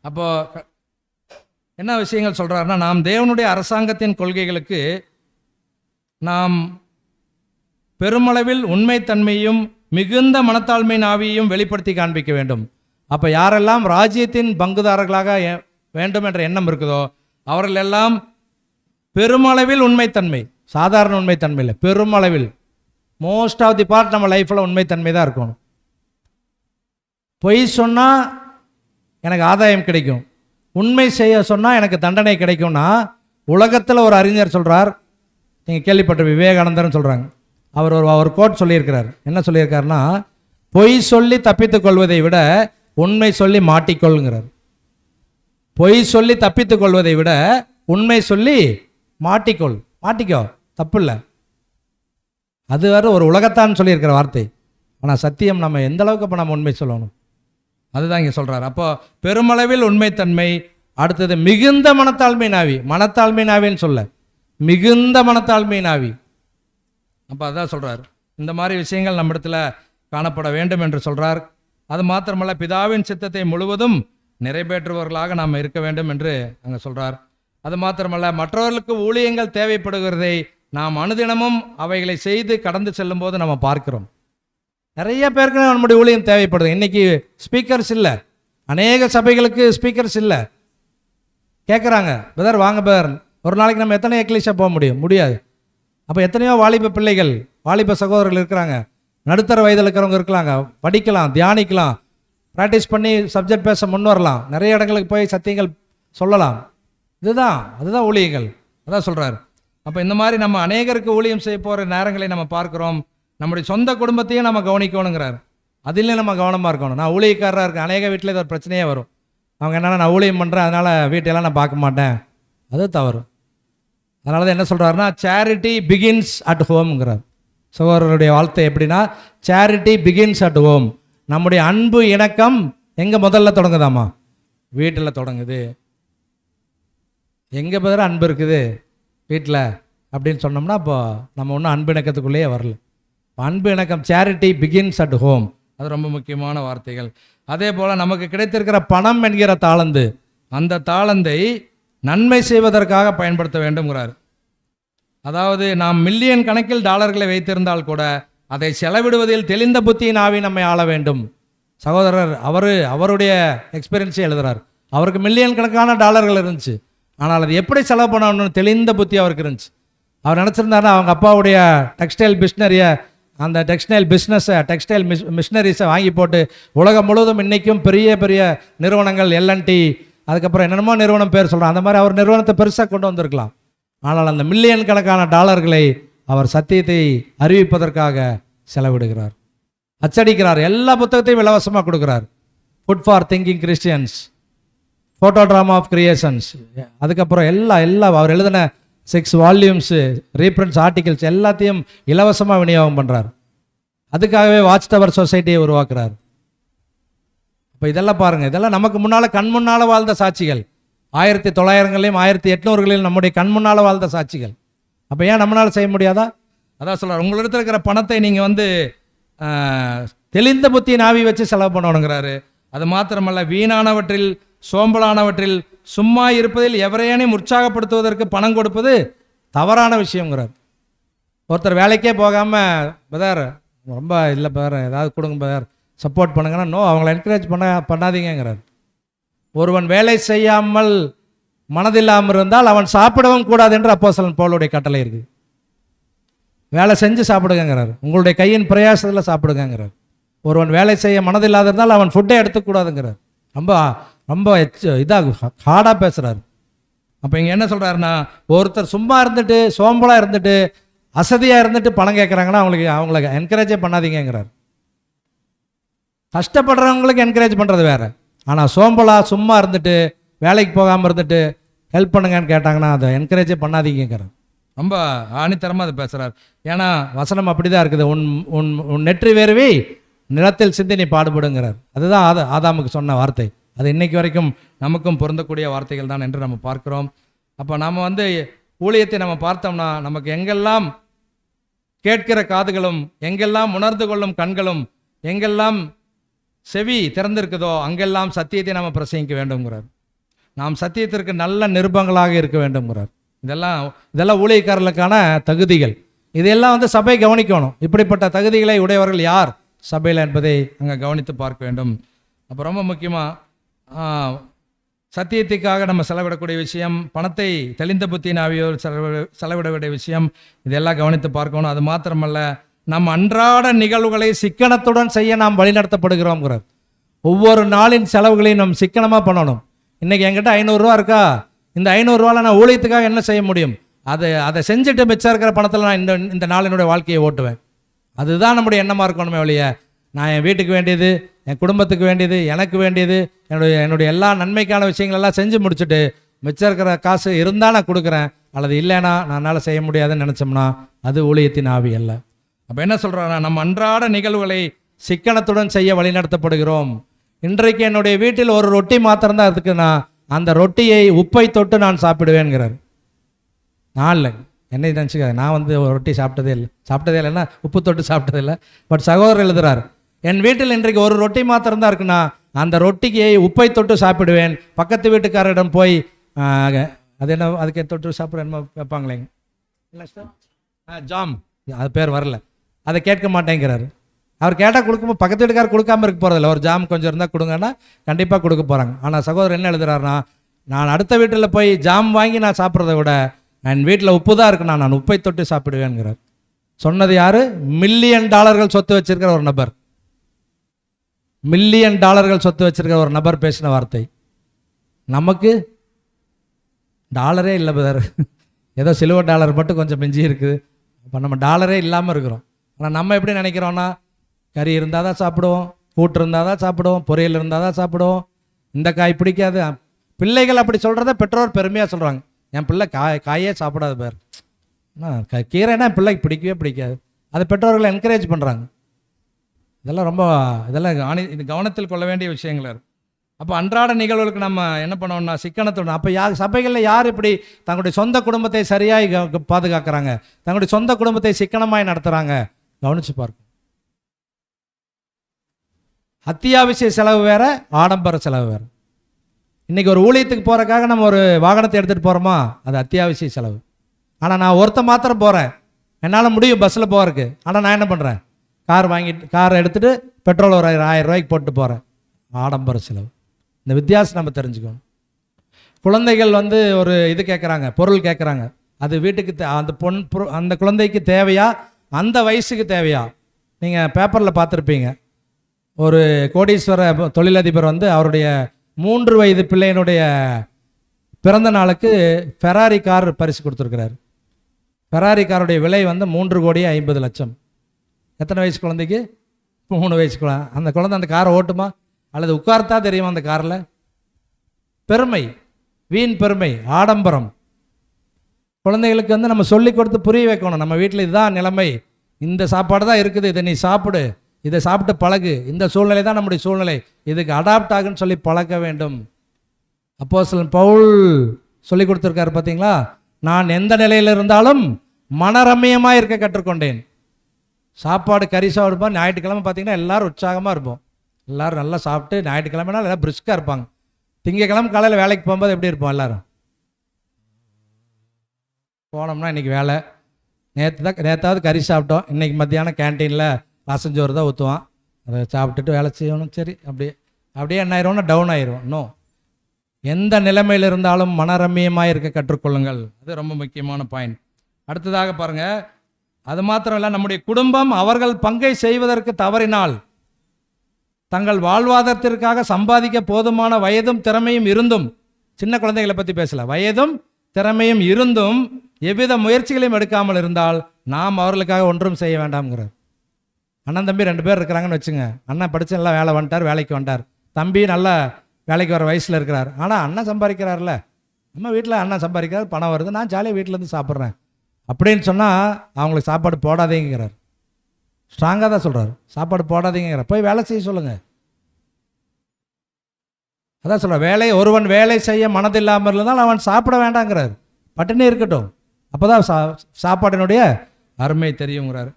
அப்போது என்ன விஷயங்கள் சொல்கிறாருன்னா, நாம் தேவனுடைய அரசாங்கத்தின் கொள்கைகளுக்கு நாம் பெருமளவில் உண்மைத்தன்மையும் மிகுந்த மனத்தாழ்மையின் ஆவியையும் வெளிப்படுத்தி காண்பிக்க வேண்டும். அப்போ யாரெல்லாம் ராஜ்யத்தின் பங்குதாரர்களாக வேண்டும் என்ற எண்ணம் இருக்குதோ அவர்கள் எல்லாம் பெருமளவில் உண்மைத்தன்மை, சாதாரண உண்மைத்தன்மை இல்லை, பெருமளவில் மோஸ்ட் ஆஃப் தி பார்ட் நம்ம லைஃப்பில் உண்மைத்தன்மை தான் இருக்கணும். பொய் சொன்னால் எனக்கு ஆதாயம் கிடைக்கும், உண்மை செய்ய சொன்னால் எனக்கு தண்டனை கிடைக்கும்னா உலகத்தில் ஒரு அறிஞர் சொல்கிறார், நீங்கள் கேள்விப்பட்ட விவேகானந்தர்னு சொல்கிறாங்க, அவர் கோட் சொல்லியிருக்கிறார். என்ன சொல்லியிருக்காருன்னா, பொய் சொல்லி தப்பித்துக் கொள்வதை விட உண்மை சொல்லி மாட்டிக்கொள்ளுங்கிறார். பொய் சொல்லி தப்பித்துக் கொள்வதை விட உண்மை சொல்லி மாட்டிக்கோ, தப்பு இல்லை. அது வேறு ஒரு உலகத்தான் சொல்லியிருக்கிற வார்த்தை. ஆனால் சத்தியம் நம்ம எந்த அளவுக்கு இப்போ நம்ம உண்மை சொல்லணும், அதுதான் இங்கே சொல்கிறார். அப்போ பெருமளவில் உண்மைத்தன்மை, அடுத்தது மிகுந்த மனத்தாழ்மை நாவி. மனத்தாழ்மை நாவின்னு சொல்ல, மிகுந்த மனத்தாழ்மை நாவி. அப்போ அதான் சொல்கிறார், இந்த மாதிரி விஷயங்கள் நம்ம இடத்துல காணப்பட வேண்டும் என்று சொல்கிறார். அது மாத்திரமல்ல, பிதாவின் சித்தத்தை முழுவதும் நிறைவேற்றுபவர்களாக நாம் இருக்க வேண்டும் என்று அங்கே சொல்கிறார். அது மாத்திரமல்ல, மற்றவர்களுக்கு ஊழியங்கள் தேவைப்படுகிறதை நாம் அனுதினமும் அவைகளை செய்து கடந்து செல்லும் போது நம்ம பார்க்கிறோம். நிறைய பேருக்கு நம்முடைய ஊழியம் தேவைப்படுது. இன்றைக்கி ஸ்பீக்கர்ஸ் இல்லை, அநேக சபைகளுக்கு ஸ்பீக்கர்ஸ் இல்லை. கேட்குறாங்க, பிரதர் வாங்க பிரதர், ஒரு நாளைக்கு நம்ம எத்தனை எக்லிஷா போக முடியாது. அப்போ எத்தனையோ வாலிப பிள்ளைகள், வாலிப சகோதரர்கள் இருக்கிறாங்க, நடுத்தர வயதில் இருக்கிறவங்க இருக்கிறாங்க, படிக்கலாம், தியானிக்கலாம், ப்ராக்டிஸ் பண்ணி சப்ஜெக்ட் பேச முன் வரலாம், நிறைய இடங்களுக்கு போய் சத்தியங்கள் சொல்லலாம். அதுதான் ஊழியங்கள், அதான் சொல்கிறார். அப்போ இந்த மாதிரி நம்ம அநேகருக்கு ஊழியம் செய்ய போகிற நேரங்களை நம்ம பார்க்குறோம். நம்முடைய சொந்த குடும்பத்தையும் நம்ம கவனிக்கணுங்கிறார். அதிலே நம்ம கவனமாக இருக்கணும். நான் ஊழியக்காரராக இருக்கேன், அநேக வீட்டில் இது ஒரு பிரச்சனையே வரும். அவங்க என்னென்னா, நான் ஊழியம் பண்ணுறேன் அதனால் வீட்டையெல்லாம் நான் பார்க்க மாட்டேன், அது தவறு. அதனால தான் என்ன சொல்கிறாருன்னா, சேரிட்டி பிகின்ஸ் அட் ஹோம்ங்கிறார். சகோதரருடைய வாழ்த்தை எப்படின்னா, சேரிட்டி பிகின்ஸ் அட் ஹோம். நம்முடைய அன்பு இணக்கம் எங்கே முதல்ல தொடங்குதாமா? வீட்டில் தொடங்குது. எங்கே பதில் அன்பு இருக்குது வீட்டில் அப்படின்னு சொன்னோம்னா, அப்போ நம்ம ஒன்றும் அன்பு இணக்கத்துக்குள்ளேயே வரல. அன்பு இணக்கம், சேரிட்டி பிகின்ஸ் அட் ஹோம், அது ரொம்ப முக்கியமான வார்த்தைகள். அதே போல் நமக்கு கிடைத்திருக்கிற பணம் என்கிற தாளந்து, அந்த தாளந்தை நன்மை செய்வதற்காக பயன்படுத்த வேண்டும்ங்கிறார். அதாவது நாம் மில்லியன் கணக்கில் டாலர்களை வைத்திருந்தால் கூட அதை செலவிடுவதில் தெளிந்த புத்தியின் ஆவி நம்மை ஆள வேண்டும். சகோதரர் அவருடைய எக்ஸ்பீரியன்ஸை எழுதுகிறார். அவருக்கு மில்லியன் கணக்கான டாலர்கள் இருந்துச்சு, ஆனால் அது எப்படி செலவு பண்ணணும்னு தெளிந்த புத்தி அவருக்கு இருந்துச்சு. அவர் நினச்சிருந்தாருன்னா அவங்க அப்பாவுடைய டெக்ஸ்டைல் மிஷினரிஸை வாங்கி போட்டு உலகம் முழுவதும் இன்றைக்கும் பெரிய பெரிய நிறுவனங்கள், எல்என்டி, அதுக்கப்புறம் என்னென்னமோ நிறுவனம் பேர் சொல்கிறான், அந்த மாதிரி அவர் நிறுவனத்தை பெருசாக கொண்டு வந்திருக்கலாம். ஆனால் அந்த மில்லியன் கணக்கான டாலர்களை அவர் சத்தியத்தை அறிவிப்பதற்காக செலவிடுகிறார், அச்சடிக்கிறார், எல்லா புத்தகத்தையும் இலவசமாக கொடுக்குறார். Food for thinking Christians, photo drama of creations, அதுக்கப்புறம் எல்லாம் அவர் எழுதின 6 வால்யூம்ஸு, ரீப்ரிண்ட்ஸ், ஆர்டிகல்ஸ் எல்லாத்தையும் இலவசமாக விநியோகம் பண்ணுறார். அதுக்காகவே வாட்ச் டவர் சொசைட்டியை உருவாக்குறார். இப்போ இதெல்லாம் பாருங்கள், இதெல்லாம் நமக்கு முன்னால் கண் முன்னால் வாழ்ந்த சாட்சிகள். 1900களிலும் 1800களிலும் நம்முடைய கண் முன்னால் வாழ்ந்த சாட்சிகள். அப்போ ஏன் நம்மளால் செய்ய முடியாதா? அதான் சொல்கிறார், உங்களிடத்தில் இருக்கிற பணத்தை நீங்கள் தெளிந்த புத்தியின் ஆவி வச்சு செலவு பண்ணணுங்கிறாரு. அது மாத்திரமல்ல, வீணானவற்றில் சோம்பலானவற்றில் சும்மா இருப்பதில் எவரையேனும் உற்சாகப்படுத்துவதற்கு பணம் கொடுப்பது தவறான விஷயங்கிறார். ஒருத்தர் வேலைக்கே போகாமல், பிரதர் ரொம்ப இல்லை பிரதர், ஏதாவது கொடுங்க பிரதர், சப்போர்ட் பண்ணுங்கன்னா, நோ, அவங்கள என்கரேஜ் பண்ணாதீங்கிறார். ஒருவன் வேலை செய்யாமல் மனதில்லாமல் இருந்தால் அவன் சாப்பிடவும் கூடாது என்று அப்போஸ்தலன் பவுலுடைய கட்டளை இருக்குது. வேலை செஞ்சு சாப்பிடுங்கிறார், உங்களுடைய கையின் பிரயாசத்தில் சாப்பிடுங்கிறார். ஒருவன் வேலை செய்ய மனதில்லாத இருந்தால் அவன் ஃபுட்டை எடுத்துக்கூடாதுங்கிறார். ரொம்ப ரொம்ப ஹார்டாக பேசுகிறார். அப்போ இங்கே என்ன சொல்கிறாருன்னா, ஒருத்தர் சும்மா இருந்துட்டு, சோம்பலாக இருந்துட்டு, அசதியாக இருந்துட்டு பணம் கேட்குறாங்கன்னா அவங்கள என்கரேஜே பண்ணாதீங்கிறார். கஷ்டப்படுறவங்களுக்கு என்கரேஜ் பண்ணுறது வேறு, ஆனால் சோம்பலாக சும்மா இருந்துட்டு வேலைக்கு போகாமல் இருந்துட்டு ஹெல்ப் பண்ணுங்கன்னு கேட்டாங்கன்னா அதை என்கரேஜே பண்ணாதீங்கிறார். ரொம்ப ஆணித்தரமாக அதை பேசுகிறார். ஏன்னா வசனம் அப்படி தான் இருக்குது, உன் நெற்றி வேர்வை நிலத்தில் சிந்தி நீ பாடுபடுங்கிறார். அதுதான் ஆதாமுக்கு சொன்ன வார்த்தை. அது இன்னைக்கு வரைக்கும் நமக்கும் பொருந்தக்கூடிய வார்த்தைகள் தான் என்று நம்ம பார்க்கிறோம். அப்போ நாம் ஊழியத்தை நம்ம பார்த்தோம்னா, நமக்கு எங்கெல்லாம் கேட்கிற காதுகளும், எங்கெல்லாம் உணர்ந்து கொள்ளும் கண்களும், எங்கெல்லாம் செவி திறந்திருக்குதோ அங்கெல்லாம் சத்தியத்தை நாம் பிரசங்கிக்க வேண்டும்ங்கிறார். நாம் சத்தியத்திற்கு நல்ல நிருபங்களாக இருக்க வேண்டும்ங்கிறார். இதெல்லாம் ஊழியக்காரர்களுக்கான தகுதிகள். இதையெல்லாம் சபை கவனிக்கணும். இப்படிப்பட்ட தகுதிகளை உடையவர்கள் யார் சபையில் என்பதை அங்கே கவனித்து பார்க்க வேண்டும். அப்போ ரொம்ப முக்கியமாக சத்தியத்துக்காக நம்ம செலவிடக்கூடிய விஷயம், பணத்தை தெளிந்த புத்தியின் ஆவியோர் செலவிட வேண்டிய விஷயம், இதெல்லாம் கவனித்து பார்க்கணும். அது மாத்திரமல்ல, நம் அன்றாட நிகழ்வுகளை சிக்கனத்துடன் செய்ய நாம் வழிநடத்தப்படுகிறோங்கிறார். ஒவ்வொரு நாளின் செலவுகளையும் நம்ம சிக்கனமாக பண்ணணும். இன்றைக்கி என்கிட்ட 500 ரூபா இருக்கா, இந்த 500 ரூபாவில் நான் ஊழியத்துக்காக என்ன செய்ய முடியும், அதை செஞ்சுட்டு மிச்சம் இருக்கிற பணத்தில் நான் இந்த நாளினுடைய வாழ்க்கையை ஓட்டுவேன். அதுதான் நம்முடைய எண்ணமாக இருக்கணுமே ஒழிய, நான் என் வீட்டுக்கு வேண்டியது, என் குடும்பத்துக்கு வேண்டியது, எனக்கு வேண்டியது, என்னுடைய எல்லா நன்மைக்கான விஷயங்களெல்லாம் செஞ்சு முடிச்சுட்டு மிச்சம் இருக்கிற காசு இருந்தால் நான் கொடுக்குறேன், அல்லது இல்லைன்னா என்னால் செய்ய முடியாதுன்னு நினச்சோம்னா அது ஊழியத்தின் ஆவி அல்ல. அப்போ என்ன சொல்கிறாங்கன்னா, நம்ம அன்றாட நிகழ்வுகளை சிக்கனத்துடன் செய்ய வழிநடத்தப்படுகிறோம். இன்றைக்கு என்னுடைய வீட்டில் ஒரு ரொட்டி மாத்திரம்தான் இருக்குன்னா, அந்த ரொட்டியை உப்பை தொட்டு நான் சாப்பிடுவேன்கிறார். நான் இல்லை, என்னை நினச்சிக்காது, நான் ஒரு ரொட்டி சாப்பிட்டதே இல்லைன்னா உப்பு தொட்டு சாப்பிட்டதே இல்லை. பட் சகோதரர் எழுதுறார், என் வீட்டில் இன்றைக்கு ஒரு ரொட்டி மாத்திரம்தான் இருக்குன்னா அந்த ரொட்டிக்கு உப்பை தொட்டு சாப்பிடுவேன். பக்கத்து வீட்டுக்காரரிடம் போய் அது என்ன, அதுக்கு தொட்டு சாப்பிட என்ன வைப்பாங்களேங்க, இல்லை சார் ஜாம், அது பேர் வரல, அதை கேட்க மாட்டேங்கிறாரு. அவர் கேட்டால் கொடுக்கும்போது பக்கத்து வீட்டுக்காரர் கொடுக்காம இருக்க போகிறதில்ல. ஒரு ஜாம் கொஞ்சம் இருந்தால் கொடுங்கன்னா கண்டிப்பாக கொடுக்க போகிறாங்க. ஆனால் சகோதரர் என்ன எழுதுறாருன்னா, நான் அடுத்த வீட்டில் போய் ஜாம் வாங்கி நான் சாப்பிட்றத விட என் வீட்டில் உப்பு தான் இருக்குண்ணா, நான் உப்பை தொட்டு சாப்பிடுவேங்கிறார். சொன்னது யார்? $1 மில்லியன் சொத்து வச்சிருக்கிற ஒரு நபர். $1 மில்லியன் சொத்து வச்சிருக்கிற ஒரு நபர் பேசின வார்த்தை. நமக்கு டாலரே இல்லை பதர், ஏதோ சில்வர் டாலர் மட்டும் கொஞ்சம் மிஞ்சி இருக்குது. இப்போ நம்ம டாலரே இல்லாமல் இருக்கிறோம். ஆனால் நம்ம எப்படி நினைக்கிறோன்னா, கறி இருந்தால் தான் சாப்பிடுவோம், கூட்டு இருந்தால் தான் சாப்பிடுவோம், பொரியல் இருந்தால் தான் சாப்பிடுவோம், இந்த காய் பிடிக்காது. பிள்ளைகள் அப்படி சொல்கிறத பெற்றோர் பெருமையாக சொல்கிறாங்க, என் பிள்ளை காயே சாப்பிடாத பேர், கீரைனா என் பிள்ளைக்கு பிடிக்கவே பிடிக்காது. அது பெற்றோர்களை என்கரேஜ் பண்ணுறாங்க. இதெல்லாம் இது கவனத்தில் கொள்ள வேண்டிய விஷயங்கள் இருக்குது. அப்போ அன்றாட நிகழ்வுகளுக்கு நம்ம என்ன பண்ணோம்னா சிக்கனத்துடன். அப்போ சபைகளில் யார் இப்படி தங்களுடைய சொந்த குடும்பத்தை சரியாய் பாதுகாக்கிறாங்க, தங்களுடைய சொந்த குடும்பத்தை சிக்கனமாய் நடத்துகிறாங்க, கவனித்து பார்க்கணும். அத்தியாவசிய செலவு வேற, ஆடம்பர செலவு வேறு. இன்றைக்கி ஒரு ஊழியத்துக்கு போகிறக்காக நம்ம ஒரு வாகனத்தை எடுத்துகிட்டு போகிறோமா, அது அத்தியாவசிய செலவு. ஆனால் நான் ஒருத்தர் மாத்திரம் போகிறேன், என்னால் முடியும் பஸ்ஸில் போகிறதுக்கு, ஆனால் நான் என்ன பண்ணுறேன், காரை எடுத்துகிட்டு பெட்ரோல் ஒரு 1000 ரூபாய்க்கு போட்டு போகிறேன், ஆடம்பர செலவு. இந்த வித்தியாசம் நம்ம தெரிஞ்சுக்கணும். குழந்தைகள் ஒரு இது கேட்குறாங்க, பொருள் கேட்குறாங்க, அது வீட்டுக்கு அந்த குழந்தைக்கு தேவையா, அந்த வயசுக்கு தேவையா? நீங்கள் பேப்பரில் பார்த்துருப்பீங்க, ஒரு கோடீஸ்வர தொழிலதிபர் அவருடைய 3 வயது பிள்ளையினுடைய பிறந்த நாளுக்கு ஃபெராரி கார் பரிசு கொடுத்துருக்கிறார். ஃபெராரி காருடைய விலை 3,50,00,000. எத்தனை வயசு குழந்தைக்கு? 3 வயசு குழந்தை. அந்த குழந்தை அந்த காரை ஓட்டுமா, அல்லது உட்கார்த்தா தெரியுமா அந்த காரில்? பெருமை, வீண் பெருமை, ஆடம்பரம். குழந்தைகளுக்கு நம்ம சொல்லி கொடுத்து புரிய வைக்கணும், நம்ம வீட்டில் இதுதான் நிலைமை, இந்த சாப்பாடு தான் இருக்குது, இதை நீ சாப்பிடு, இதை சாப்பிட்டு பழகு, இந்த சூழ்நிலை தான் நம்முடைய சூழ்நிலை, இதுக்கு அடாப்ட் ஆகுன்னு சொல்லி பழக்க வேண்டும். அப்போஸ்தலன் பவுல் சொல்லி கொடுத்துருக்காரு பார்த்தீங்களா, நான் எந்த நிலையில் இருந்தாலும் மனரம்யமாக இருக்க கற்றுக்கொண்டேன். சாப்பாடு கறி சாப்பிடுப்பா, ஞாயிற்றுக்கிழமை பார்த்தீங்கன்னா எல்லோரும் உற்சாகமாக இருப்போம், எல்லோரும் நல்லா சாப்பிட்டு, ஞாயிற்றுக்கிழமைனால எல்லாம் பிரிஸ்காக இருப்பாங்க. திங்கக்கிழமை காலையில் வேலைக்கு போகும்போது எப்படி இருப்போம், எல்லோரும் போனோம்னா இன்றைக்கி வேலை, நேற்றாவது கறி சாப்பிட்டோம், இன்றைக்கி மத்தியானம் கேன்டீனில் ரசஞ்சோறு தான் ஊற்றுவான், அதை சாப்பிட்டுட்டு வேலை செய்யணும். சரி, அப்படியே என்ன ஆயிடுவோம்னா டவுன் ஆயிடுவோம். இன்னும் எந்த நிலைமையில் இருந்தாலும் மனரம்யமாக இருக்க கற்றுக்கொள்ளுங்கள், அது ரொம்ப முக்கியமான பாயிண்ட். அடுத்ததாக பாருங்கள், அது மாத்திரம் இல்லை, நம்முடைய குடும்பம் அவர்கள் பங்கை செய்வதற்கு தவறினால், தங்கள் வாழ்வாதாரத்திற்காக சம்பாதிக்க போதுமான வயதும் திறமையும் இருந்தும், சின்ன குழந்தைகளை பற்றி பேசல, வயதும் திறமையும் இருந்தும் எவ்வித முயற்சிகளையும் எடுக்காமல் இருந்தால் நாம் அவர்களுக்காக ஒன்றும் செய்ய வேண்டாம்ங்கிறார். அண்ணன் தம்பி 2 பேர் இருக்கிறாங்கன்னு வச்சுங்க, அண்ணன் படித்து நல்லா வேலை வந்துட்டார், வேலைக்கு வந்துட்டார், தம்பி நல்லா வேலைக்கு வர வயசில் இருக்கிறார். ஆனால் அண்ணன் சம்பாதிக்கிறார்ல, நம்ம வீட்டில் அண்ணன் சம்பாதிக்கிறார், பணம் வருது, நான் ஜாலியாக வீட்டிலேருந்து சாப்பிட்றேன் அப்படின்னு சொன்னால் அவங்களுக்கு சாப்பாடு போடாதீங்கிறார். ஸ்ட்ராங்காக தான் சொல்கிறார், சாப்பாடு போடாதீங்கிறார், போய் வேலை செய்ய சொல்லுங்கள். அதான் சொல்கிறேன், ஒருவன் வேலை செய்ய மனதில்லாமல் இருந்தால் அவன் சாப்பிட வேண்டாங்கிறார், பட்டினி இருக்கட்டும், அப்போ தான் சாப்பாட்டினுடைய அருமை தெரியுங்கிறார்.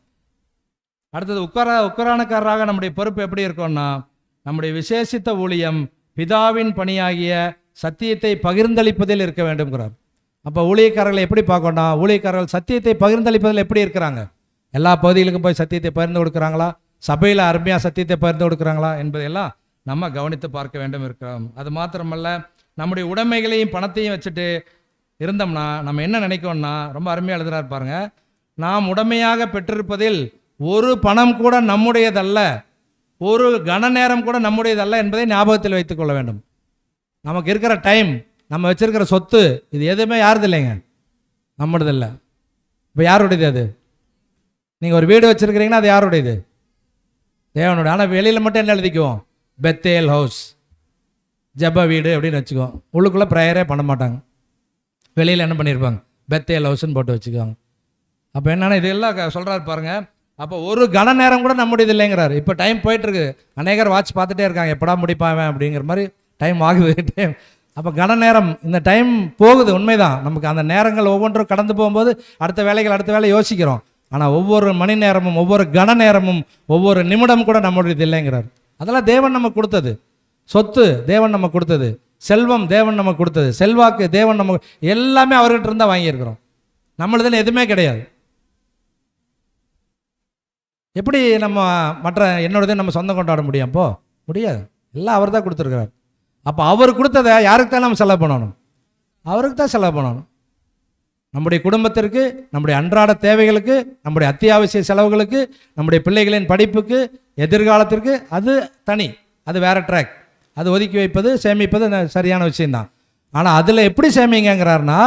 அடுத்தது உக்கரானக்காரராக நம்முடைய பொறுப்பு எப்படி இருக்கும்னா, நம்முடைய விசேஷித்த ஊழியம் பிதாவின் பணியாகிய சத்தியத்தை பகிர்ந்தளிப்பதில் இருக்க வேண்டும்ங்கிறார். அப்போ ஊழியக்காரர்களை எப்படி பார்க்கணும்னா, ஊழியக்காரர்கள் சத்தியத்தை பகிர்ந்தளிப்பதில் எப்படி இருக்கிறாங்க, எல்லா பகுதிகளுக்கும் போய் சத்தியத்தை பகிர்ந்து கொடுக்குறாங்களா, சபையில் அருமையாக சத்தியத்தை பகிர்ந்து கொடுக்குறாங்களா என்பதையெல்லாம் நம்ம கவனித்து பார்க்க வேண்டும் இருக்கிறோம். அது மாத்திரமல்ல, நம்முடைய உடைமைகளையும் பணத்தையும் வச்சுட்டு இருந்தோம்னா நம்ம என்ன நினைக்கோம்னா, ரொம்ப அருமையாக எழுதுறாரு பாருங்க, நாம் உடைமையாக பெற்றிருப்பதில் ஒரு பணம் கூட நம்முடையதல்ல, ஒரு கன நேரம் கூட நம்முடையதல்ல என்பதை ஞாபகத்தில் வைத்துக் கொள்ள வேண்டும். நமக்கு இருக்கிற டைம், நம்ம வச்சிருக்கிற சொத்து, இது எதுவுமே யாருது இல்லைங்க, நம்மளது இல்லை. இப்போ யாருடையது அது? நீங்கள் ஒரு வீடு வச்சுருக்கிறீங்கன்னா அது யாருடையது? தேவனுடைய. ஆனால் வெளியில் மட்டும் என்ன எழுதிக்குவோம்? பெத்தேல் ஹவுஸ், ஜப வீடு அப்படின்னு வச்சுக்குவோம். உள்ளுக்குள்ளே ப்ரேயரே பண்ண மாட்டாங்க. வெளியில் என்ன பண்ணியிருப்பாங்க? பெத்தேல் ஹவுஸ்ன்னு போட்டு வச்சுக்குவாங்க. அப்போ என்னென்னா இதெல்லாம் சொல்கிறாரு பாருங்கள். அப்போ ஒரு கன நேரம் கூட நம்முடையது இல்லைங்கிறாரு. இப்போ டைம் போயிட்டுருக்கு, அநேகர் வாட்ச் பார்த்துட்டே இருக்காங்க, எப்படா முடிப்பாவேன் அப்படிங்கிற மாதிரி டைம் ஆகுது டைம். அப்போ கன நேரம், இந்த டைம் போகுது, உண்மைதான். நமக்கு அந்த நேரங்கள் ஒவ்வொன்றும் கடந்து போகும்போது அடுத்த வேலை யோசிக்கிறோம். ஆனால் ஒவ்வொரு மணி நேரமும், ஒவ்வொரு கன நேரமும், ஒவ்வொரு நிமிடம் கூட நம்முடையது இல்லைங்கிறார். அதெல்லாம் தேவன் நம்ம கொடுத்தது. சொத்து தேவன் நம்ம கொடுத்தது, செல்வம் தேவன் நம்ம கொடுத்தது, செல்வாக்கு தேவன் நம்ம, எல்லாமே அவர்கிட்ட இருந்தால் வாங்கியிருக்கிறோம். நம்மளுதுன்னு எதுவுமே கிடையாது. எப்படி நம்ம மற்ற என்னோடதே நம்ம சொந்தம் கொண்டாட முடியும்? அப்போ முடியாது. எல்லாம் அவர் தான் கொடுத்துருக்கிறார். அப்போ அவர் கொடுத்ததை யாருக்கு தான் நம்ம செலவு பண்ணணும்? அவருக்கு தான் செலவு பண்ணணும். நம்முடைய குடும்பத்திற்கு, நம்முடைய அன்றாட தேவைகளுக்கு, நம்முடைய அத்தியாவசிய செலவுகளுக்கு, நம்முடைய பிள்ளைகளின் படிப்புக்கு, எதிர்காலத்திற்கு, அது தனி, அது வேற ட்ராக். அது ஒதுக்கி வைப்பது, சேமிப்பது சரியான விஷயம்தான். ஆனால் அதில் எப்படி சேமிங்கிறாருன்னா,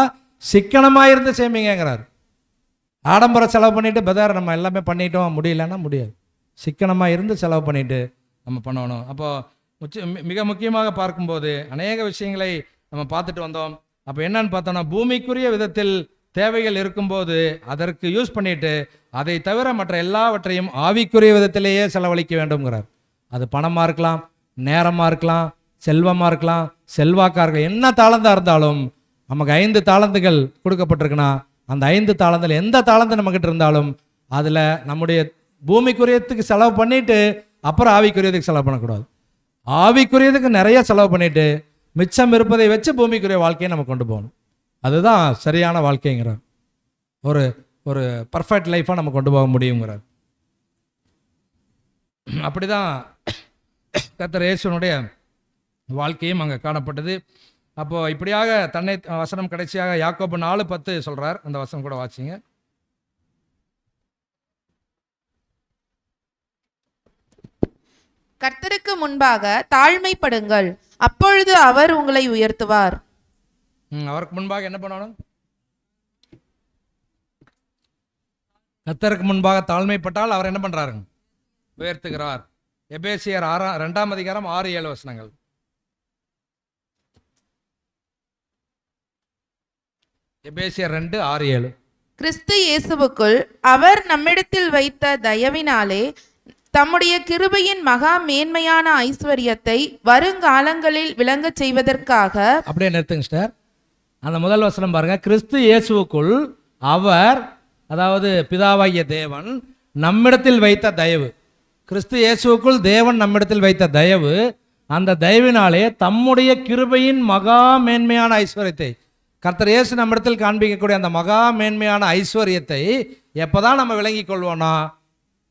சிக்கனமாக இருந்து சேமிங்கிறார். ஆடம்பர செலவு பண்ணிவிட்டு பதார் நம்ம எல்லாமே பண்ணிட்டோம் முடியலன்னா முடியாது. சிக்கனமாக இருந்து செலவு பண்ணிவிட்டு நம்ம பண்ணணும். அப்போது மிக முக்கியமாக பார்க்கும்போது அநேக விஷயங்களை நம்ம பார்த்துட்டு வந்தோம். அப்போ என்னன்னு பார்த்தோன்னா, பூமிக்குரிய விதத்தில் தேவைகள் இருக்கும்போது அதற்கு யூஸ் பண்ணிவிட்டு அதை தவிர மற்ற எல்லாவற்றையும் ஆவிக்குரிய விதத்திலேயே செலவழிக்க வேண்டும்ங்கிறார். அது பணமாக இருக்கலாம், நேரமாக இருக்கலாம், செல்வமாக இருக்கலாம், செல்வாக்காக இருக்கலாம், என்ன தாளந்தாக இருந்தாலும். நமக்கு 5 தாளந்துகள் கொடுக்கப்பட்டிருக்குன்னா அந்த 5 தாளந்தில் எந்த தாளந்து நம்மக்கிட்ட இருந்தாலும் அதில் நம்முடைய பூமிக்குரியத்துக்கு செலவு பண்ணிவிட்டு அப்புறம் ஆவிக்குரியதுக்கு செலவு பண்ணக்கூடாது. ஆவிக்குரியதுக்கு நிறைய செலவு பண்ணிவிட்டு மிச்சம் இருப்பதை வச்சு பூமிக்குரிய வாழ்க்கையை நம்ம கொண்டு போகணும். அதுதான் சரியான வாழ்க்கைங்கிறார். ஒரு ஒரு பர்ஃபெக்ட் லைஃபாக நம்ம கொண்டு போக முடியுங்கிறார். அப்படி தான் கர்த்தர் இயேசுனுடைய வாழ்க்கையும் அங்கே காணப்பட்டது. அப்போது இப்படியாக தன்னை வசனம் கடைசியாக யாக்கோபு 4:10 சொல்கிறார். அந்த வசனம் கூட வாசிங்க. கர்த்தருக்கு முன்பாக தாழ்மைப்படுங்கள், அப்பொழுது அவர் உங்களை உயர்த்துவார். அவருக்கு முன்பாக என்ன பண்ணணும்? கர்த்தருக்கு முன்பாக தாழ்மைப்பட்டால் அவர் என்ன பண்றாருங்க? உயர்த்துகிறார். எபேசியர் 2ஆம் அதிகாரம் 6-7 வசனங்கள். எபேசியர் 2:6-7. கிறிஸ்து இயேசுவுக்குள் அவர் நம்மிடத்தில் வைத்த தயவினாலே தம்முடைய கிருபையின் மகா மேன்மையான ஐஸ்வர்யத்தை வருங்காலங்களில் விளங்க செய்வதற்காக. அப்படியே நிறுத்துங்க சார். அந்த முதல் வசனம் பாருங்க. கிறிஸ்து இயேசுவுக்குள் அவர், அதாவது பிதாவாகிய தேவன் நம்மிடத்தில் வைத்த தயவு. கிறிஸ்து இயேசுவுக்குள் தேவன் நம்மிடத்தில் வைத்த தயவு, அந்த தயவினாலே தம்முடைய கிருபையின் மகா மேன்மையான ஐஸ்வர்யத்தை, கர்த்தர் இயேசு நம்மிடத்தில் காண்பிக்கக்கூடிய அந்த மகா மேன்மையான ஐஸ்வர்யத்தை எப்போதான் நம்ம விளங்கி கொள்வோம்னா,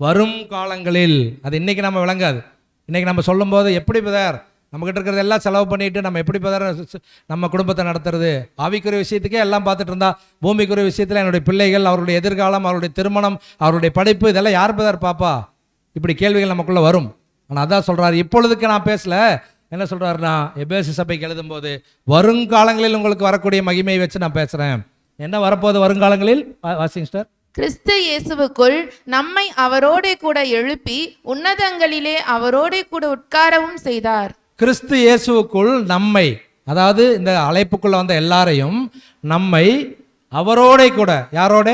வரும் காலங்களில். அது இன்னைக்கு நம்ம விளங்காது. இன்னைக்கு நம்ம சொல்லும்போது எப்படி பதர் நம்மகிட்ட இருக்கிறது எல்லாம் செலவு பண்ணிட்டு நம்ம எப்படி பதர் நம்ம குடும்பத்தை நடத்துறது, ஆவிக்குரிய விஷயத்துக்கே எல்லாம் பார்த்துட்டு இருந்தா பூமிக்குரிய விஷயத்தில் என்னுடைய பிள்ளைகள், அவருடைய எதிர்காலம், அவருடைய திருமணம், அவருடைய படிப்பு, இதெல்லாம் யார் பதர் பாப்பா? இப்படி கேள்விகள் நமக்குள்ளே வரும். ஆனால் அதான் சொல்கிறார், இப்பொழுதுக்கு நான் பேசல. என்ன சொல்கிறாருன்னா, எபேசு சபைக்கு எழுதும்போது வருங்காலங்களில் உங்களுக்கு வரக்கூடிய மகிமையை வச்சு நான் பேசுகிறேன். என்ன வரப்போகுது வருங்காலங்களில்? Washing star. கிறிஸ்து இயேசுவுக்குள் நம்மை அவரோட கூட எழுப்பி உன்னதங்களிலே அவரோட கூட உட்காரவும் செய்தார். கிறிஸ்து இயேசுவுக்குள் நம்மை, அதாவது இந்த அழைப்புக்குள்ள வந்த எல்லாரையும் நம்மை அவரோட கூட, யாரோட?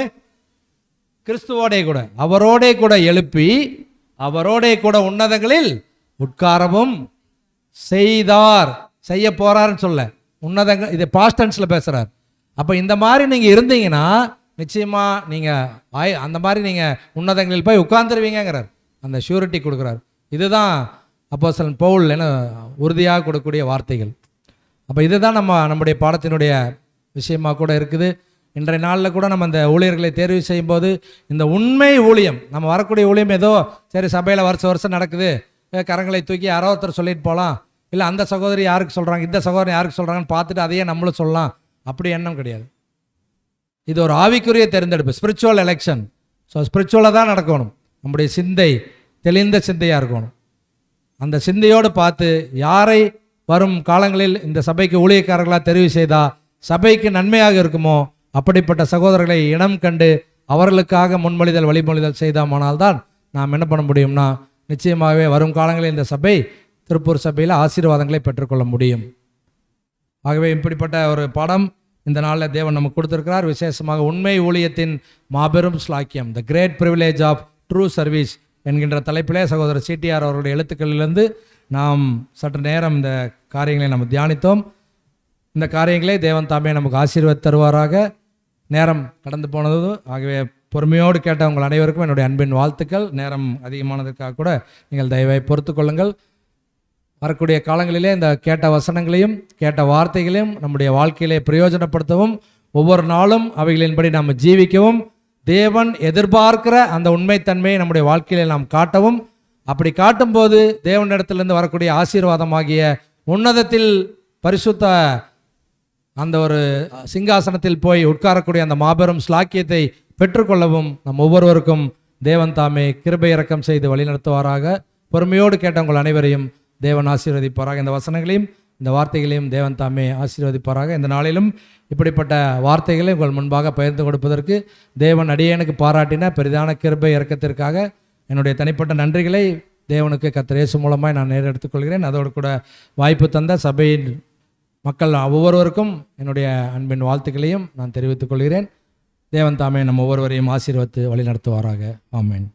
கிறிஸ்துவோட கூட, அவரோட கூட எழுப்பி அவரோட கூட உன்னதங்களில் உட்காரவும் செய்தார். செய்ய போறாருன்னு சொல்ல, உன்னதங்கள், இது பாஸ்ட் டென்ஸ்ல பேசுறார். அப்போ இந்த மாதிரி நீங்கள் இருந்தீங்கன்னா நிச்சயமா நீங்கள் அந்த மாதிரி நீங்கள் உன்னதங்களில் போய் உட்கார்ந்துருவீங்கிறார். அந்த ஷூரிட்டி கொடுக்குறார். இதுதான் அப்போஸ்தலன் பவுல் என உறுதியாக கொடுக்கக்கூடிய வார்த்தைகள். அப்போ இதுதான் நம்முடைய பாடத்தினுடைய விஷயமாக கூட இருக்குது. இன்றைய நாளில் கூட நம்ம இந்த ஊழியர்களை தேர்வு செய்யும்போது இந்த உண்மை ஊழியம், நம்ம வரக்கூடிய ஊழியம் ஏதோ சரி சபையில் வருஷம் நடக்குது, கரங்களை தூக்கி யாரோ ஒருத்தர் சொல்லிட்டு போகலாம், இல்லை அந்த சகோதரி யாருக்கு சொல்கிறாங்க, இந்த சகோதரன் யாருக்கு சொல்கிறாங்கன்னு பார்த்துட்டு அதையே நம்மளும் சொல்லலாம், அப்படி எண்ணம் கிடையாது. இது ஒரு ஆவிக்குரிய தேர்ந்தெடுப்பு, ஸ்பிரிச்சுவல் எலெக்ஷன். ஸோ ஸ்பிரிச்சுவலாக தான் நடக்கணும். நம்முடைய சிந்தை தெளிந்த சிந்தையாக இருக்கணும். அந்த சிந்தையோடு பார்த்து யாரை வரும் காலங்களில் இந்த சபைக்கு ஊழியக்காரர்களாக தெரிவு செய்தால் சபைக்கு நன்மையாக இருக்குமோ அப்படிப்பட்ட சகோதரர்களை இனம் கண்டு அவர்களுக்காக முன்மொழிதல் வழிமொழிதல் செய்தாமானால்தான் நாம் என்ன பண்ண முடியும்னா நிச்சயமாகவே வரும் காலங்களில் இந்த சபை திருப்பூர் சபையில் ஆசீர்வாதங்களை பெற்றுக்கொள்ள முடியும். ஆகவே இப்படிப்பட்ட ஒரு பாடம் இந்த நாளில் தேவன் நமக்கு கொடுத்திருக்கிறார். விசேஷமாக உண்மை ஊழியத்தின் மாபெரும் ஸ்லாக்கியம், the great privilege of true service என்கின்ற தலைப்பிலே சகோதரர் சிடிஆர் அவருடைய எழுத்துக்களிலிருந்து நாம் சற்று நேரம் இந்த காரியங்களை நம்ம தியானித்தோம். இந்த காரியங்களை தேவன் தாமே நமக்கு ஆசீர்வாத தருவாராக. நேரம் கடந்து போனது, ஆகவே பொறுமையோடு கேட்ட உங்கள் அனைவருக்கும் என்னுடைய அன்பின் வாழ்த்துக்கள். நேரம் அதிகமானதற்காக கூட நீங்கள் தயவாய் பொறுத்து கொள்ளுங்கள். வரக்கூடிய காலங்களிலே இந்த கேட்ட வசனங்களையும் கேட்ட வார்த்தைகளையும் நம்முடைய வாழ்க்கையிலே பிரயோஜனப்படுத்தவும், ஒவ்வொரு நாளும் அவைகளின்படி நாம் ஜீவிக்கவும், தேவன் எதிர்பார்க்கிற அந்த உண்மைத்தன்மையை நம்முடைய வாழ்க்கையிலே நாம் காட்டவும், அப்படி காட்டும்போது தேவனிடத்திலிருந்து வரக்கூடிய ஆசீர்வாதமாகிய உன்னதத்தில் பரிசுத்த அந்த ஒரு சிங்காசனத்தில் போய் உட்காரக்கூடிய அந்த மாபெரும் ஸ்லாக்கியத்தை பெற்றுக்கொள்ளவும் நம் ஒவ்வொருவருக்கும் தேவன் தாமே கிருபை இரக்கம் செய்து வழிநடத்துவாராக. பொறுமையோடு கேட்ட உங்கள் அனைவரையும் தேவன் ஆசீர்வதிப்பாராக. இந்த வசனங்களையும் இந்த வார்த்தைகளையும் தேவன் தாமே ஆசீர்வதிப்பாராக. இந்த நாளிலும் இப்படிப்பட்ட வார்த்தைகளை உங்கள் முன்பாக பகிர்ந்து கொடுப்பதற்கு தேவன் அடியேனுக்கு பாராட்டின பெரிதான கிருபை இரக்கத்திற்காக என்னுடைய தனிப்பட்ட நன்றிகளை தேவனுக்கு கர்த்தர் இயேசு மூலமாக நான் நேரெடுத்துக் கொள்கிறேன். அதோடு கூட வாய்ப்பு தந்த சபையின் மக்கள் ஒவ்வொருவருக்கும் என்னுடைய அன்பின் வாழ்த்துக்களையும் நான் தெரிவித்துக் கொள்கிறேன். தேவன் தாமே நம்ம ஒவ்வொருவரையும் ஆசீர்வதித்து வழி நடத்துவாராக. ஆமென்.